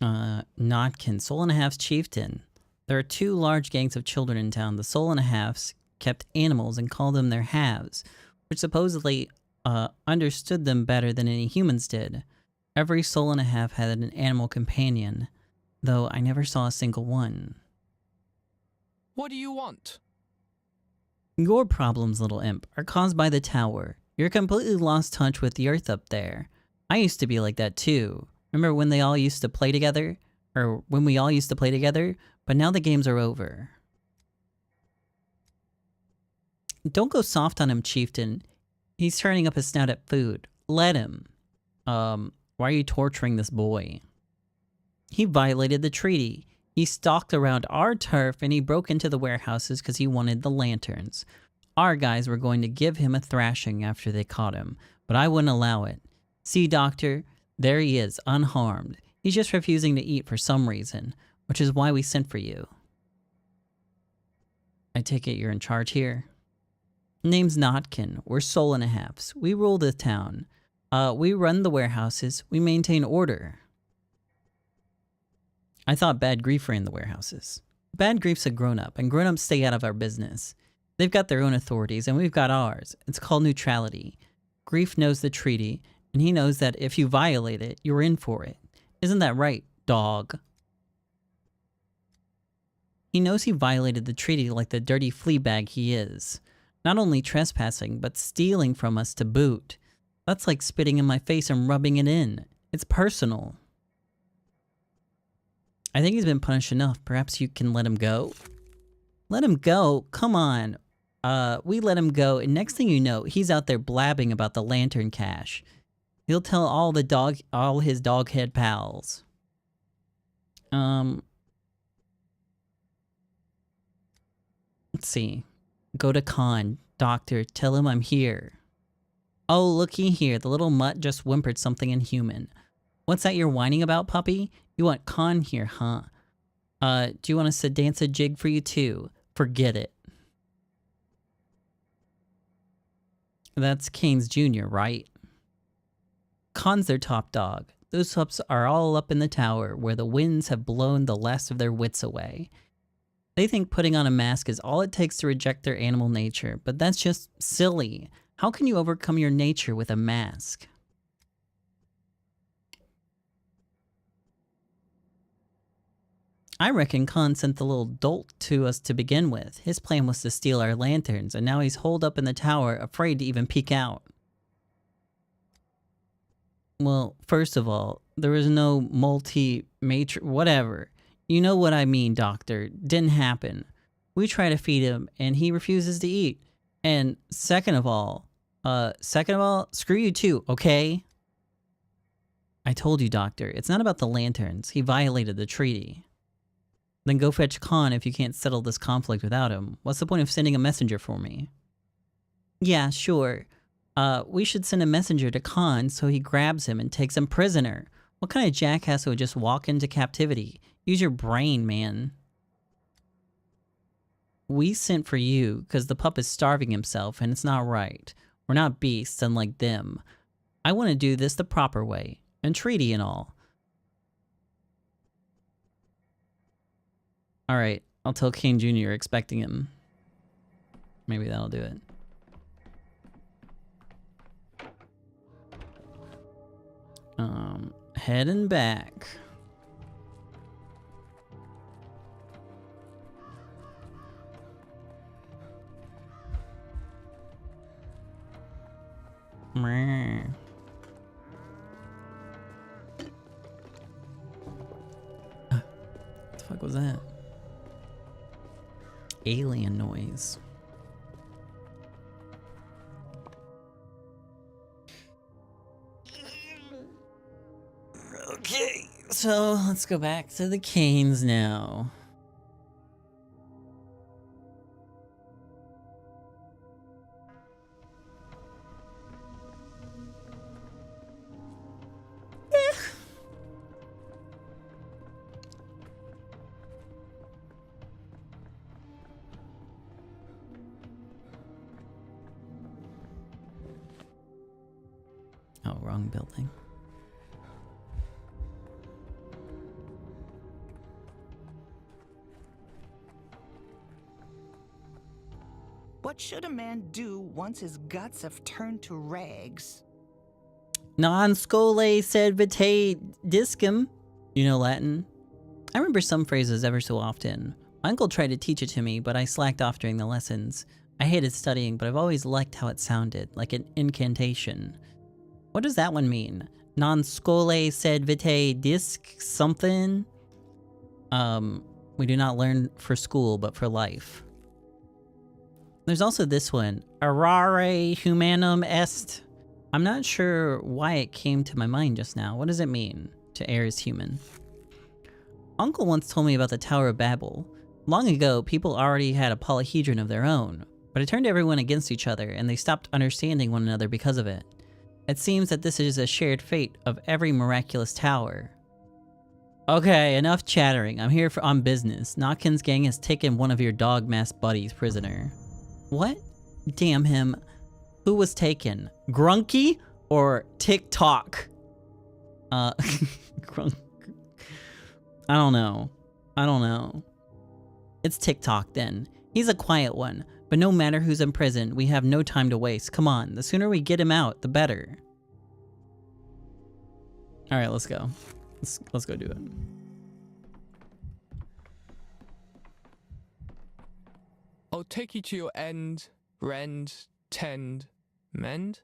Notkin, Soul and a Half's chieftain. There are two large gangs of children in town. The Soul and a Halves kept animals and called them their halves, which supposedly understood them better than any humans did. Every Soul and a Half had an animal companion, though I never saw a single one. What do you want? Your problems, little imp, are caused by the tower. You're completely lost touch with the earth up there. I used to be like that too. Remember when they all used to play together? Or when we all used to play together? But now the games are over. Don't go soft on him, chieftain. He's turning up his snout at food. Let him. Why are you torturing this boy? He violated the treaty. He stalked around our turf and he broke into the warehouses because he wanted the lanterns. Our guys were going to give him a thrashing after they caught him, but I wouldn't allow it. See, Doctor, there he is, unharmed. He's just refusing to eat for some reason, which is why we sent for you. I take it you're in charge here? Name's Notkin. We're Soul and a Halves. We rule the town. We run the warehouses. We maintain order. I thought Bad Grief ran the warehouses. Bad Grief's a grown-up, and grown-ups stay out of our business. They've got their own authorities, and we've got ours. It's called neutrality. Grief knows the treaty, and he knows that if you violate it, you're in for it. Isn't that right, dog? He knows he violated the treaty like the dirty flea bag he is. Not only trespassing, but stealing from us to boot. That's like spitting in my face and rubbing it in. It's personal. I think he's been punished enough. Perhaps you can let him go? Let him go? Come on. We let him go, and next thing you know, he's out there blabbing about the lantern cache. He'll tell all his doghead pals. Let's see. Go to Khan. Doctor, tell him I'm here. Oh, looky here. The little mutt just whimpered something inhuman. What's that you're whining about, puppy? You want Khan here, huh? Do you want us to dance a jig for you too? Forget it. That's Keynes Jr., right? Khan's their top dog. Those pups are all up in the tower where the winds have blown the last of their wits away. They think putting on a mask is all it takes to reject their animal nature, but that's just silly. How can you overcome your nature with a mask? I reckon Khan sent the little dolt to us to begin with. His plan was to steal our lanterns, and now he's holed up in the tower, afraid to even peek out. Well, first of all, there is no whatever. You know what I mean, Doctor. Didn't happen. We try to feed him, and he refuses to eat. And second of all, screw you too, okay? I told you, Doctor, it's not about the lanterns. He violated the treaty. Then go fetch Khan if you can't settle this conflict without him. What's the point of sending a messenger for me? Yeah, sure. We should send a messenger to Khan so he grabs him and takes him prisoner. What kind of jackass would just walk into captivity? Use your brain, man. We sent for you because the pup is starving himself and it's not right. We're not beasts unlike them. I want to do this the proper way. And treaty and all. Alright, I'll tell Kane Jr. you're expecting him. Maybe that'll do it. Heading back. Meh. What the fuck was that? Alien noise. Okay, so let's go back to the Canes now. Oh, wrong building. What should a man do once his guts have turned to rags? Non scole sed vitae discum. You know Latin? I remember some phrases ever so often. My uncle tried to teach it to me, but I slacked off during the lessons. I hated studying, but I've always liked how it sounded, like an incantation. What does that one mean? Non scole sed vitae disc something? We do not learn for school, but for life. There's also this one. Errare humanum est. I'm not sure why it came to my mind just now. What does it mean to err is human? Uncle once told me about the Tower of Babel. Long ago, people already had a polyhedron of their own, but it turned everyone against each other and they stopped understanding one another because of it. It seems that this is a shared fate of every miraculous tower. Okay, enough chattering. I'm here on business. Notkin's gang has taken one of your dog-masked buddies prisoner. What? Damn him. Who was taken? Grunky or TikTok? Grunk. I don't know. It's TikTok then. He's a quiet one, but no matter who's in prison, we have no time to waste. Come on, the sooner we get him out, the better. Alright, let's go. Let's go do it. I'll take you to your end, rend, tend, mend.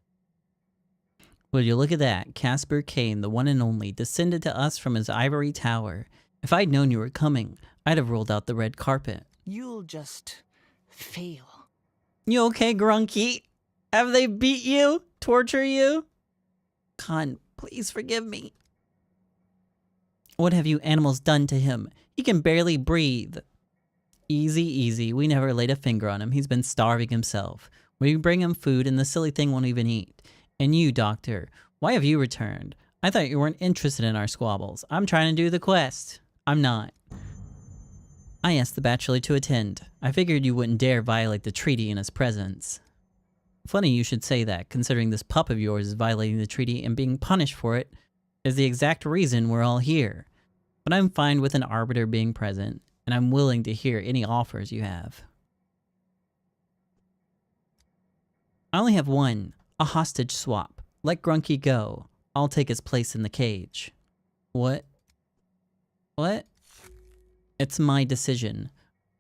Will you look at that? Casper Kane, the one and only, descended to us from his ivory tower. If I'd known you were coming, I'd have rolled out the red carpet. You'll just fail. You okay, Grunky? Have they beat you? Torture you? Khan, please forgive me. What have you animals done to him? He can barely breathe. Easy, easy. We never laid a finger on him. He's been starving himself. We bring him food and the silly thing won't even eat. And you, Doctor, why have you returned? I thought you weren't interested in our squabbles. I'm trying to do the quest. I'm not. I asked the bachelor to attend. I figured you wouldn't dare violate the treaty in his presence. Funny you should say that, considering this pup of yours is violating the treaty and being punished for it is the exact reason we're all here. But I'm fine with an arbiter being present, and I'm willing to hear any offers you have. I only have one, a hostage swap. Let Grunky go. I'll take his place in the cage. What? What? It's my decision.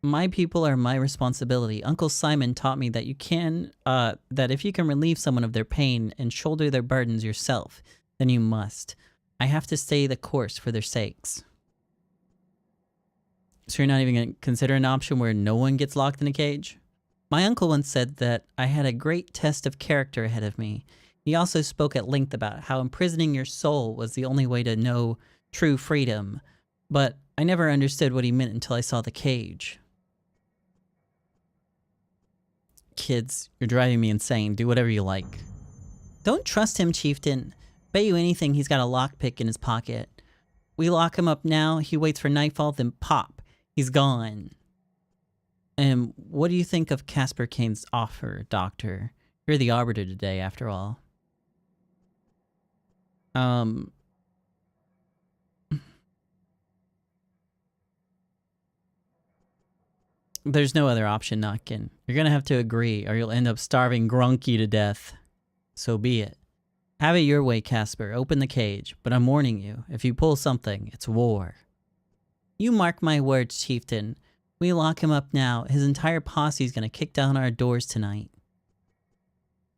My people are my responsibility. Uncle Simon taught me that that if you can relieve someone of their pain and shoulder their burdens yourself, then you must. I have to stay the course for their sakes. So you're not even going to consider an option where no one gets locked in a cage? My uncle once said that I had a great test of character ahead of me. He also spoke at length about how imprisoning your soul was the only way to know true freedom. But I never understood what he meant until I saw the cage. Kids, you're driving me insane. Do whatever you like. Don't trust him, Chieftain. Bet you anything he's got a lockpick in his pocket. We lock him up now, he waits for nightfall, then pop. He's gone. And what do you think of Casper Kane's offer, Doctor? You're the arbiter today, after all. There's no other option, Notkin. You're gonna have to agree, or you'll end up starving Grunky to death. So be it. Have it your way, Casper. Open the cage. But I'm warning you, if you pull something, it's war. You mark my words, Chieftain. We lock him up now, his entire posse's gonna kick down our doors tonight.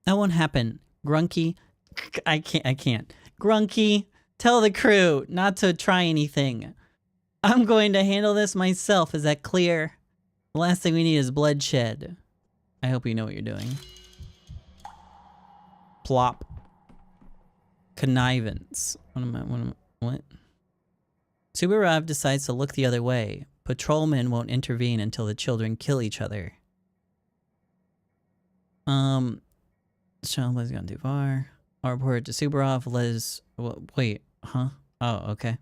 That won't happen. Grunky... I can't. Grunky, tell the crew not to try anything. I'm going to handle this myself, is that clear? The last thing we need is bloodshed. I hope you know what you're doing. Plop. Connivance. What? Subarov decides to look the other way. Patrolmen won't intervene until the children kill each other. Shambha's gone too far. I'll report to Subarov. Liz. Wait, huh? Oh, okay.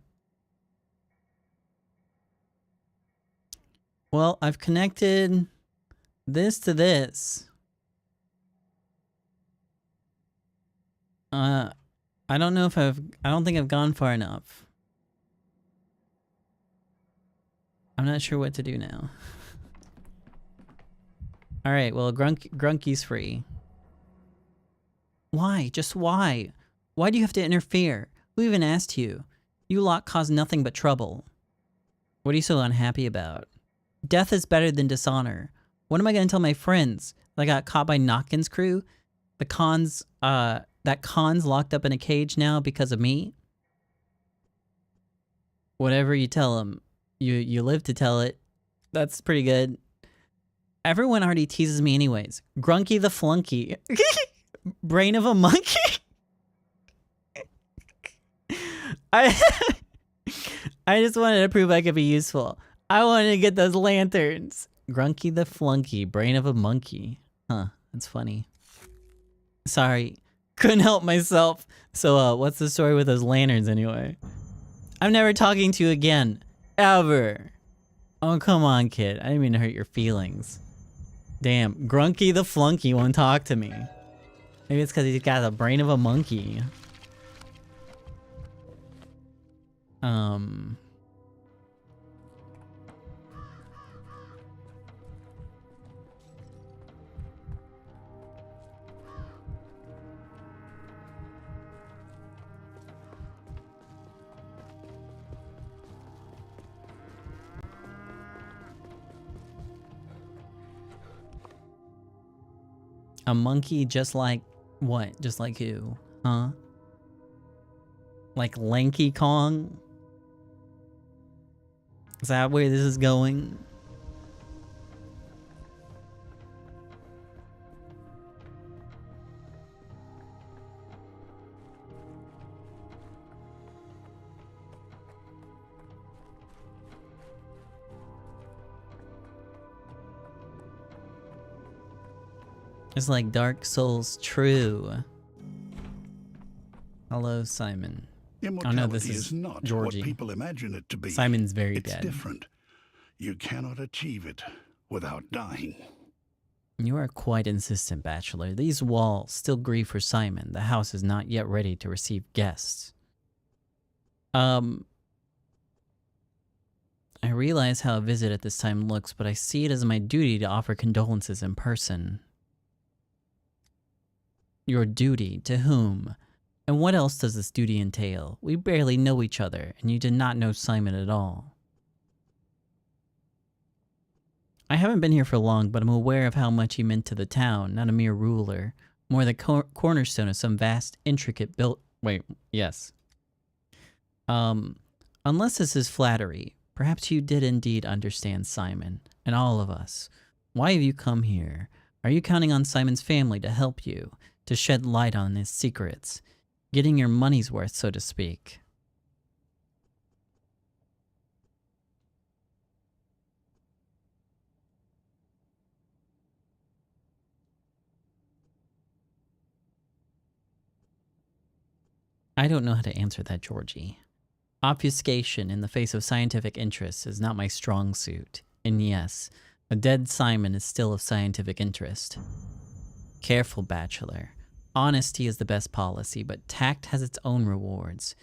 Well, I've connected this to this. I don't know if I don't think I've gone far enough. I'm not sure what to do now. Alright, well, Grunky's free. Why? Just why? Why do you have to interfere? Who even asked you? You lot cause nothing but trouble. What are you so unhappy about? Death is better than dishonor. What am I gonna tell my friends? That I got caught by Notkin's crew? That Khan's locked up in a cage now because of me? Whatever you tell them, you live to tell it. That's pretty good. Everyone already teases me anyways. Grunky the flunky. Brain of a monkey? I just wanted to prove I could be useful. I wanted to get those lanterns. Grunky the flunky. Brain of a monkey. Huh, that's funny. Sorry. Couldn't help myself. So, what's the story with those lanterns anyway? I'm never talking to you again. Ever. Oh, come on, kid. I didn't mean to hurt your feelings. Damn, Grunky the flunky won't talk to me. Maybe it's because he's got the brain of a monkey. A monkey just like what? Just like who? Huh? Like Lanky Kong? Is that where this is going? It's like Dark Souls true. Hello, Simon. Immortality oh no, this is not Georgie. what people imagine it to be. Simon's very it's dead. different. You cannot achieve it without dying. You are quite insistent, Bachelor. These walls still grieve for Simon. The house is not yet ready to receive guests. I realize how a visit at this time looks, but I see it as my duty to offer condolences in person. Your duty? To whom? And what else does this duty entail? We barely know each other, and you did not know Simon at all. I haven't been here for long, but I'm aware of how much he meant to the town, not a mere ruler. More the cornerstone of some vast, intricate Wait, yes. Unless this is flattery, perhaps you did indeed understand Simon, and all of us. Why have you come here? Are you counting on Simon's family to help you, to shed light on his secrets? Getting your money's worth, so to speak. I don't know how to answer that, Georgie. Obfuscation in the face of scientific interests is not my strong suit. And yes, a dead Simon is still of scientific interest. Careful, Bachelor. Honesty is the best policy, but tact has its own rewards.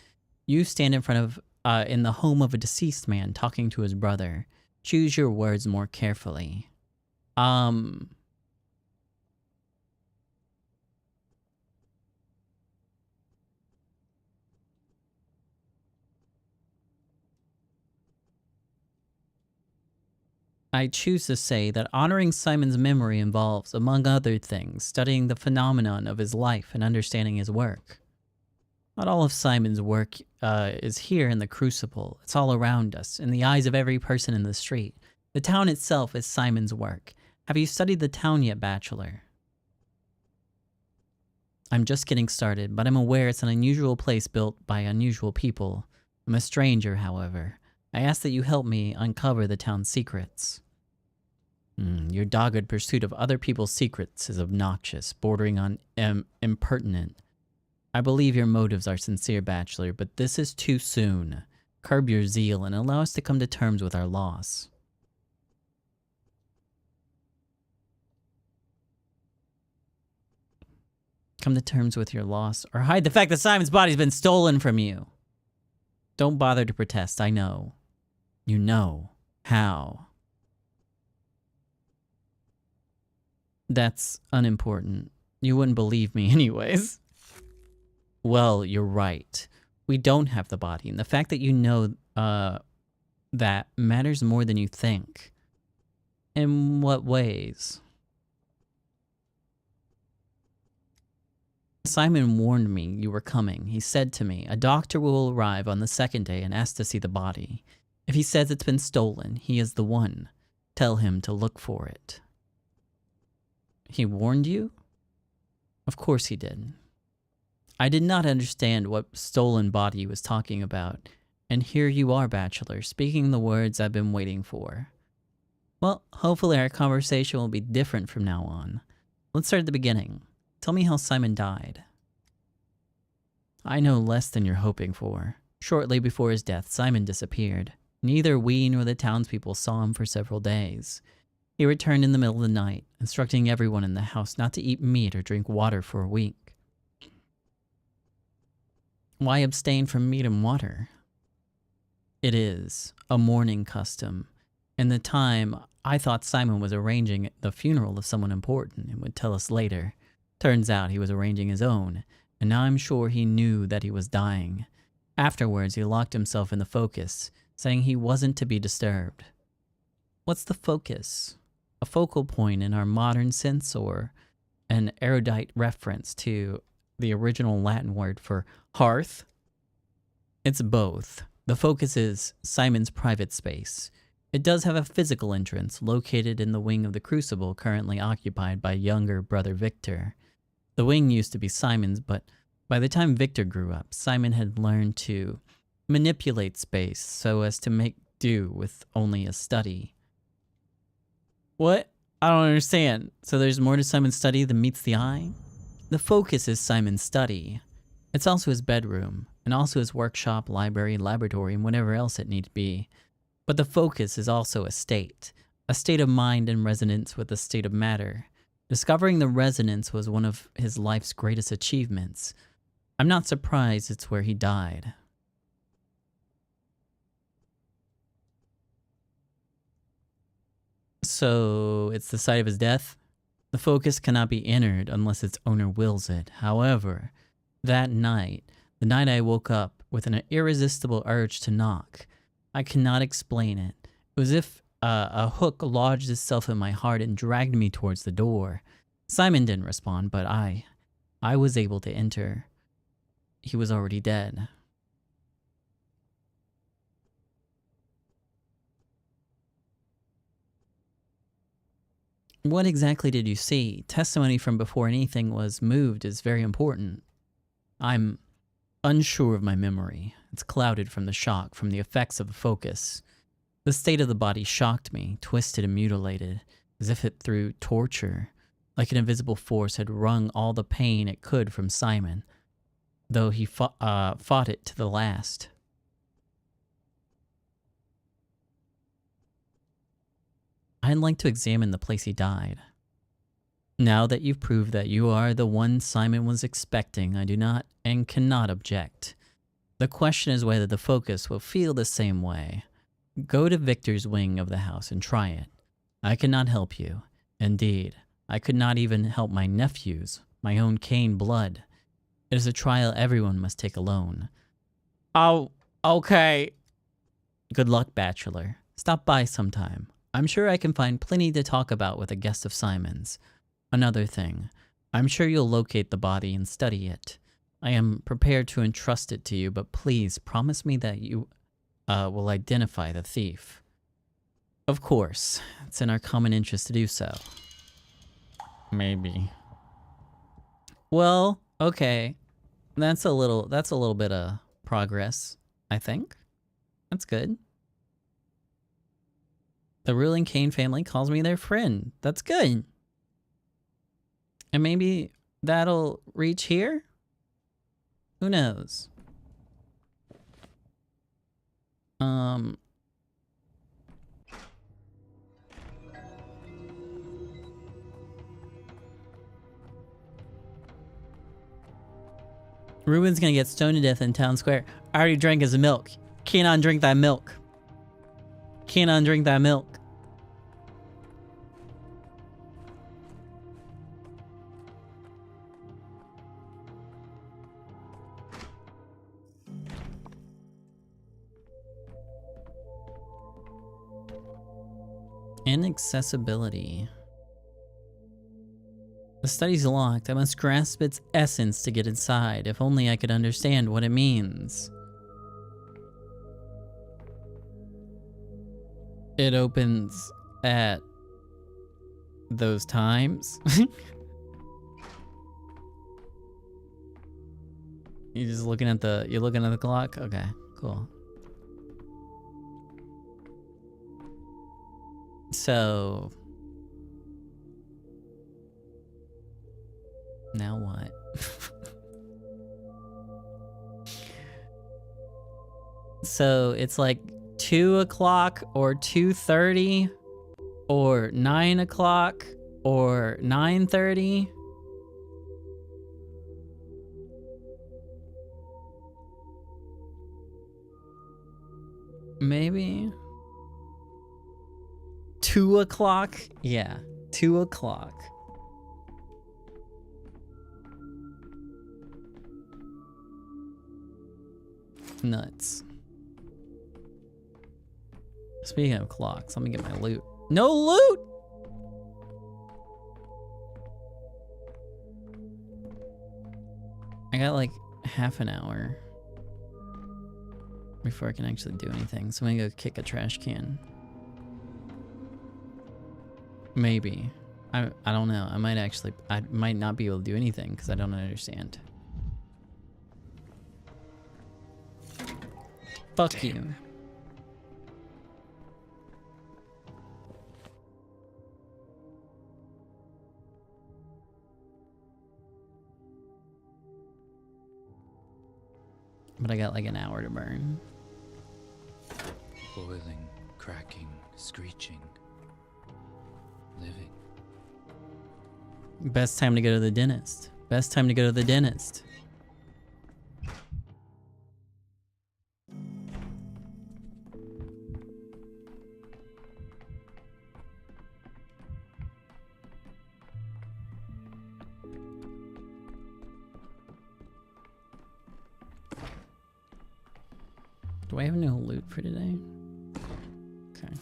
You stand in front of, in the home of a deceased man talking to his brother. Choose your words more carefully. I choose to say that honoring Simon's memory involves, among other things, studying the phenomenon of his life and understanding his work. Not all of Simon's work is here in the Crucible. It's all around us, in the eyes of every person in the street. The town itself is Simon's work. Have you studied the town yet, Bachelor? I'm just getting started, but I'm aware it's an unusual place built by unusual people. I'm a stranger, however. I ask that you help me uncover the town's secrets. Your dogged pursuit of other people's secrets is obnoxious, bordering on impertinent. I believe your motives are sincere, Bachelor, but this is too soon. Curb your zeal and allow us to come to terms with our loss. Come to terms with your loss, or hide the fact that Simon's body's been stolen from you. Don't bother to protest, I know. You know how. That's unimportant. You wouldn't believe me anyways. Well, you're right. We don't have the body, and the fact that you know that matters more than you think. In what ways? Simon warned me you were coming. He said to me, a doctor will arrive on the second day and ask to see the body. If he says it's been stolen, he is the one. Tell him to look for it. He warned you? Of course he did. I did not understand what stolen body he was talking about, and here you are, Bachelor, speaking the words I've been waiting for. Well, hopefully our conversation will be different from now on. Let's start at the beginning. Tell me how Simon died. I know less than you're hoping for. Shortly before his death, Simon disappeared. Neither we nor the townspeople saw him for several days. He returned in the middle of the night, instructing everyone in the house not to eat meat or drink water for a week. Why abstain from meat and water? It is a mourning custom. In the time, I thought Simon was arranging the funeral of someone important and would tell us later. Turns out he was arranging his own, and now I'm sure he knew that he was dying. Afterwards, he locked himself in the focus, saying he wasn't to be disturbed. What's the focus? A focal point in our modern sense, or an erudite reference to the original Latin word for hearth? It's both. The focus is Simon's private space. It does have a physical entrance located in the wing of the crucible currently occupied by younger brother Victor. The wing used to be Simon's, but by the time Victor grew up, Simon had learned to manipulate space so as to make do with only a study. What? I don't understand. So there's more to Simon's study than meets the eye? The focus is Simon's study. It's also his bedroom, and also his workshop, library, laboratory, and whatever else it need be. But the focus is also a state of mind in resonance with a state of matter. Discovering the resonance was one of his life's greatest achievements. I'm not surprised it's where he died. So, it's the site of his death? The focus cannot be entered unless its owner wills it. However, that night, the night I woke up with an irresistible urge to knock, I cannot explain it. It was as if a hook lodged itself in my heart and dragged me towards the door. Simon didn't respond, but I was able to enter. He was already dead. What exactly did you see? Testimony from before anything was moved is very important. I'm unsure of my memory. It's clouded from the shock, from the effects of the focus. The state of the body shocked me, twisted and mutilated, as if it through torture, like an invisible force had wrung all the pain it could from Simon, though he fought it to the last. I'd like to examine the place he died. Now that you've proved that you are the one Simon was expecting, I do not and cannot object. The question is whether the focus will feel the same way. Go to Victor's wing of the house and try it. I cannot help you. Indeed, I could not even help my nephews, my own Cain blood. It is a trial everyone must take alone. Oh, okay. Good luck, Bachelor. Stop by sometime. I'm sure I can find plenty to talk about with a guest of Simon's. Another thing, I'm sure you'll locate the body and study it. I am prepared to entrust it to you, but please promise me that you will identify the thief. Of course, it's in our common interest to do so. Maybe. Well, okay. That's a little bit of progress, I think. That's good. The ruling Cain family calls me their friend. That's good. And maybe that'll reach here? Who knows? Ruben's gonna get stoned to death in town square. I already drank his milk. Cannot drink that milk. Cannot drink that milk. Inaccessibility. The study's locked. I must grasp its essence to get inside. If only I could understand what it means. It opens at those times. You're just looking at the clock? Okay, cool. So now what? So it's like 2 o'clock or 2:30 or 9 o'clock or 9:30. Maybe 2 o'clock? Yeah, 2 o'clock. Nuts. Speaking of clocks, let me get my loot. No loot! I got like half an hour before I can actually do anything. So I'm gonna go kick a trash can. Maybe. I don't know. I might not be able to do anything because I don't understand. Fuck you. But I got like an hour to burn. Boiling, cracking, screeching. Living. Best time to go to the dentist. Best time to go to the dentist. Do I have no loot for today? Okay.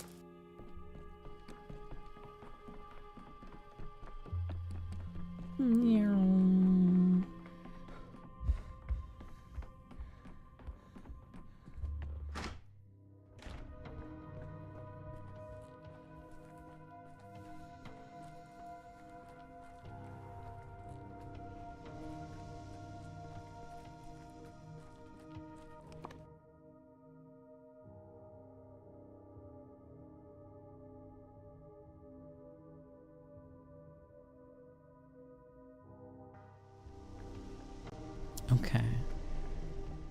Okay.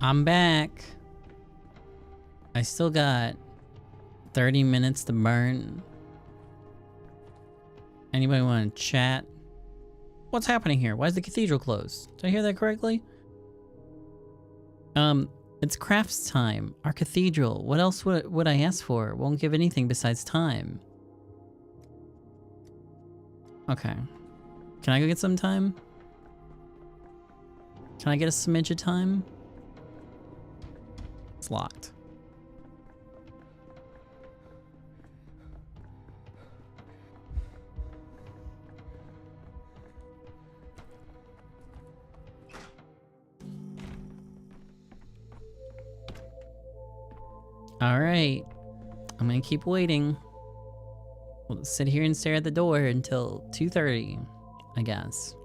I'm back. I still got 30 minutes to burn. Anybody want to chat? What's happening here? Why is the cathedral closed? Did I hear that correctly? It's crafts time. Our cathedral. What else would I ask for? Won't give anything besides time. Okay. Can I go get some time? Can I get a smidge of time? It's locked. All right. I'm gonna keep waiting. We'll sit here and stare at the door until 2:30, I guess.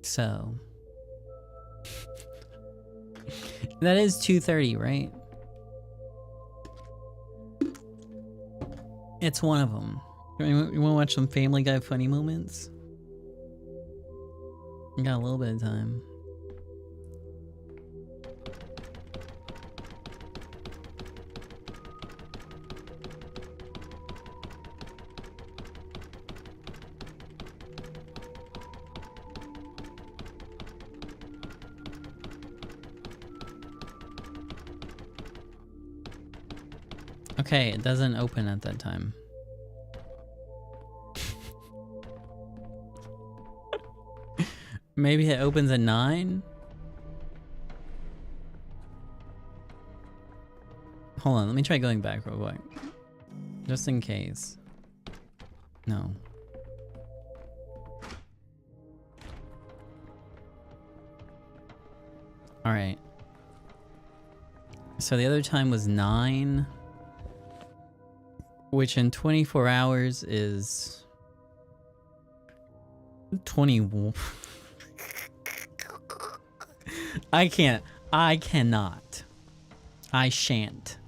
So that is 2:30, right? It's one of them. You want to watch some Family Guy funny moments? We got a little bit of time. Okay, it doesn't open at that time. Maybe it opens at 9? Hold on, let me try going back real quick. Just in case. No. Alright. So the other time was 9. Which in 24 hours is... 21. I cannot. I shan't.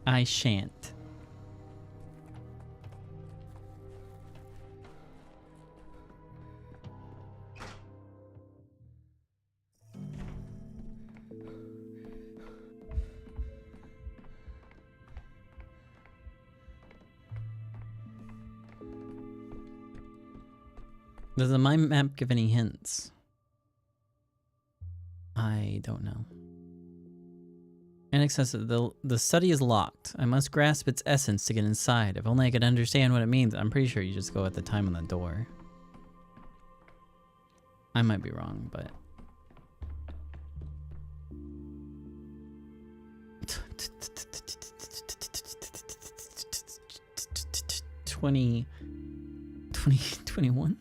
I shan't. Does the mind map give any hints? I don't know. Inaccessible. The study is locked. I must grasp its essence to get inside. If only I could understand what it means. I'm pretty sure you just go at the time on the door. I might be wrong, but... $20... $21?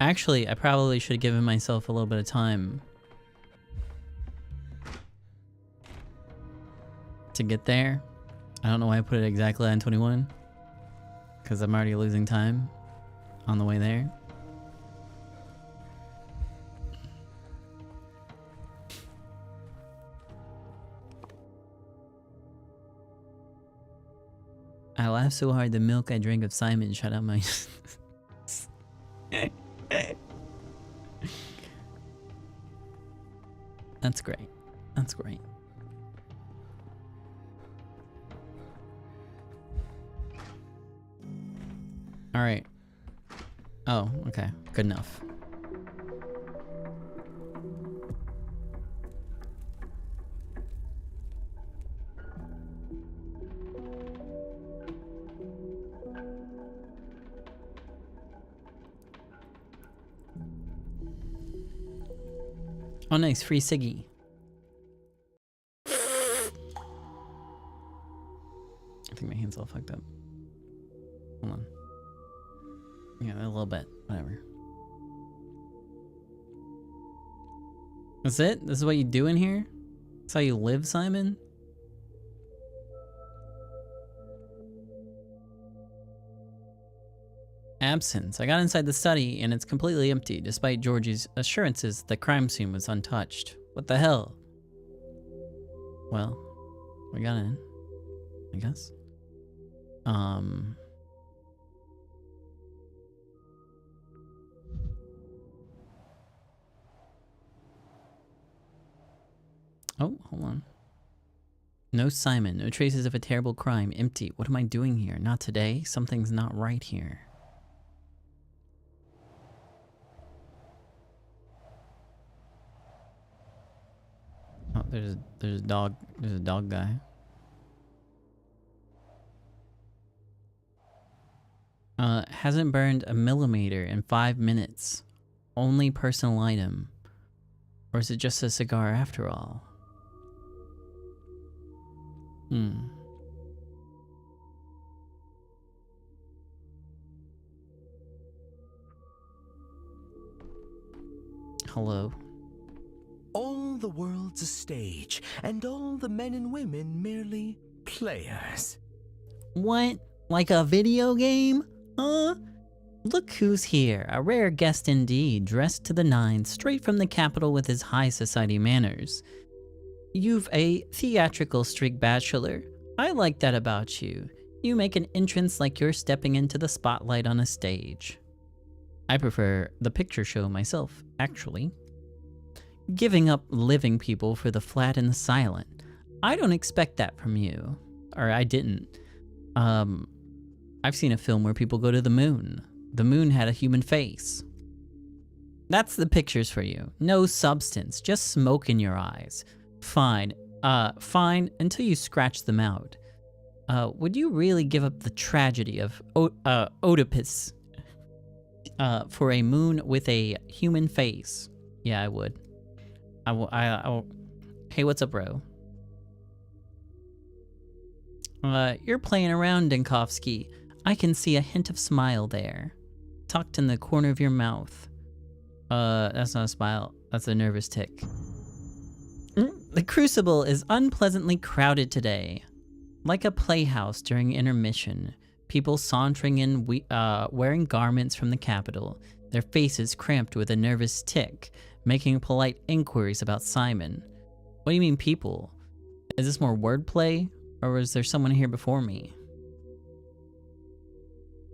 Actually, I probably should have given myself a little bit of time to get there. I don't know why I put it exactly on 21. Because I'm already losing time on the way there. I laughed so hard the milk I drank of Simon shut out my... That's great. That's great. All right. Oh, okay. Good enough. Oh, nice. Free Siggy. I think my hand's all fucked up. Hold on. Yeah, a little bit. Whatever. That's it? This is what you do in here? That's how you live, Simon? Absence. I got inside the study and it's completely empty, despite Georgie's assurances the crime scene was untouched. What the hell? Well, we got in, I guess. Oh, hold on. No Simon, no traces of a terrible crime, empty. What am I doing here? Not today. Something's not right here. Oh, there's a dog. There's a dog guy. Hasn't burned a millimeter in 5 minutes. Only personal item. Or is it just a cigar after all? Hello. All the world's a stage, and all the men and women merely players. What? Like a video game? Huh? Look who's here, a rare guest indeed, dressed to the nines, straight from the capital with his high society manners. You've a theatrical streak, bachelor. I like that about you. You make an entrance like you're stepping into the spotlight on a stage. I prefer the picture show myself, actually. Giving up living people for the flat and the silent. I don't expect that from you. Or I didn't. I've seen a film where people go to the moon. The moon had a human face. That's the pictures for you. No substance, just smoke in your eyes. Fine. Fine until you scratch them out. Would you really give up the tragedy of Oedipus for a moon with a human face? Yeah, I would. I will. Hey, what's up, bro? You're playing around, Dinkovsky. I can see a hint of smile there, tucked in the corner of your mouth. That's not a smile. That's a nervous tick. The Crucible is unpleasantly crowded today. Like a playhouse during intermission, people sauntering in wearing garments from the capital, their faces cramped with a nervous tick, making polite inquiries about Simon. What do you mean, people? Is this more wordplay, or was there someone here before me?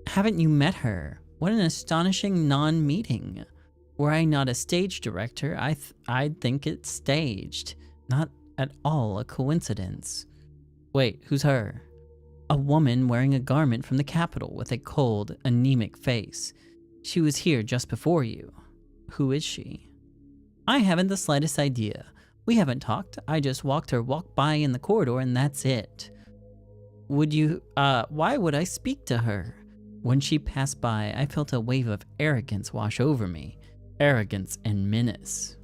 Haven't you met her? What an astonishing non-meeting. Were I not a stage director, I'd think it's staged. Not at all a coincidence. Wait, who's her? A woman wearing a garment from the capital with a cold, anemic face. She was here just before you. Who is she? I haven't the slightest idea. We haven't talked. I just walked by in the corridor and that's it. Why would I speak to her? When she passed by, I felt a wave of arrogance wash over me. Arrogance and menace.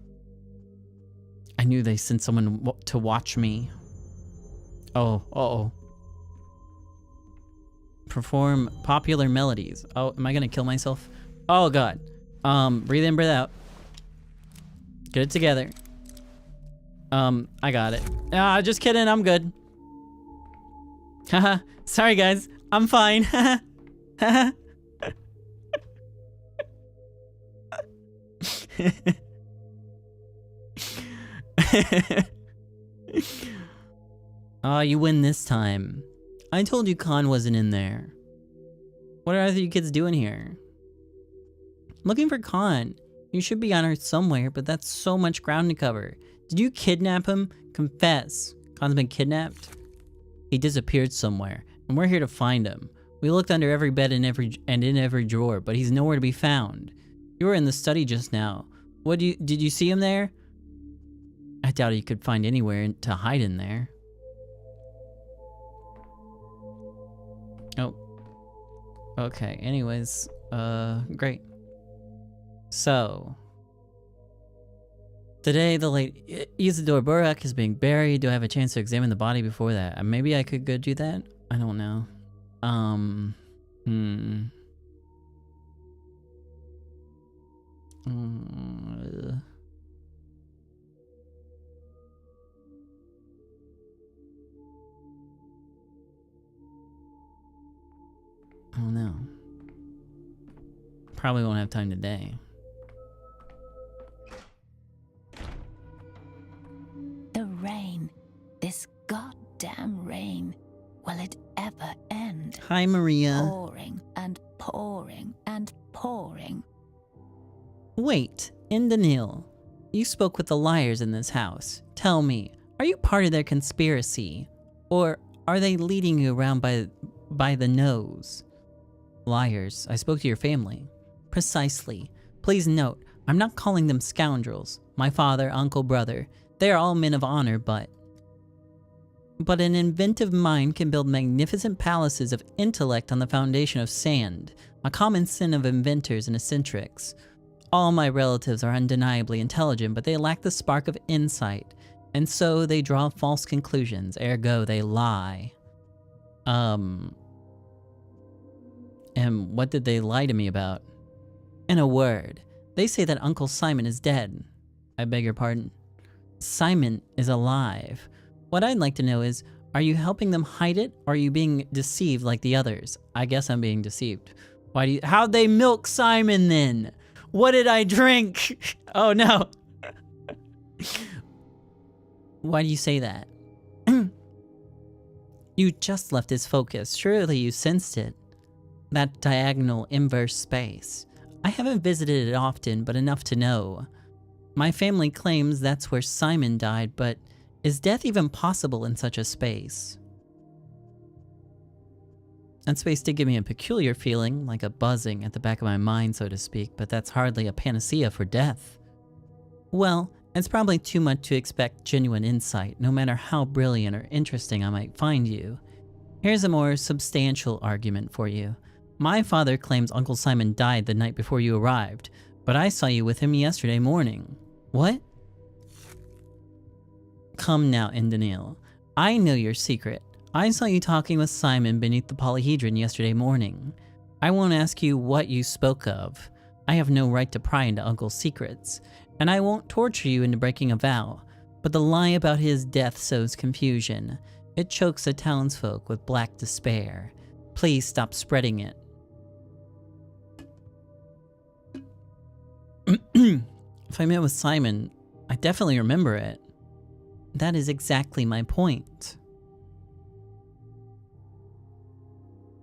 I knew they sent someone to watch me. Oh, uh-oh. Perform popular melodies. Oh, am I gonna kill myself? Oh god. Breathe in, breathe out. Get it together. I got it. Just kidding, I'm good. Haha, sorry guys, I'm fine. Haha. You win this time. I told you Khan wasn't in there. What are you kids doing here? Looking for Khan. You should be on Earth somewhere, but that's so much ground to cover. Did you kidnap him? Confess. Khan's been kidnapped? He disappeared somewhere, and we're here to find him. We looked under every bed and in every drawer, but he's nowhere to be found. You were in the study just now. Did you see him there? I doubt he could find anywhere to hide in there. Oh. Okay, anyways, great. So, today the late Isidore Burak is being buried. Do I have a chance to examine the body before that? Maybe I could go do that? I don't know. I don't know. Probably won't have time today. The rain. This goddamn rain. Will it ever end? Hi, Maria. Pouring and pouring and pouring. Wait, Indanil. You spoke with the liars in this house. Tell me, are you part of their conspiracy? Or are they leading you around by the nose? Liars, I spoke to your family. Precisely. Please note, I'm not calling them scoundrels. My father, uncle, brother, they are all men of honor, but an inventive mind can build magnificent palaces of intellect on the foundation of sand, a common sin of inventors and eccentrics. All my relatives are undeniably intelligent, but they lack the spark of insight, and so they draw false conclusions, ergo they lie. And what did they lie to me about? In a word, they say that Uncle Simon is dead. I beg your pardon. Simon is alive. What I'd like to know is, are you helping them hide it, or are you being deceived like the others? I guess I'm being deceived. How'd they milk Simon then? What did I drink? Oh no. Why do you say that? You just left his focus. Surely you sensed it. That diagonal inverse space. I haven't visited it often, but enough to know. My family claims that's where Simon died, but is death even possible in such a space? That space did give me a peculiar feeling, like a buzzing at the back of my mind, so to speak, but that's hardly a panacea for death. Well, it's probably too much to expect genuine insight, no matter how brilliant or interesting I might find you. Here's a more substantial argument for you. My father claims Uncle Simon died the night before you arrived, but I saw you with him yesterday morning. What? Come now, Indanil. I know your secret. I saw you talking with Simon beneath the polyhedron yesterday morning. I won't ask you what you spoke of. I have no right to pry into Uncle's secrets, and I won't torture you into breaking a vow, but the lie about his death sows confusion. It chokes the townsfolk with black despair. Please stop spreading it. If I met with Simon, I definitely remember it. That is exactly my point.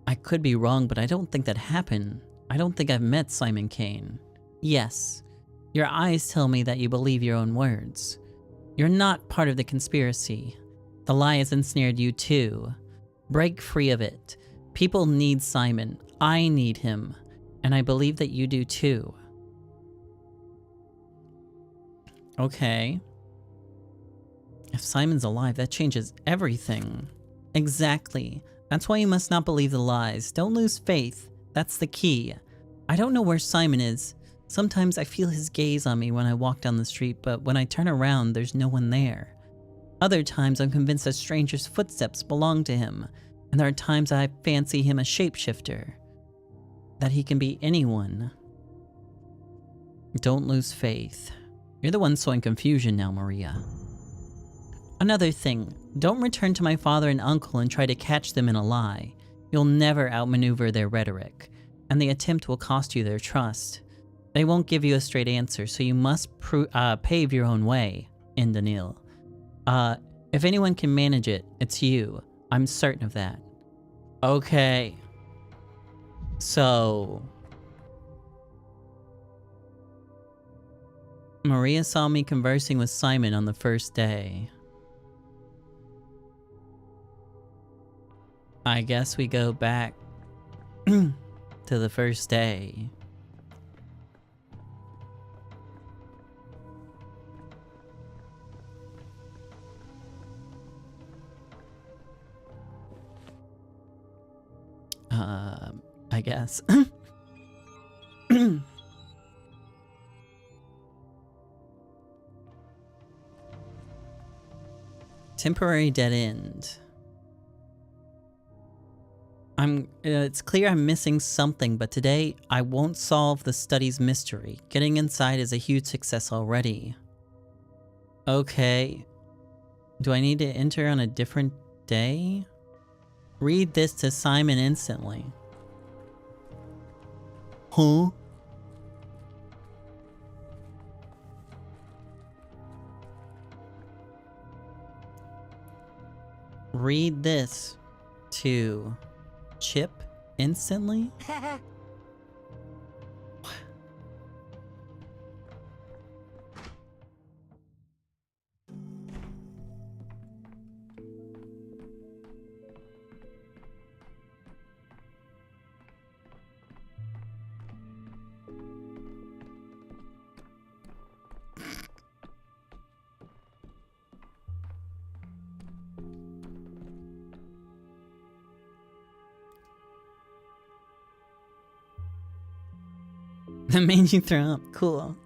I could be wrong, but I don't think that happened. I don't think I've met Simon Kane. Yes, your eyes tell me that you believe your own words. You're not part of the conspiracy. The lie has ensnared you too. Break free of it. People need Simon. I need him. And I believe that you do too. Okay. If Simon's alive, that changes everything. Exactly. That's why you must not believe the lies. Don't lose faith. That's the key. I don't know where Simon is. Sometimes I feel his gaze on me when I walk down the street, but when I turn around, there's no one there. Other times I'm convinced that strangers' footsteps belong to him, and there are times I fancy him a shapeshifter. That he can be anyone. Don't lose faith. You're the one sowing confusion now, Maria. Another thing, don't return to my father and uncle and try to catch them in a lie. You'll never outmaneuver their rhetoric, and the attempt will cost you their trust. They won't give you a straight answer, so you must pave your own way, Indanil. If anyone can manage it, it's you. I'm certain of that. Okay. So... Maria saw me conversing with Simon on the first day. I guess we go back to the first day. I guess. Temporary dead end. It's clear I'm missing something, but today I won't solve the study's mystery. Getting inside is a huge success already. Okay. Do I need to enter on a different day? Read this to Simon instantly. Huh? Read this to Chip instantly? That made you throw up. Cool.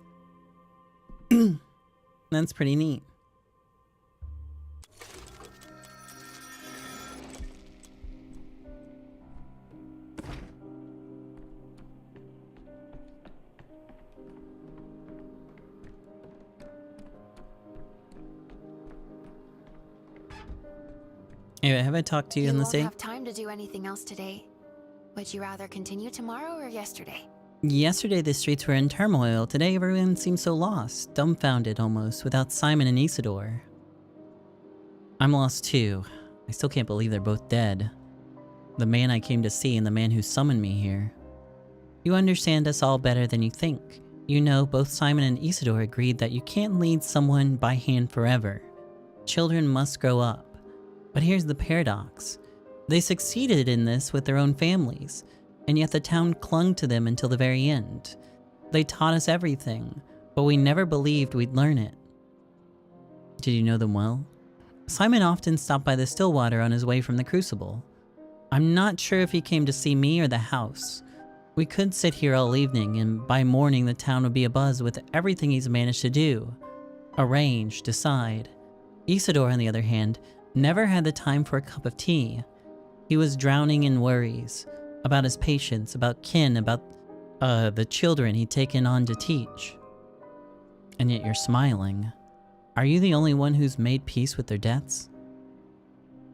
That's pretty neat. Anyway, have I talked to you in the same? You won't have time to do anything else today. Would you rather continue tomorrow or yesterday? Yesterday the streets were in turmoil. Today everyone seems so lost, dumbfounded almost, without Simon and Isidore. I'm lost too. I still can't believe they're both dead. The man I came to see and the man who summoned me here. You understand us all better than you think. You know, both Simon and Isidore agreed that you can't lead someone by hand forever. Children must grow up. But here's the paradox. They succeeded in this with their own families, and yet the town clung to them until the very end. They taught us everything, but we never believed we'd learn it. Did you know them well? Simon often stopped by the Stillwater on his way from the Crucible. I'm not sure if he came to see me or the house. We could sit here all evening, and by morning the town would be abuzz with everything he's managed to do. Arrange, decide. Isidore, on the other hand, never had the time for a cup of tea. He was drowning in worries about his patients, about kin, about the children he'd taken on to teach. And yet you're smiling. Are you the only one who's made peace with their deaths?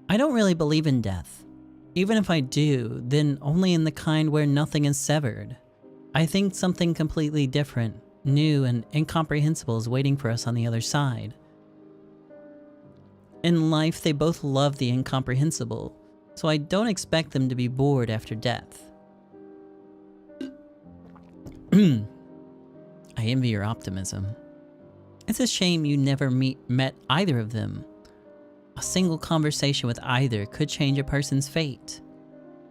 I don't really believe in death. Even if I do, then only in the kind where nothing is severed. I think something completely different, new, and incomprehensible is waiting for us on the other side. In life, they both love the incomprehensible, so I don't expect them to be bored after death. I envy your optimism. It's a shame you never met either of them. A single conversation with either could change a person's fate.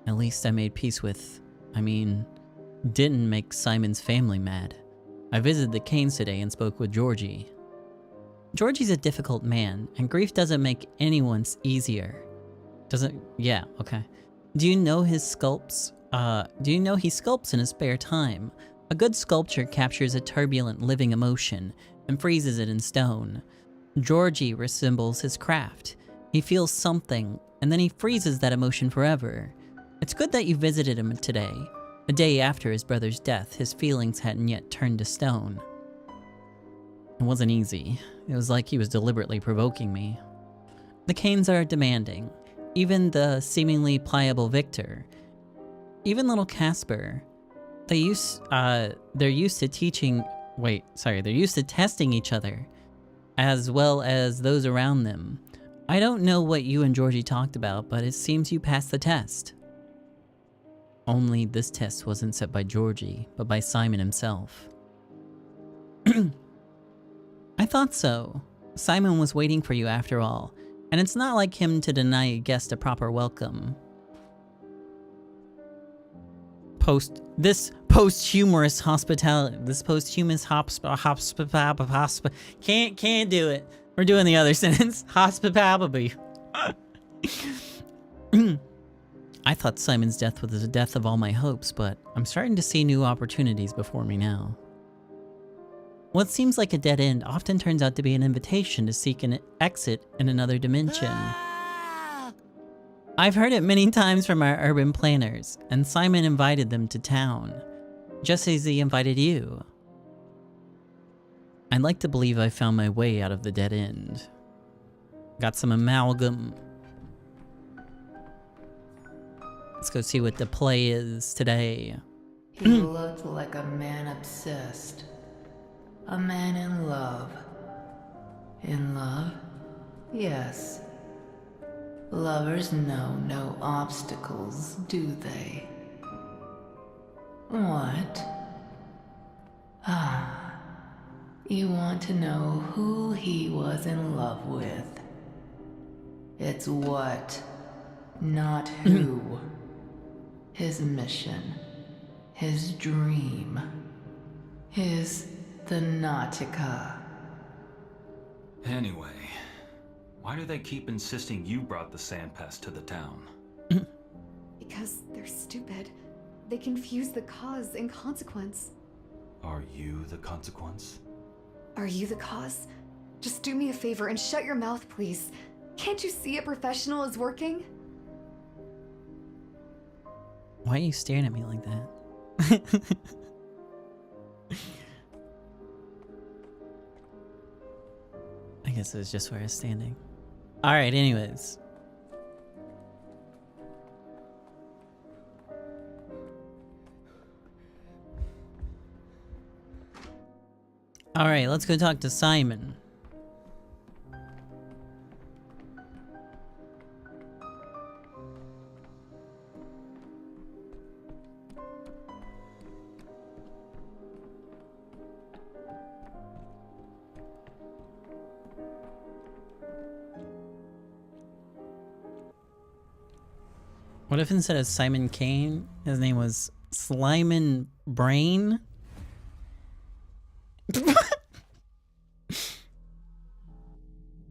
At least I made peace with, didn't make Simon's family mad. I visited the Canes today and spoke with Georgie. Georgie's a difficult man, and grief doesn't make anyone's easier. Yeah, okay. Do you know he sculpts in his spare time? A good sculpture captures a turbulent living emotion and freezes it in stone. Georgie resembles his craft. He feels something, and then he freezes that emotion forever. It's good that you visited him today. A day after his brother's death, his feelings hadn't yet turned to stone. It wasn't easy. It was like he was deliberately provoking me. The Canes are demanding. Even the seemingly pliable Victor. Even little Casper. They're used to testing each other, as well as those around them. I don't know what you and Georgie talked about, but it seems you passed the test. Only this test wasn't set by Georgie, but by Simon himself. I thought so. Simon was waiting for you after all, and it's not like him to deny a guest a proper welcome. This posthumous hospitality. This posthumous can't do it. We're doing the other sentence. Hospitality. I thought Simon's death was the death of all my hopes, but I'm starting to see new opportunities before me now. What seems like a dead end often turns out to be an invitation to seek an exit in another dimension. I've heard it many times from our urban planners, and Simon invited them to town, just as he invited you. I'd like to believe I found my way out of the dead end. Got some amalgam. Let's go see what the play is today. He looked like a man obsessed. A man in love. In love? Yes. Lovers know no obstacles, do they? What? Ah. You want to know who he was in love with. It's what, not who. His mission. His dream. His Thanatica. Anyway, why do they keep insisting you brought the sandpest to the town? Because they're stupid. They confuse the cause and consequence. Are you the consequence? Are you the cause? Just do me a favor and shut your mouth, please. Can't you see a professional is working? Why are you staring at me like that? I guess it was just where I was standing. Alright, anyways. Alright, let's go talk to Simon. What if instead of Simon Kane, his name was Slyman Brain?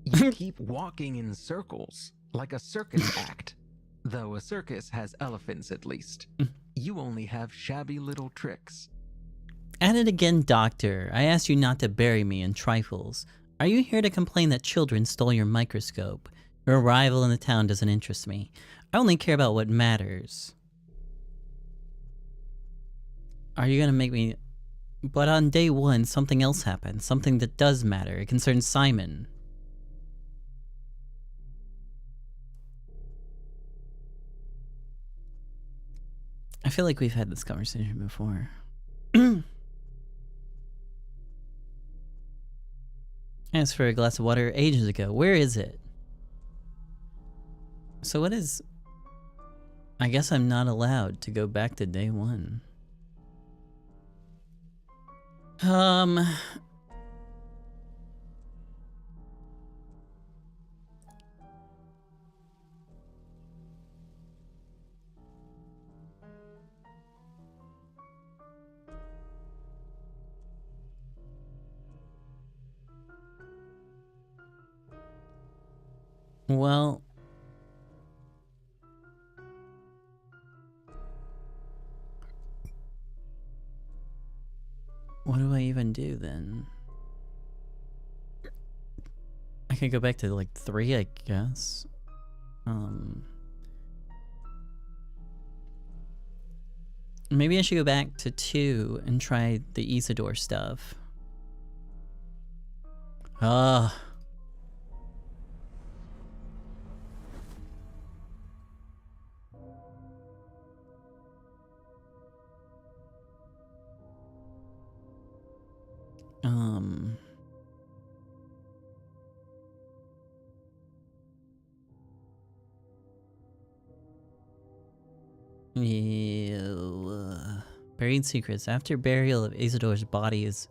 You keep walking in circles, like a circus act. Though a circus has elephants at least. You only have shabby little tricks. At it again, Doctor. I asked you not to bury me in trifles. Are you here to complain that children stole your microscope? Your arrival in the town doesn't interest me. I only care about what matters. Are you gonna make me... But on day one, something else happened. Something that does matter. It concerns Simon. I feel like we've had this conversation before. Asked for a glass of water ages ago. Where is it? So what is... I guess I'm not allowed to go back to day one. Well... What do I even do then? I could go back to like 3, I guess. Maybe I should go back to 2 and try the Isidore stuff. Ah. Buried secrets. After burial of Isidore's body is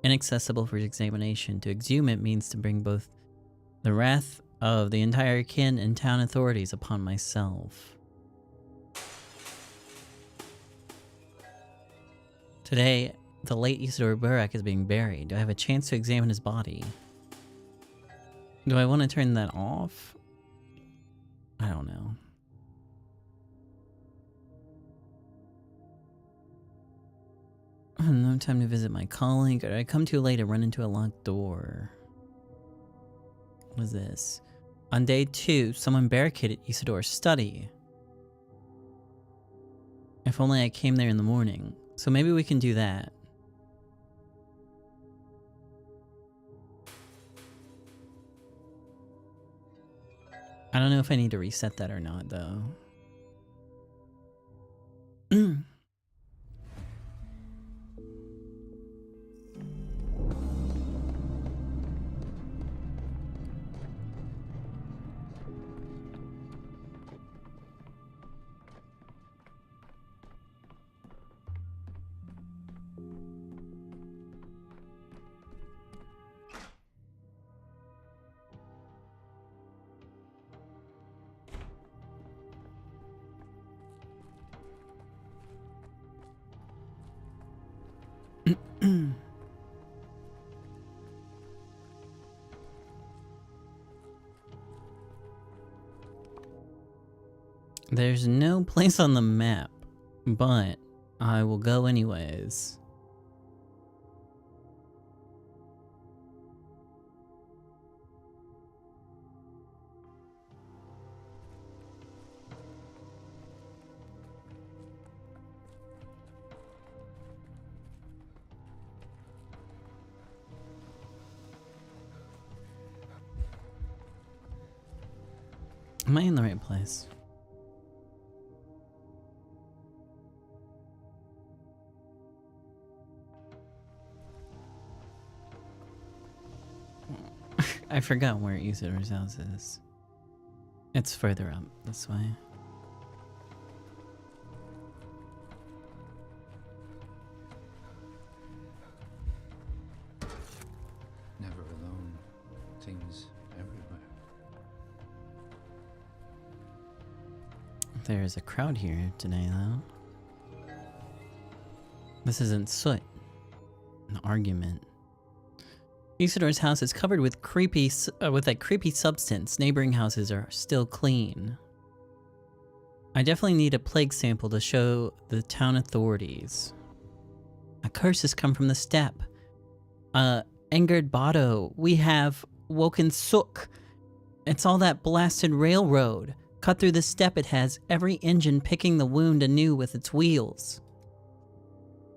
inaccessible for examination. To exhume it means to bring both the wrath of the entire kin and town authorities upon myself. Today, the late Isidore Burak is being buried. Do I have a chance to examine his body? Do I want to turn that off? I don't know. No time to visit my colleague. Or I come too late and run into a locked door. What is this? On day 2, someone barricaded Isidore's study. If only I came there in the morning. So maybe we can do that. I don't know if I need to reset that or not, though. There's no place on the map, but I will go anyways. Am I in the right place? I forgot where Isidore's house is. It's further up this way. Never alone. Things everywhere. There's a crowd here today, though. This isn't soot. An argument. Isidor's house is covered with that creepy substance. Neighboring houses are still clean. I definitely need a plague sample to show the town authorities. A curse has come from the steppe. Angered Bado. We have woken Sook. It's all that blasted railroad. Cut through the steppe it has, every engine picking the wound anew with its wheels.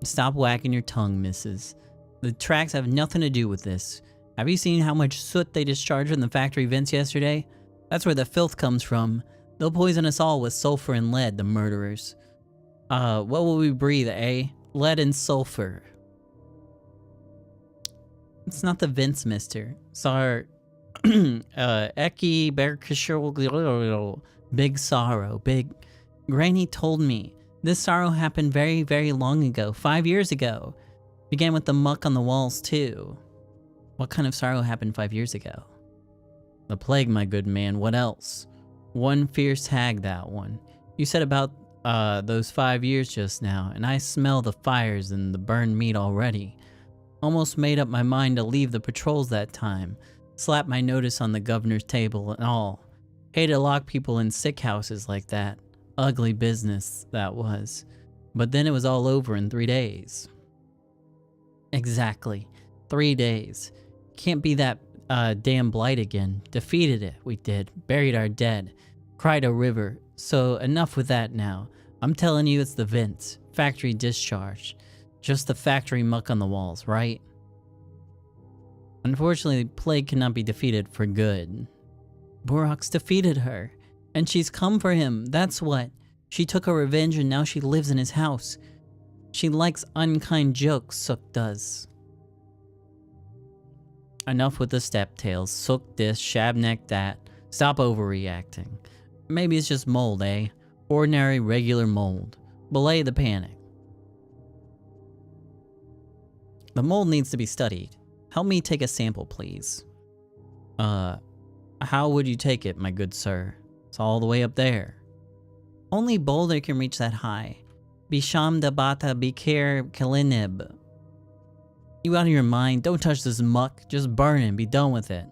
Stop wagging your tongue, missus. The tracks have nothing to do with this. Have you seen how much soot they discharged in the factory vents yesterday? That's where the filth comes from. They'll poison us all with sulfur and lead, the murderers. What will we breathe, eh? Lead and sulfur. It's not the vents, mister. It's our, Eki Berkshire, big sorrow, big... Granny told me. This sorrow happened very, very long ago. 5 years ago. Began with the muck on the walls, too. What kind of sorrow happened 5 years ago? The plague, my good man. What else? One fierce hag, that one. You said about, those 5 years just now, and I smell the fires and the burned meat already. Almost made up my mind to leave the patrols that time. Slap my notice on the governor's table and all. Hated to lock people in sick houses like that. Ugly business, that was. But then it was all over in 3 days. Exactly. 3 days. Can't be that damn blight again. Defeated it, we did. Buried our dead. Cried a river. So enough with that now. I'm telling you it's the vents. Factory discharge. Just the factory muck on the walls, right? Unfortunately, plague cannot be defeated for good. Borok's defeated her. And she's come for him, that's what. She took her revenge and now she lives in his house. She likes unkind jokes, Sook does. Enough with the step tales. Sook this, Shabneck that. Stop overreacting. Maybe it's just mold, eh? Ordinary, regular mold. Belay the panic. The mold needs to be studied. Help me take a sample, please. How would you take it, my good sir? It's all the way up there. Only Boulder can reach that high. Bisham Dabata Bikir Kalinib. You out of your mind? Don't touch this muck. Just burn it and be done with it.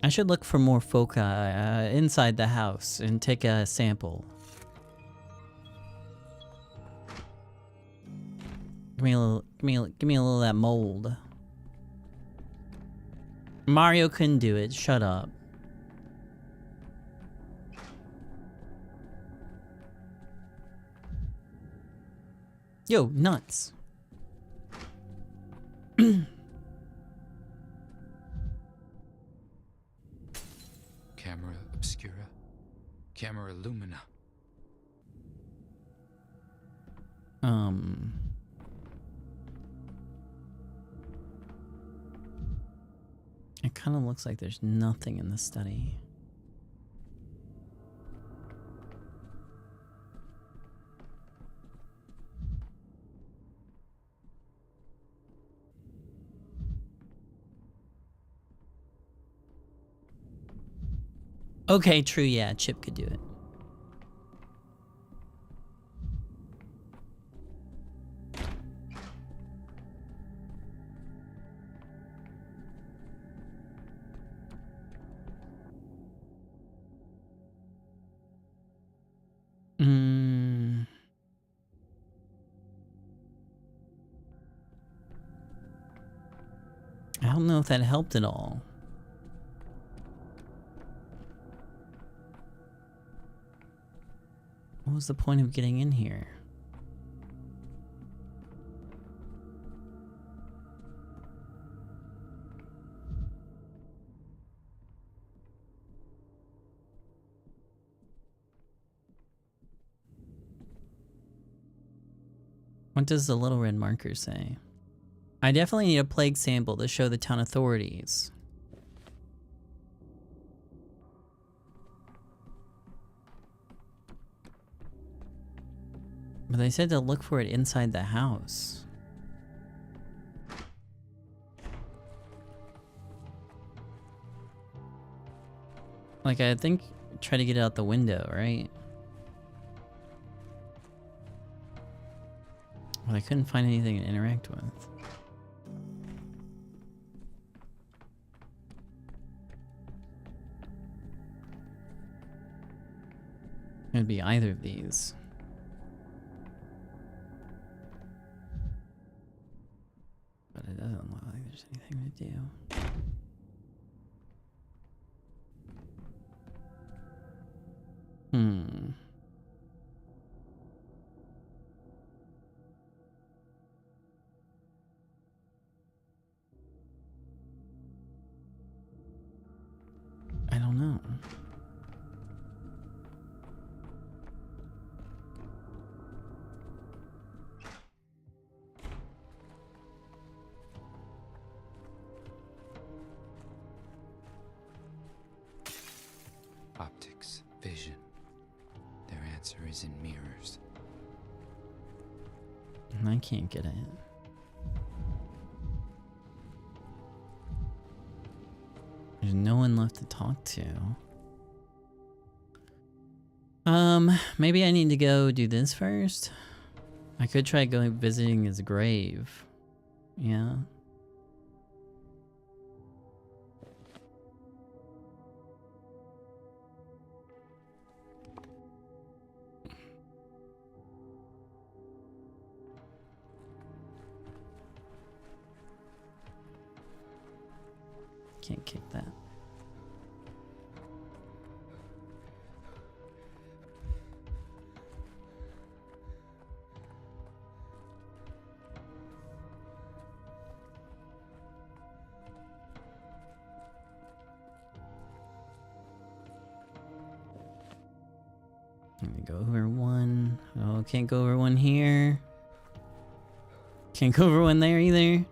I should look for more folk inside the house and take a sample. Give me a little of that mold. Mario couldn't do it. Shut up. Yo, nuts. Camera obscura. Camera lumina. It kind of looks like there's nothing in the study. Okay, true, yeah, Chip could do it. I don't know if that helped at all. What was the point of getting in here? What does the little red marker say? I definitely need a plague sample to show the town authorities. But they said to look for it inside the house. Like, I think try to get it out the window, right? Well, I couldn't find anything to interact with. It'd be either of these. But it doesn't look like there's anything to do. I don't know. Optics, vision. Their answer is in mirrors. And I can't get it. There's no one left to talk to. Maybe I need to go do this first. I could try going visiting his grave. Yeah. Can't kick that. Let me go over one. Oh, can't go over one here. Can't go over one there either.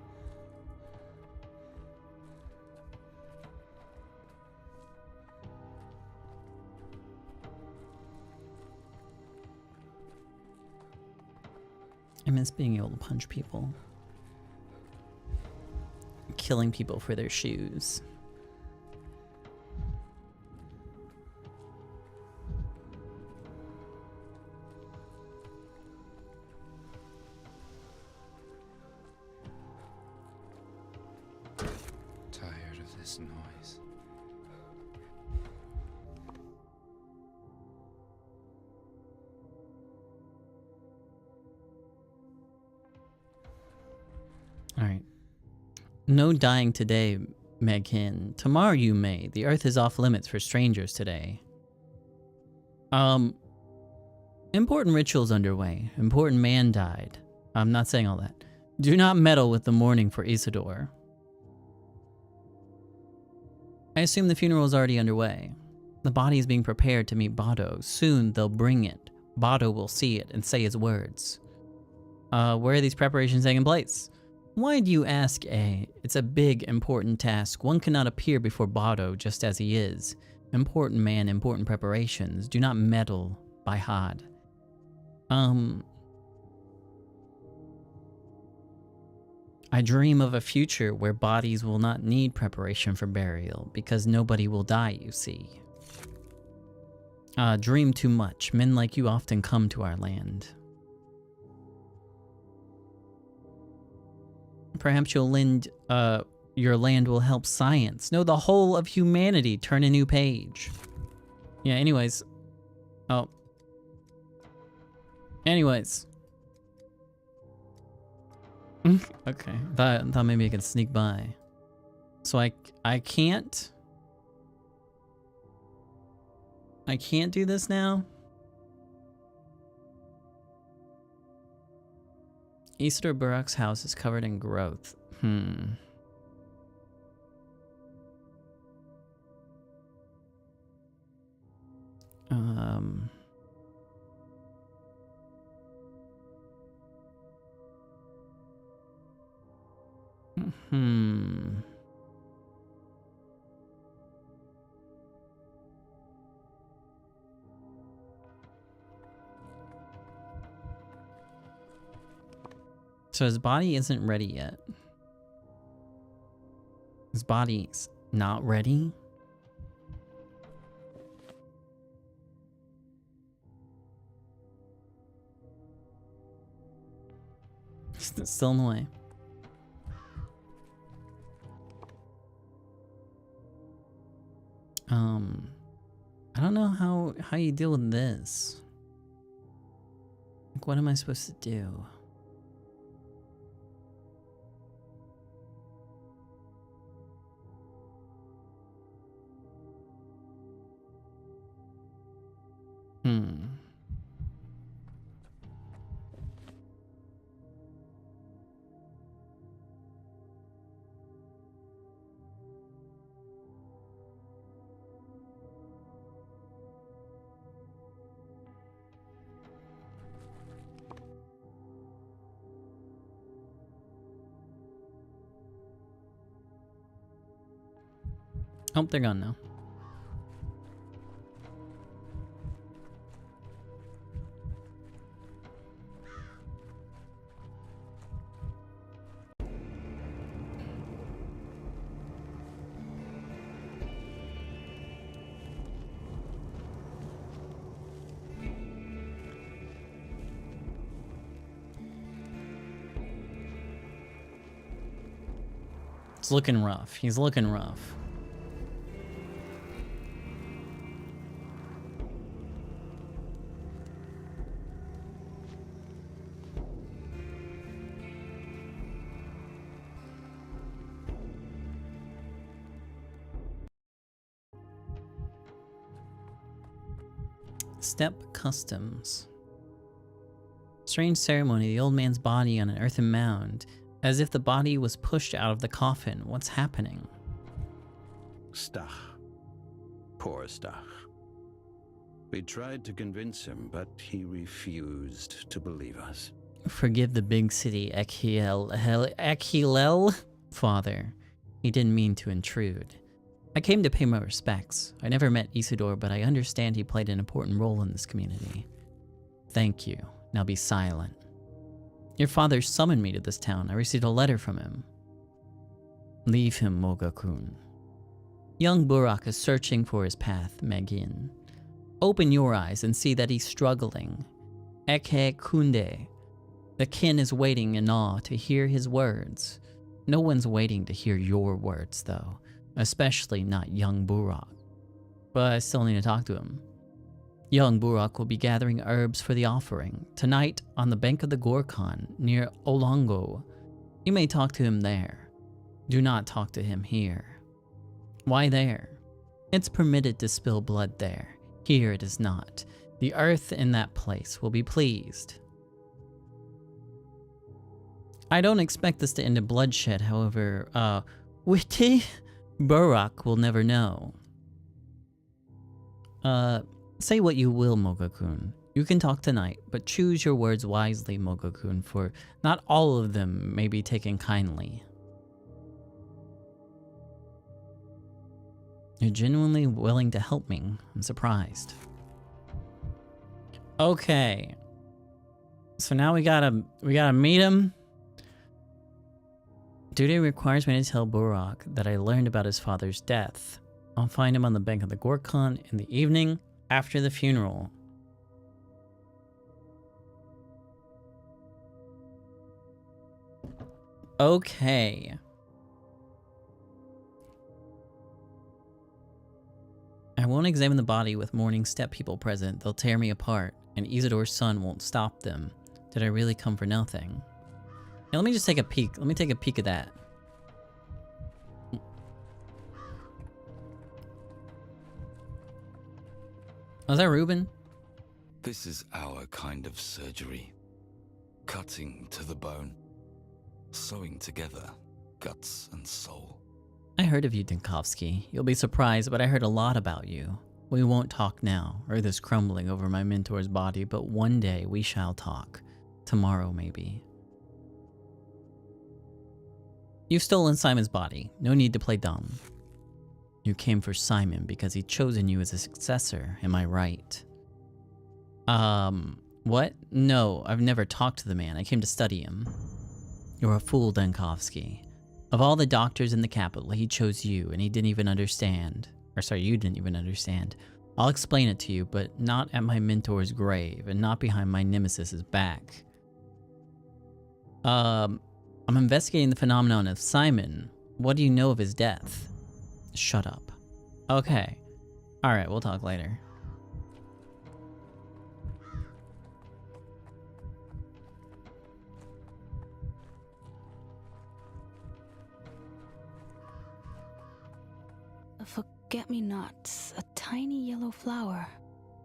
I miss being able to punch people. Killing people for their shoes. Tired of this noise. Alright. No dying today, Meghin. Tomorrow you may. The earth is off limits for strangers today. Important rituals underway. Important man died. I'm not saying all that. Do not meddle with the mourning for Isidore. I assume the funeral is already underway. The body is being prepared to meet Bado. Soon they'll bring it. Bado will see it and say his words. Where are these preparations taking place? Why do you ask, A? It's a big, important task. One cannot appear before Bado just as he is. Important man, important preparations. Do not meddle by Had. I dream of a future where bodies will not need preparation for burial, because nobody will die, you see. Dream too much. Men like you often come to our land. Perhaps your land will help science. No, the whole of humanity. Turn a new page. Yeah, anyways. Oh. Anyways. Okay. Thought maybe I could sneak by. So I can't do this now? Isidore Barak's house is covered in growth. So his body isn't ready yet. His body's not ready? Still in the way. I don't know how you deal with this. Like, what am I supposed to do? Oh, they're gone now. It's looking rough. He's looking rough. Step customs. Strange ceremony, the old man's body on an earthen mound, as if the body was pushed out of the coffin. What's happening? Stach. Poor Stach. We tried to convince him, but he refused to believe us. Forgive the big city, Ekhilel, Father. He didn't mean to intrude. I came to pay my respects. I never met Isidore, but I understand he played an important role in this community. Thank you. Now be silent. Your father summoned me to this town. I received a letter from him. Leave him, Moga-kun. Young Burak is searching for his path, Megin. Open your eyes and see that he's struggling. Eke Kunde. The kin is waiting in awe to hear his words. No one's waiting to hear your words, though. Especially not young Burak. But I still need to talk to him. Young Burak will be gathering herbs for the offering, tonight on the bank of the Gorkhan, near Olongo. You may talk to him there. Do not talk to him here. Why there? It's permitted to spill blood there. Here it is not. The earth in that place will be pleased. I don't expect this to end in bloodshed, however, witty Burak will never know. Say what you will, Moga-kun. You can talk tonight, but choose your words wisely, Moga-kun, for not all of them may be taken kindly. You're genuinely willing to help me. I'm surprised. Okay. So now we gotta meet him. Duty requires me to tell Burak that I learned about his father's death. I'll find him on the bank of the Gorkhan in the evening after the funeral. Okay. I won't examine the body with mourning step people present. They'll tear me apart, and Isidore's son won't stop them. Did I really come for nothing? Now, let me just take a peek. Let me take a peek at that. Was that Reuben? This is our kind of surgery. Cutting to the bone. Sewing together guts and soul. I heard of you, Dinkovsky. You'll be surprised, but I heard a lot about you. We won't talk now, Earth is crumbling over my mentor's body, but one day we shall talk. Tomorrow, maybe. You've stolen Simon's body. No need to play dumb. You came for Simon because he'd chosen you as a successor, am I right? What? No, I've never talked to the man. I came to study him. You're a fool, Denkovsky. Of all the doctors in the capital, he chose you, and he didn't even understand. Or sorry, you didn't even understand. I'll explain it to you, but not at my mentor's grave, and not behind my nemesis's back. I'm investigating the phenomenon of Simon. What do you know of his death? Shut up. Okay. Alright, we'll talk later. A forget-me-nots, a tiny yellow flower,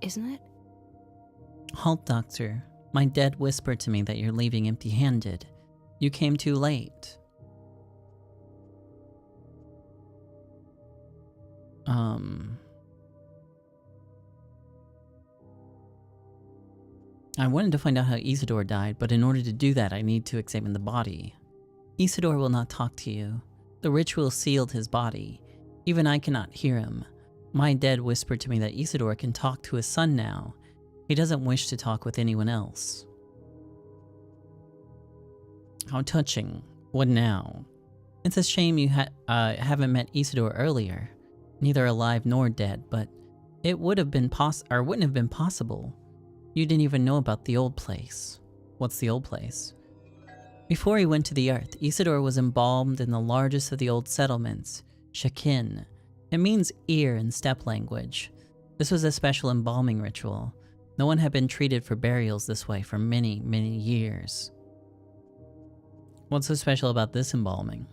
isn't it? Halt, Doctor. My dead whispered to me that you're leaving empty-handed. You came too late. I wanted to find out how Isidore died, but in order to do that, I need to examine the body. Isidore will not talk to you. The ritual sealed his body. Even I cannot hear him. My dead whispered to me that Isidore can talk to his son now. He doesn't wish to talk with anyone else. How touching. What now? It's a shame you haven't met Isidore earlier. Neither alive nor dead, but it would have been wouldn't have been possible. You didn't even know about the old place. What's the old place? Before he went to the earth, Isidore was embalmed in the largest of the old settlements, Shakin. It means ear in steppe language. This was a special embalming ritual. No one had been treated for burials this way for many, many years. What's so special about this embalming?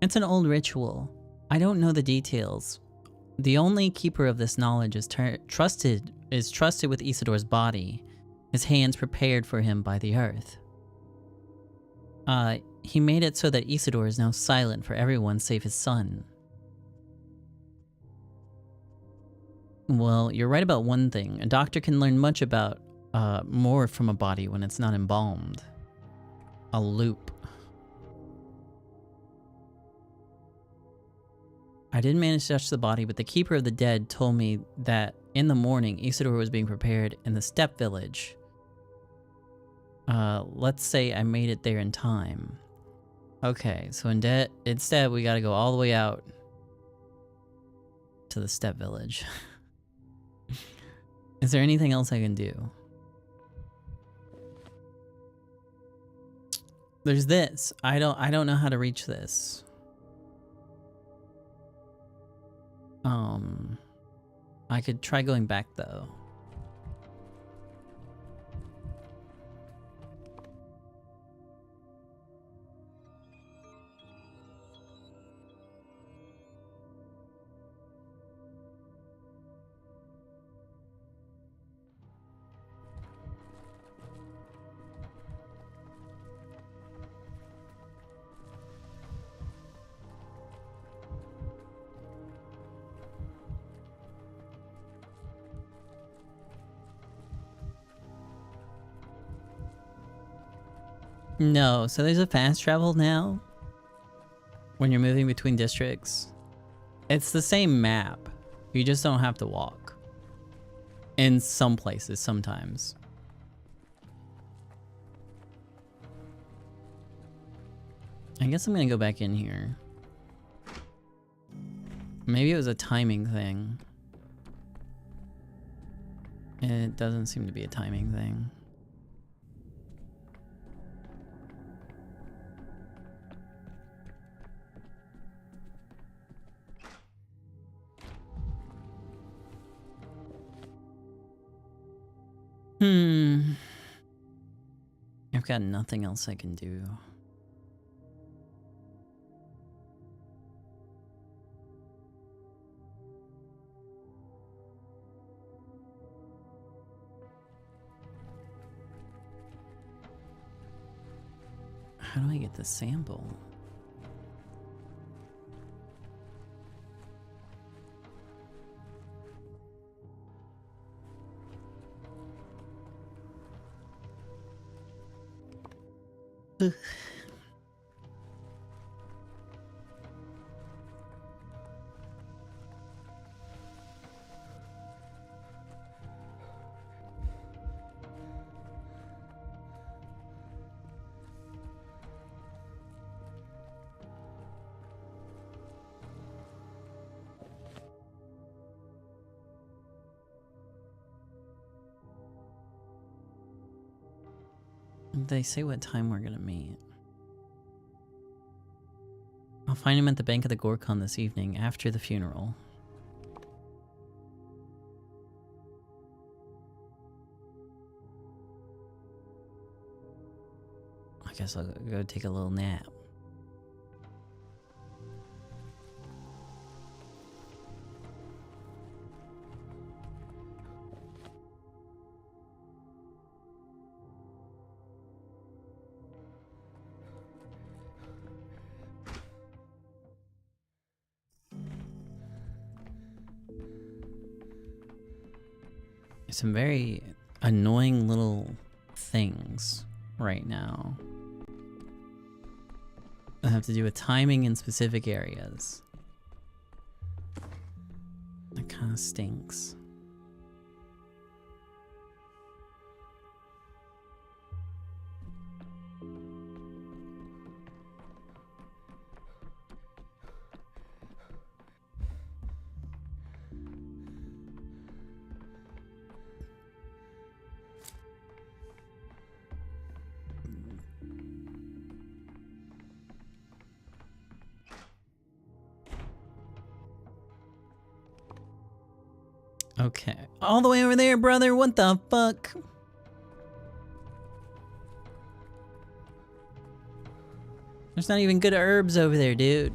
It's an old ritual. I don't know the details. The only keeper of this knowledge is trusted with Isidore's body, his hands prepared for him by the earth. He made it so that Isidore is now silent for everyone save his son. Well, you're right about one thing. A doctor can learn much about more from a body when it's not embalmed. A loop. I didn't manage to touch the body, but the Keeper of the Dead told me that in the morning, Isidore was being prepared in the steppe village. Let's say I made it there in time. Okay, so instead we gotta go all the way out to the steppe village. Is there anything else I can do? There's this. I don't know how to reach this. I could try going back though. No, so there's a fast travel now when you're moving between districts. It's the same map. You just don't have to walk. In some places, sometimes. I guess I'm gonna go back in here. Maybe it was a timing thing. It doesn't seem to be a timing thing. I've got nothing else I can do. How do I get the sample? Ugh. Did they say what time we're gonna meet? I'll find him at the Bank of the Gorkon this evening after the funeral. I guess I'll go take a little nap. Some very annoying little things right now that have to do with timing in specific areas. That kind of stinks. Okay. All the way over there, brother. What the fuck? There's not even good herbs over there, dude.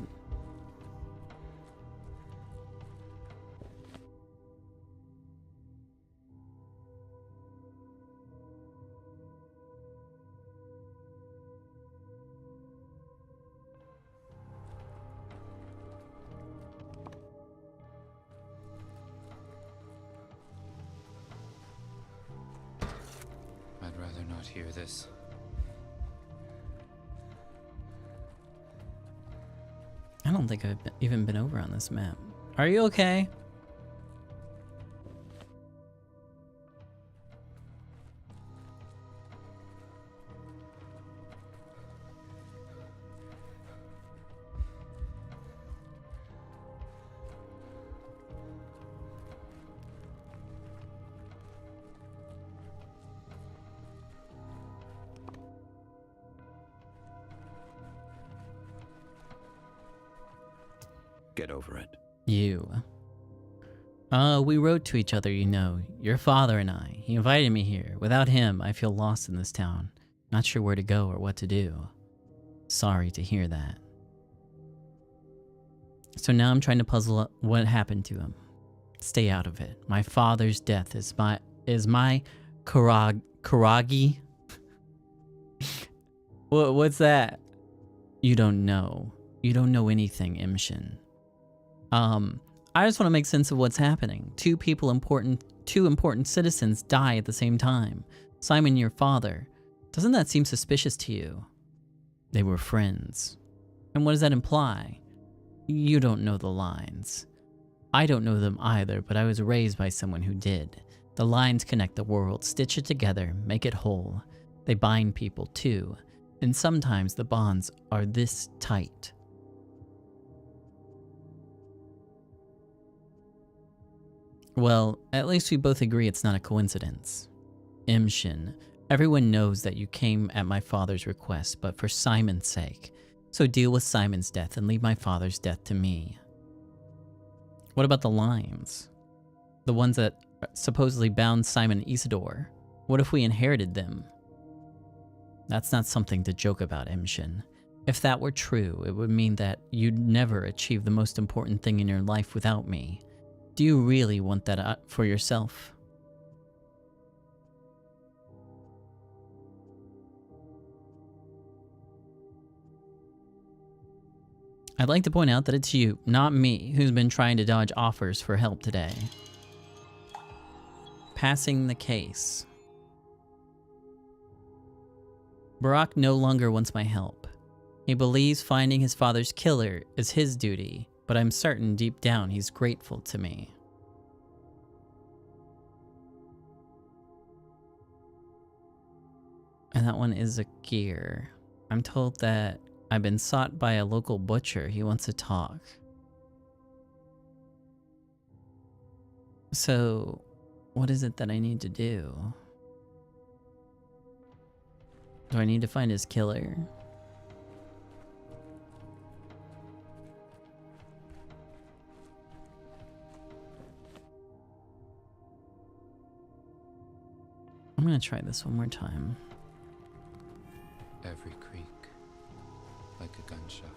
I'd rather not hear this. I don't think I've even been over on this map. Are you okay? Get over it. You. We wrote to each other, you know. Your father and I. He invited me here. Without him, I feel lost in this town. Not sure where to go or what to do. Sorry to hear that. So now I'm trying to puzzle up what happened to him. Stay out of it. My father's death is my Karagi? What's that? You don't know. You don't know anything, Imshin. I just want to make sense of what's happening. Two important citizens die at the same time. Simon, your father. Doesn't that seem suspicious to you? They were friends. And what does that imply? You don't know the lines. I don't know them either, but I was raised by someone who did. The lines connect the world, stitch it together, make it whole. They bind people too. And sometimes the bonds are this tight. Well, at least we both agree it's not a coincidence. Imshin, everyone knows that you came at my father's request, but for Simon's sake. So deal with Simon's death and leave my father's death to me. What about the lines? The ones that supposedly bound Simon and Isidore? What if we inherited them? That's not something to joke about, Imshin. If that were true, it would mean that you'd never achieve the most important thing in your life without me. Do you really want that for yourself? I'd like to point out that it's you, not me, who's been trying to dodge offers for help today. Passing the case. Barak no longer wants my help. He believes finding his father's killer is his duty, but I'm certain deep down he's grateful to me. And that one is a gear. I'm told that I've been sought by a local butcher. He wants to talk. So, what is it that I need to do? Do I need to find his killer? I'm gonna try this one more time. Every creak, like a gunshot.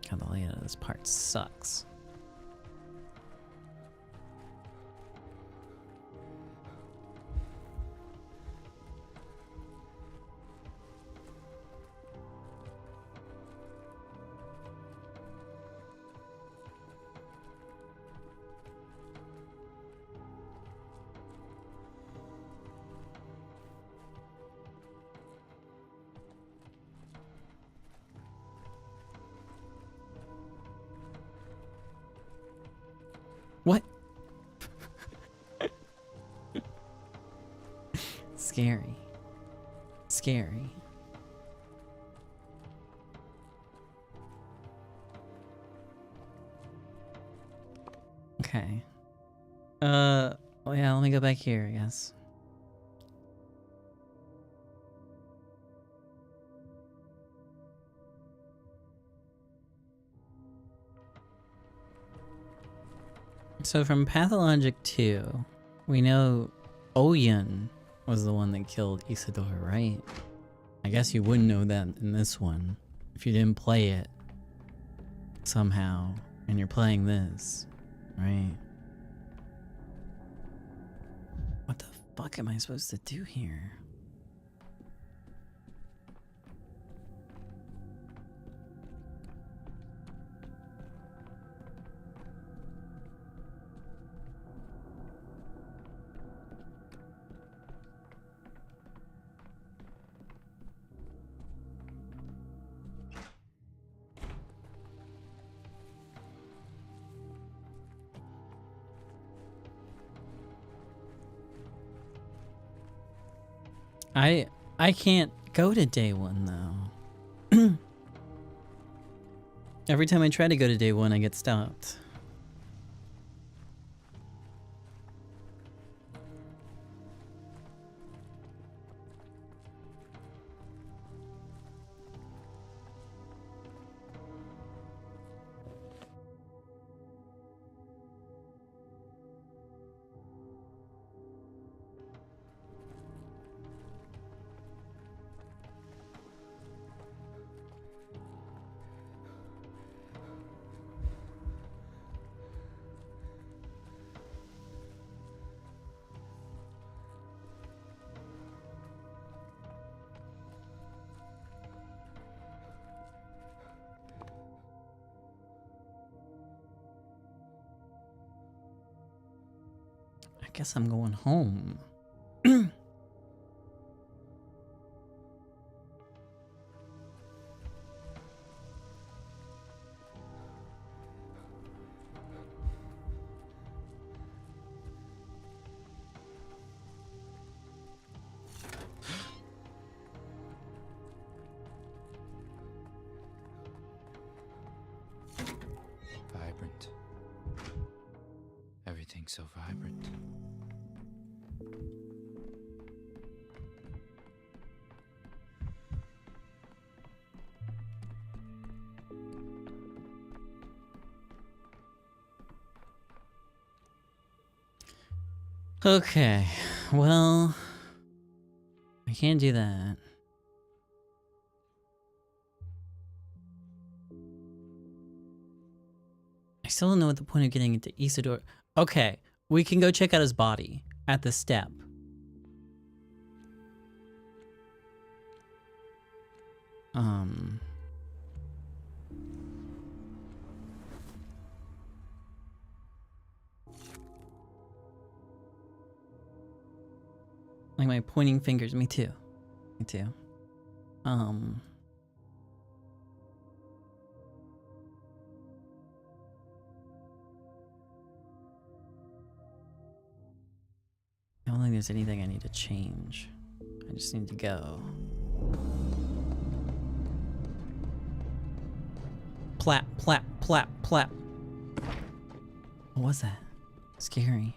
God, the layout of this part sucks. What? Scary. Scary. Okay. Well, yeah, let me go back here, I guess. So from Pathologic 2, we know Oyun was the one that killed Isidore, right? I guess you wouldn't know that in this one if you didn't play it somehow, and you're playing this, right? What the fuck am I supposed to do here? I can't go to day one though. Every time I try to go to day one, I get stopped. I guess I'm going home. Vibrant. Everything's so vibrant. Okay, well, I can't do that. I still don't know what the point of getting into Isidore. Okay, we can go check out his body at the step. Like my pointing fingers, me too. Me too. I don't think there's anything I need to change. I just need to go. Plap, plap, plap, plap. What was that? Scary.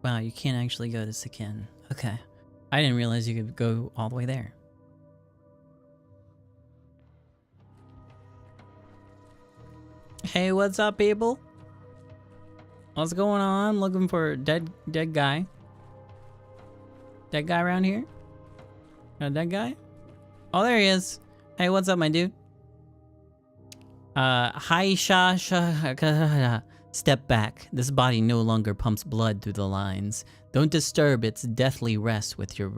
Wow, you can't actually go to Sakin. Okay. I didn't realize you could go all the way there. Hey, what's up, people? What's going on? Looking for a dead guy. Dead guy around here? A dead guy? Oh, there he is. Hey, what's up, my dude? Hi, Step back. This body no longer pumps blood through the lines. Don't disturb its deathly rest with your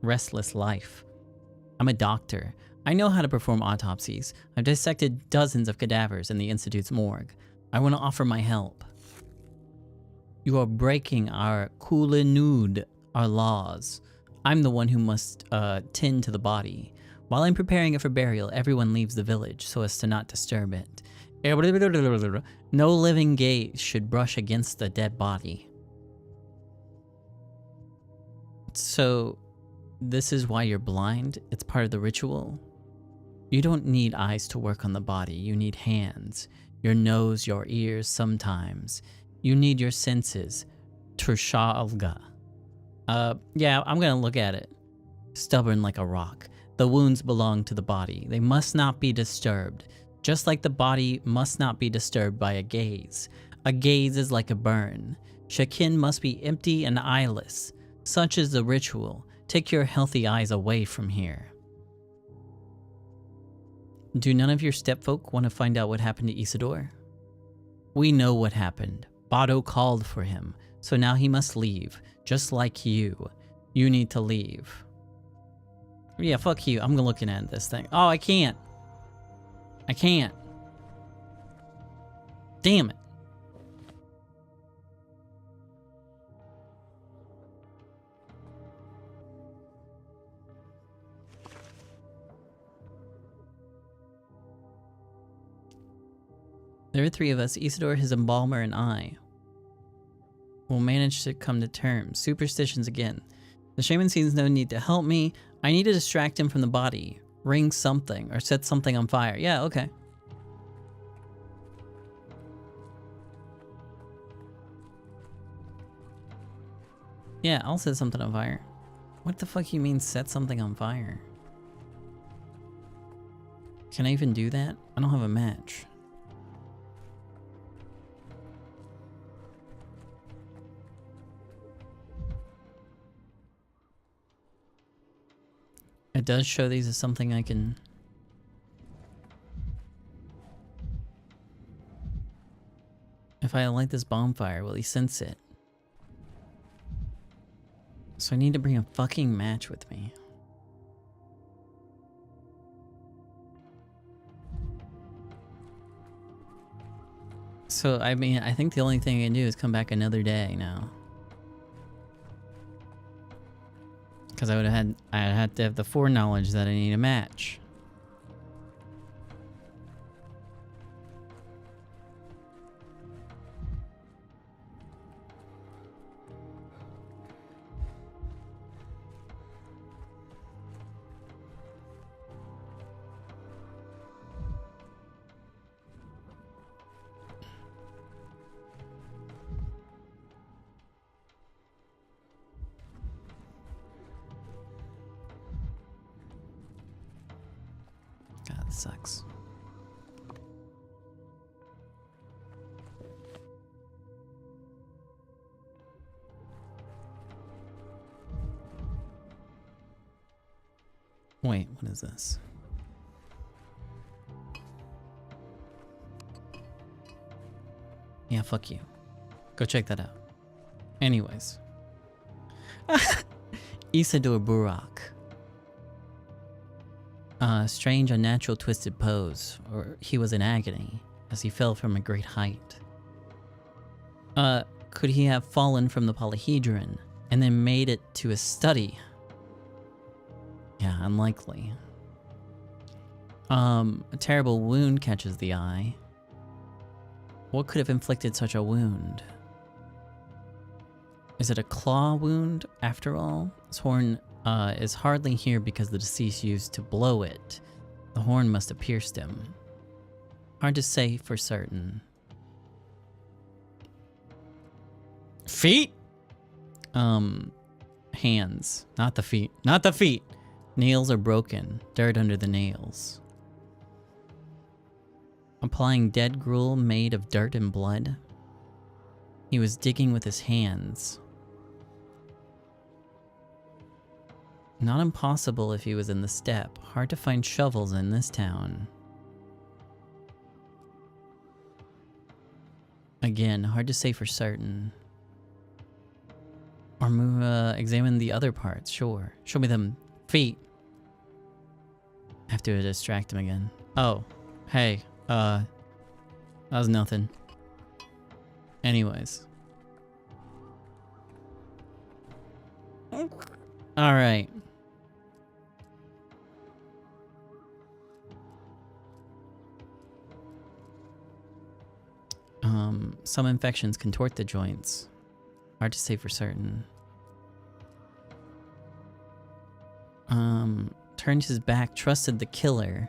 restless life. I'm a doctor. I know how to perform autopsies. I've dissected dozens of cadavers in the Institute's morgue. I want to offer my help. You are breaking our Kulenud, our laws. I'm the one who must tend to the body. While I'm preparing it for burial, everyone leaves the village so as to not disturb it. No living gaze should brush against the dead body. So, this is why you're blind? It's part of the ritual? You don't need eyes to work on the body. You need hands, your nose, your ears sometimes. You need your senses. Turshalga. Yeah, I'm gonna look at it. Stubborn like a rock. The wounds belong to the body. They must not be disturbed. Just like the body must not be disturbed by a gaze. A gaze is like a burn. Shakin must be empty and eyeless. Such is the ritual. Take your healthy eyes away from here. Do none of your stepfolk want to find out what happened to Isidore? We know what happened. Bado called for him, so now he must leave, just like you. You need to leave. Yeah, fuck you. I'm looking at this thing. Oh, I can't. I can't. Damn it. There are three of us, Isidore, his embalmer, and I. We'll manage to come to terms. Superstitions again. The shaman sees no need to help me. I need to distract him from the body. Ring something, or set something on fire. Yeah, okay. Yeah, I'll set something on fire. What the fuck you mean set something on fire? Can I even do that? I don't have a match. It does show these as something I can... If I light this bonfire, will he sense it? So I need to bring a fucking match with me. So, I mean, I think the only thing I can do is come back another day now. Because I'd have to have the foreknowledge that I need a match. God, this sucks. Wait, what is this? Yeah, fuck you. Go check that out. Anyways. Isidore Burak. Strange, unnatural, twisted pose, or he was in agony as he fell from a great height. Could he have fallen from the polyhedron and then made it to his study? Yeah, unlikely. A terrible wound catches the eye. What could have inflicted such a wound? Is it a claw wound, after all? His horn is hardly here because the deceased used to blow it. The horn must have pierced him. Hard to say for certain. Feet? Hands. Not the feet. Not the feet! Nails are broken. Dirt under the nails. Applying dead gruel made of dirt and blood. He was digging with his hands. Not impossible if he was in the steppe. Hard to find shovels in this town. Again, hard to say for certain. Or move, examine the other parts, sure. Show me them feet. I have to distract him again. Oh, hey, that was nothing. Anyways. Alright. Some infections contort the joints. Hard to say for certain. Turned his back, trusted the killer.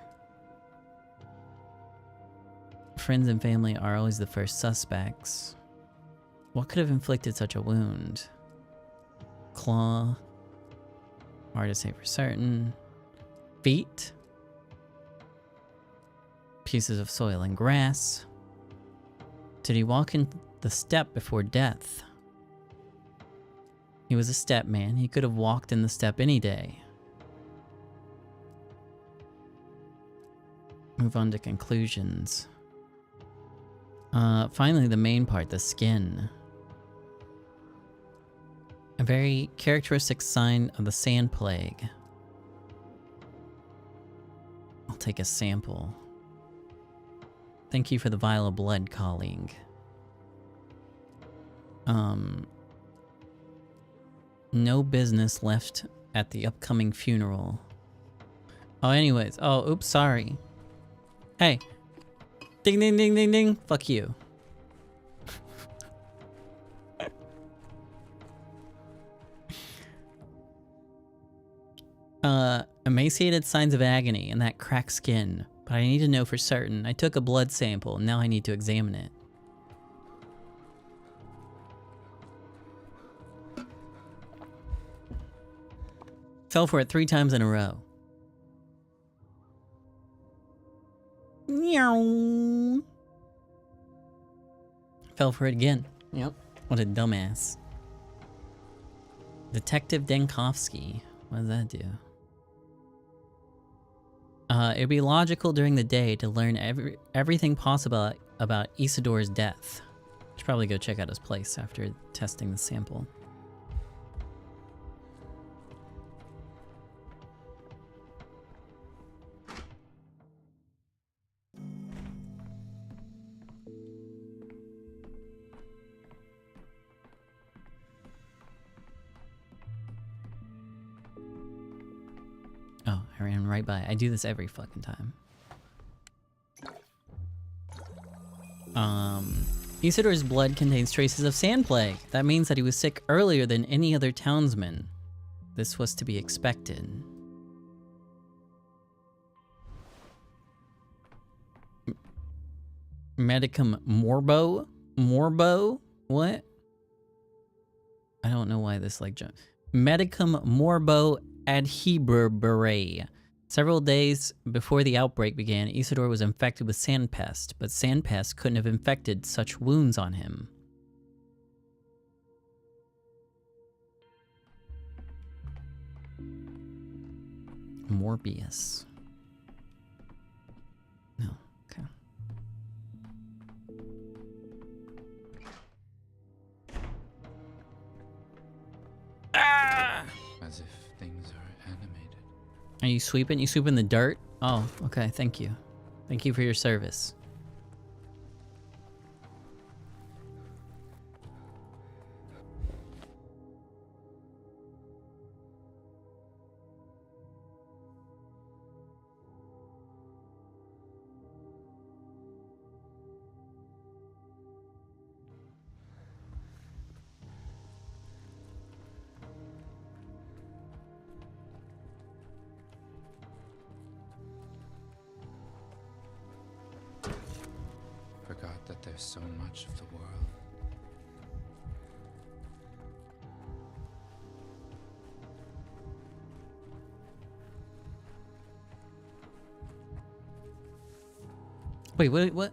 Friends and family are always the first suspects. What could have inflicted such a wound? Claw. Hard to say for certain. Feet. Pieces of soil and grass. Did he walk in the steppe before death? He was a steppe man. He could have walked in the steppe any day. Move on to conclusions. Finally, the main part, the skin. A very characteristic sign of the sand plague. I'll take a sample. Thank you for the vial of blood, colleague. No business left at the upcoming funeral. Oh, anyways. Oh, oops, sorry. Hey. Ding, ding, ding, ding, ding. Fuck you. Emaciated signs of agony and that cracked skin. But I need to know for certain. I took a blood sample, and now I need to examine it. Fell for it 3 times in a row. Meow. Fell for it again. Yep. What a dumbass. Detective Denkovsky. What does that do? It'd be logical during the day to learn everything possible about Isidor's death. Should probably go check out his place after testing the sample. Oh, I ran right by. I do this every fucking time. Isidor's blood contains traces of sand plague. That means that he was sick earlier than any other townsman. This was to be expected. Medicum morbo? Morbo? What? I don't know why this like jump. Medicum morbo adheberbere. Several days before the outbreak began, Isidore was infected with sandpest, but sandpest couldn't have infected such wounds on him. Morbius. No, okay. As if things are animated. Are you sweeping? You sweeping the dirt? Oh, okay. Thank you. Thank you for your service. Forgot that there's so much of the world. Wait, what?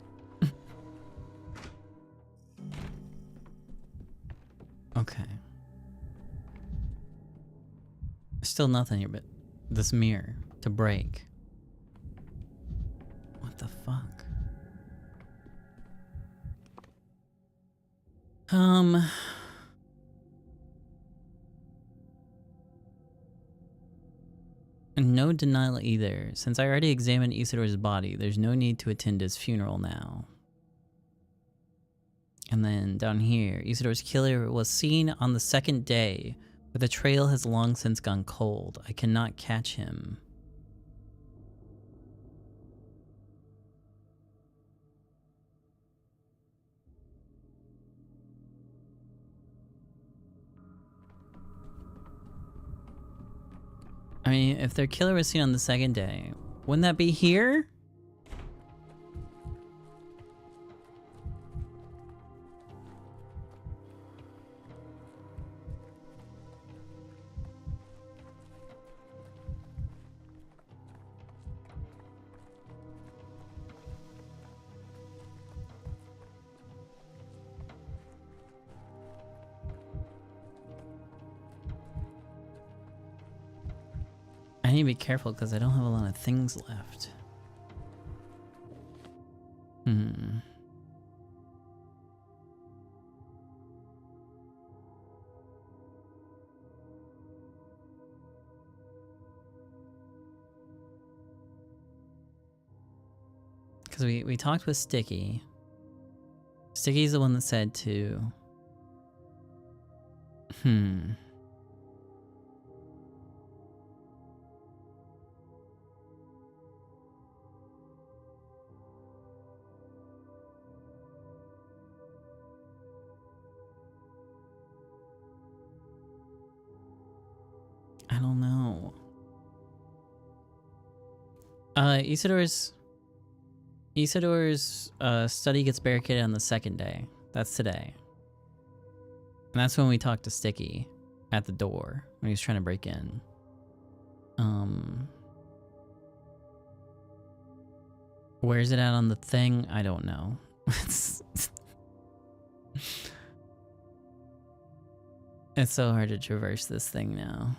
Okay. Still nothing here but this mirror to break. What the fuck? No denial either. Since I already examined Isidor's body, there's no need to attend his funeral now. And then down here, Isidor's killer was seen on the second day, but the trail has long since gone cold. I cannot catch him. I mean, if their killer was seen on the second day, wouldn't that be here? I need to be careful because I don't have a lot of things left. Because we talked with Sticky. Sticky's the one that said to... I don't know. Isidor's study gets barricaded on the second day. That's today. And that's when we talked to Sticky at the door when he was trying to break in. Where's it at on the thing? I don't know. It's so hard to traverse this thing now.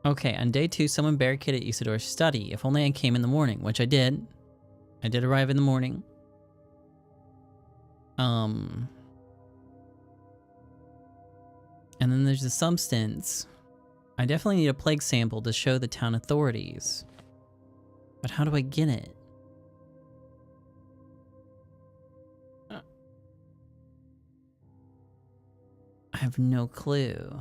Okay, on day 2, someone barricaded Isidor's study. If only I came in the morning, which I did. I did arrive in the morning. And then there's the substance. I definitely need a plague sample to show the town authorities. But how do I get it? I have no clue.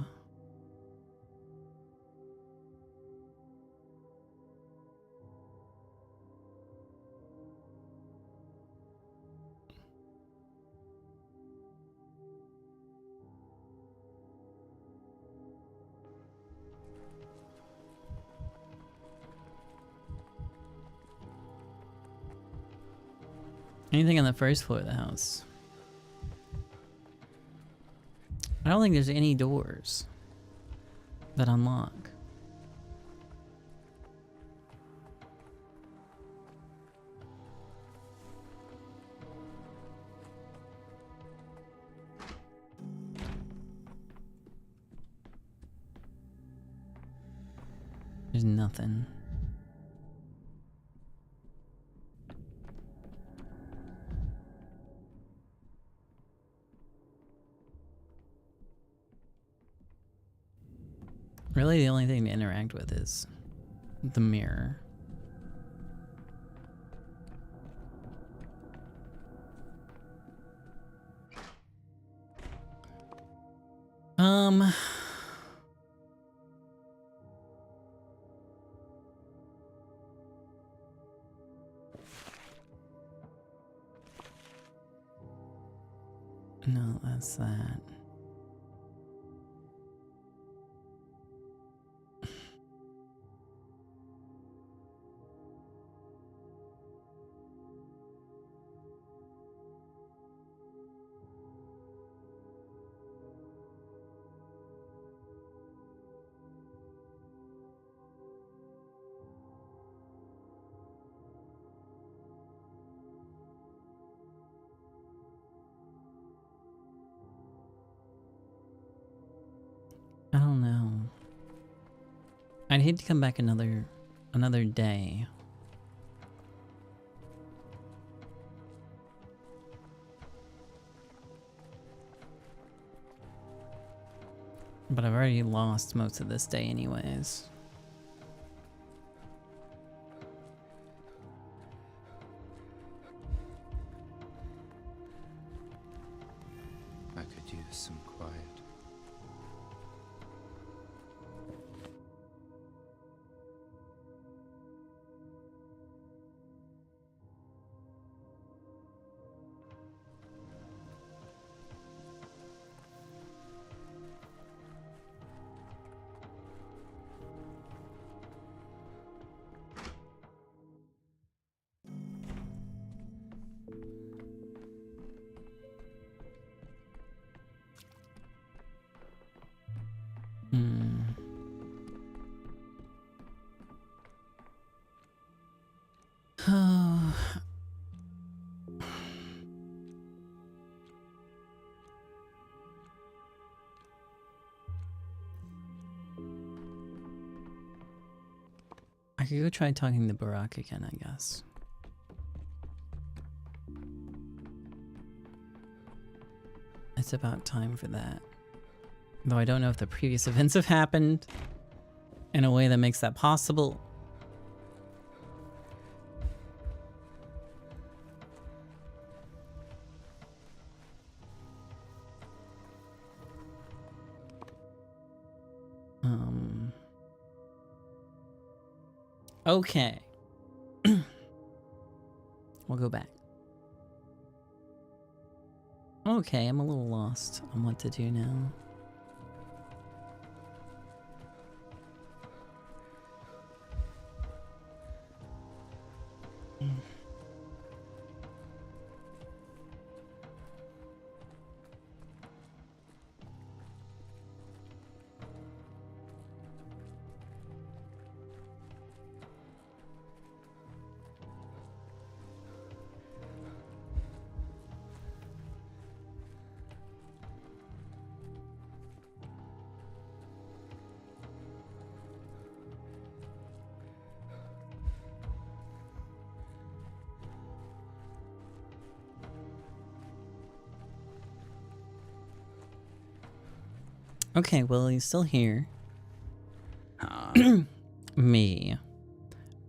Anything on the first floor of the house? I don't think there's any doors that unlock. There's nothing. Really, the only thing to interact with is the mirror. No, that's that. I don't know. I'd hate to come back another day. But I've already lost most of this day anyways. I could use some quiet. I could go try talking to Barack again, I guess. It's about time for that. Though I don't know if the previous events have happened in a way that makes that possible. Okay. We'll go back. Okay, I'm a little lost on what to do now. Okay, well, he's still here. Me.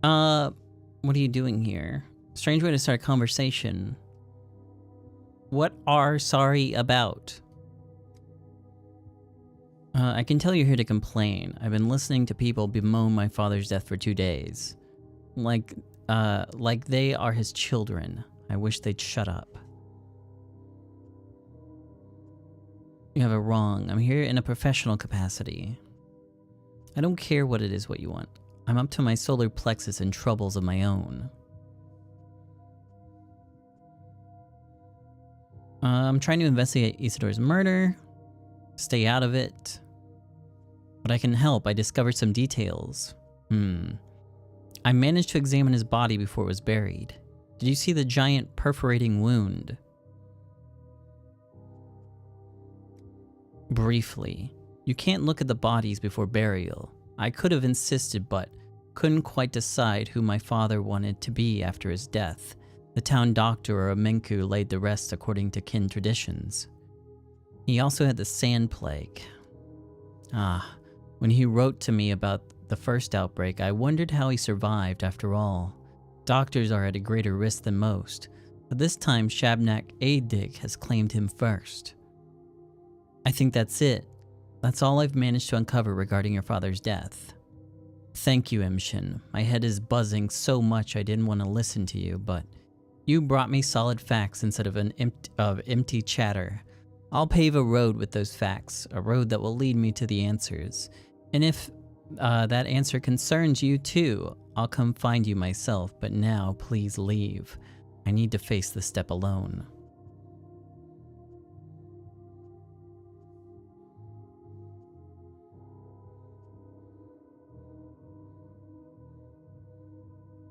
What are you doing here? Strange way to start a conversation. What are sorry about? I can tell you're here to complain. I've been listening to people bemoan my father's death for 2 days. Like they are his children. I wish they'd shut up. You have it wrong. I'm here in a professional capacity. I don't care what it is what you want. I'm up to my solar plexus in troubles of my own. I'm trying to investigate Isidore's murder. Stay out of it. But I can help. I discovered some details. I managed to examine his body before it was buried. Did you see the giant perforating wound? Briefly. You can't look at the bodies before burial. I could have insisted, but couldn't quite decide who my father wanted to be after his death. The town doctor or a Minku laid the rest according to kin traditions. He also had the sand plague. When he wrote to me about the first outbreak, I wondered how he survived after all. Doctors are at a greater risk than most, but this time Shabnak Adig has claimed him first. I think that's it. That's all I've managed to uncover regarding your father's death. Thank you, Imshin. My head is buzzing so much I didn't want to listen to you, but you brought me solid facts instead of empty chatter. I'll pave a road with those facts, a road that will lead me to the answers. And if that answer concerns you too, I'll come find you myself, but now please leave. I need to face the step alone.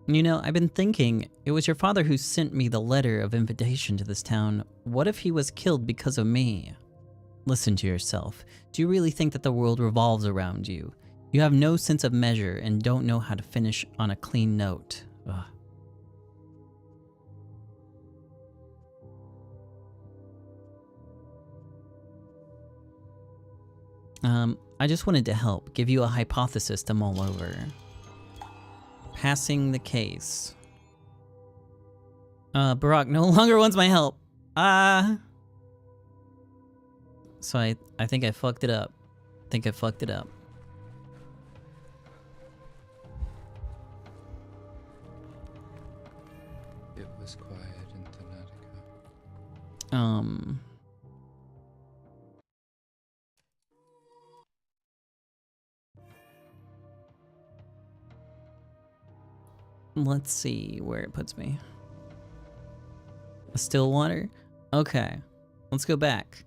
You know, I've been thinking, it was your father who sent me the letter of invitation to this town. What if he was killed because of me? Listen to yourself. Do you really think that the world revolves around you? You have no sense of measure and don't know how to finish on a clean note. Ugh. I just wanted to help, give you a hypothesis to mull over. Passing the case. Barack no longer wants my help. So I think I fucked it up. It was quiet in Thanatica. Let's see where it puts me. Stillwater? Okay. Let's go back.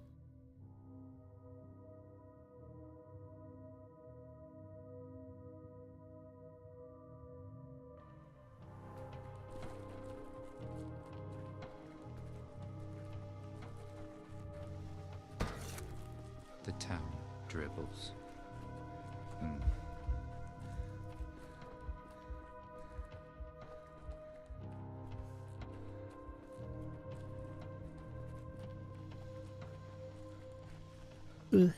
The town dribbles. Ugh.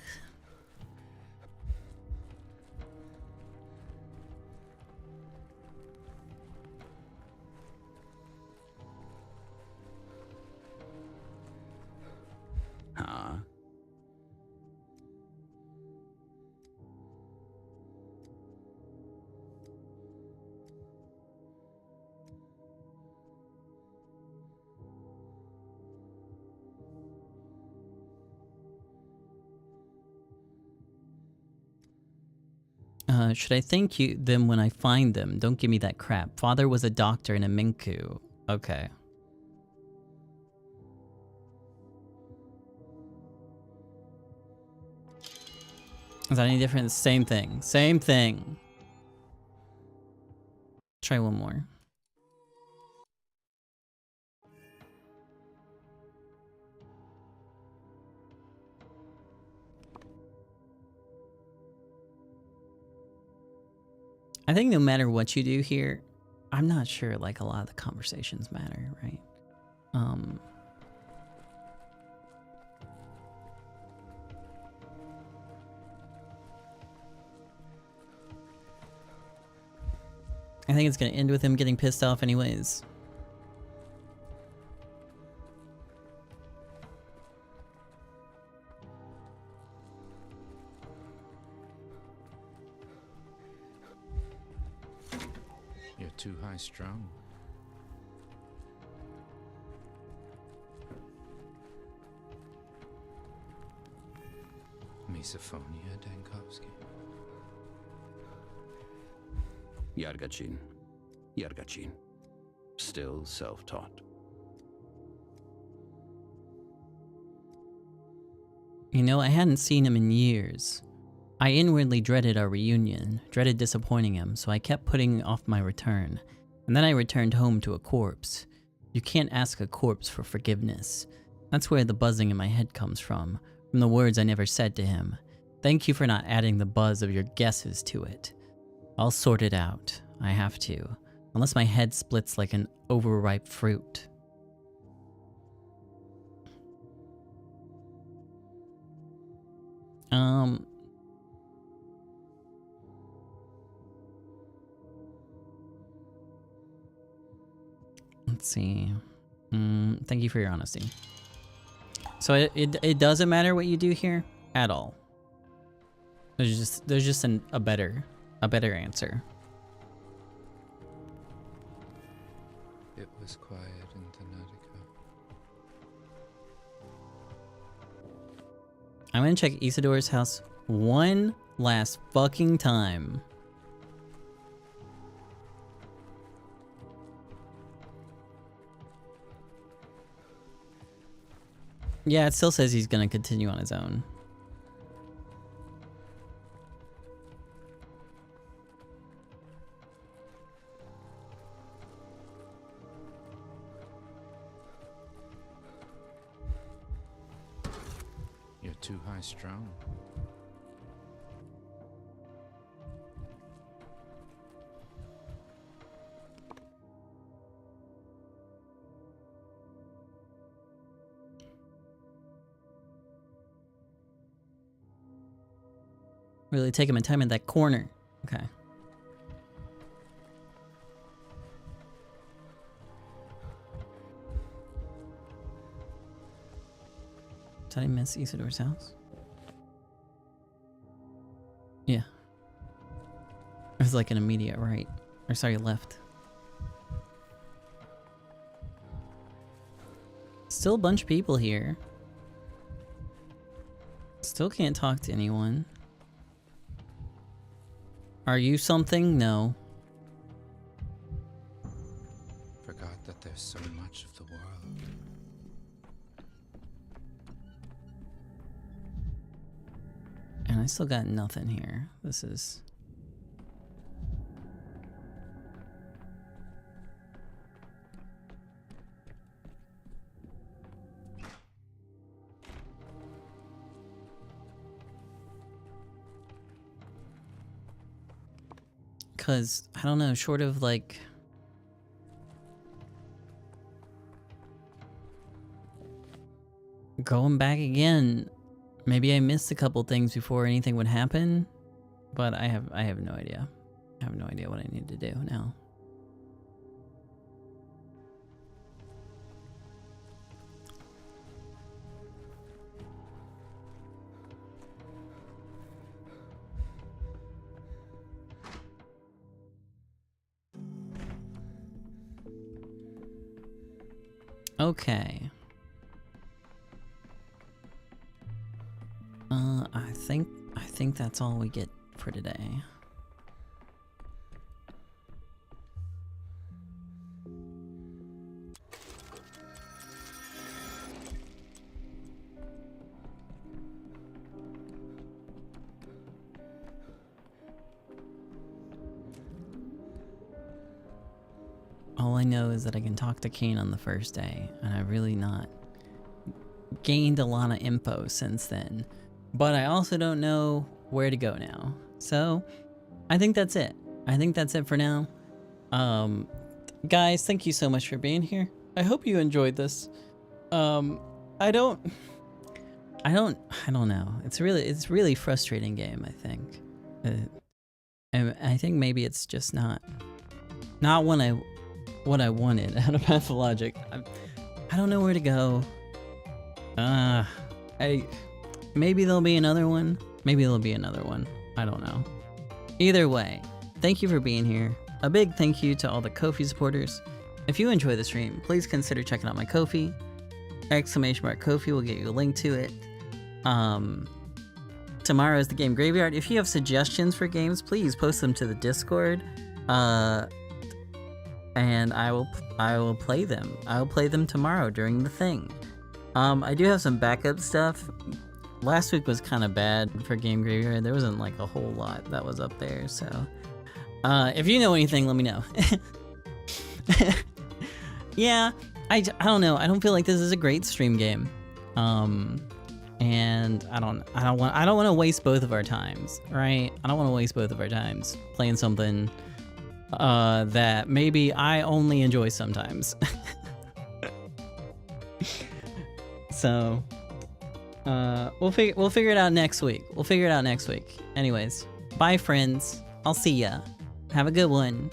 Should I thank you them when I find them? Don't give me that crap. Father was a doctor and a Minku. Okay. Is that any different? Same thing. Same thing. Try one more. I think no matter what you do here, I'm not sure like a lot of the conversations matter, right? I think it's gonna end with him getting pissed off anyways. You're too high strung. Misophonia, Dankovsky. Yargachin. Still self-taught. You know, I hadn't seen him in years. I inwardly dreaded our reunion, dreaded disappointing him, so I kept putting off my return. And then I returned home to a corpse. You can't ask a corpse for forgiveness. That's where the buzzing in my head comes from the words I never said to him. Thank you for not adding the buzz of your guesses to it. I'll sort it out. I have to. Unless my head splits like an overripe fruit. Let's see. Thank you for your honesty. So it doesn't matter what you do here at all. There's just a better answer. It was quiet in Tanatica. I'm gonna check Isidore's house one last fucking time. Yeah, it still says he's gonna continue on his own. You're too high-strung. Really taking my time in that corner. Okay. Did I miss Isidore's house? Yeah. It was like an immediate right. Or sorry, left. Still a bunch of people here. Still can't talk to anyone. Are you something? No. Forgot that there's so much of the world. And I still got nothing here. This is... Because, I don't know, short of like... going back again, maybe I missed a couple things before anything would happen, but I have no idea. I have no idea what I need to do now. Okay. I think that's all we get for today. All I know is that I can talk to Kane on the first day, and I've really not gained a lot of info since then. But I also don't know where to go now. So, I think that's it. I think that's it for now. Guys, thank you so much for being here. I hope you enjoyed this. I don't know. It's really frustrating game, I think. And I think maybe it's just not what I wanted out of Pathologic. I don't know where to go. Maybe there'll be another one. Maybe there'll be another one. I don't know. Either way, thank you for being here. A big thank you to all the Ko-fi supporters. If you enjoy the stream, please consider checking out my Ko-fi. !Ko-fi will get you a link to it. Tomorrow is the game graveyard. If you have suggestions for games, please post them to the Discord. And I will play them. I will play them tomorrow during the thing. I do have some backup stuff. Last week was kind of bad for Game Graveyard. There wasn't like a whole lot that was up there, so if you know anything, let me know. Yeah, I don't know. I don't feel like this is a great stream game. and I don't want to waste both of our times, right? I don't want to waste both of our times playing something that maybe I only enjoy sometimes. So we'll figure it out next week. Anyways, bye friends. I'll see ya. Have a good one.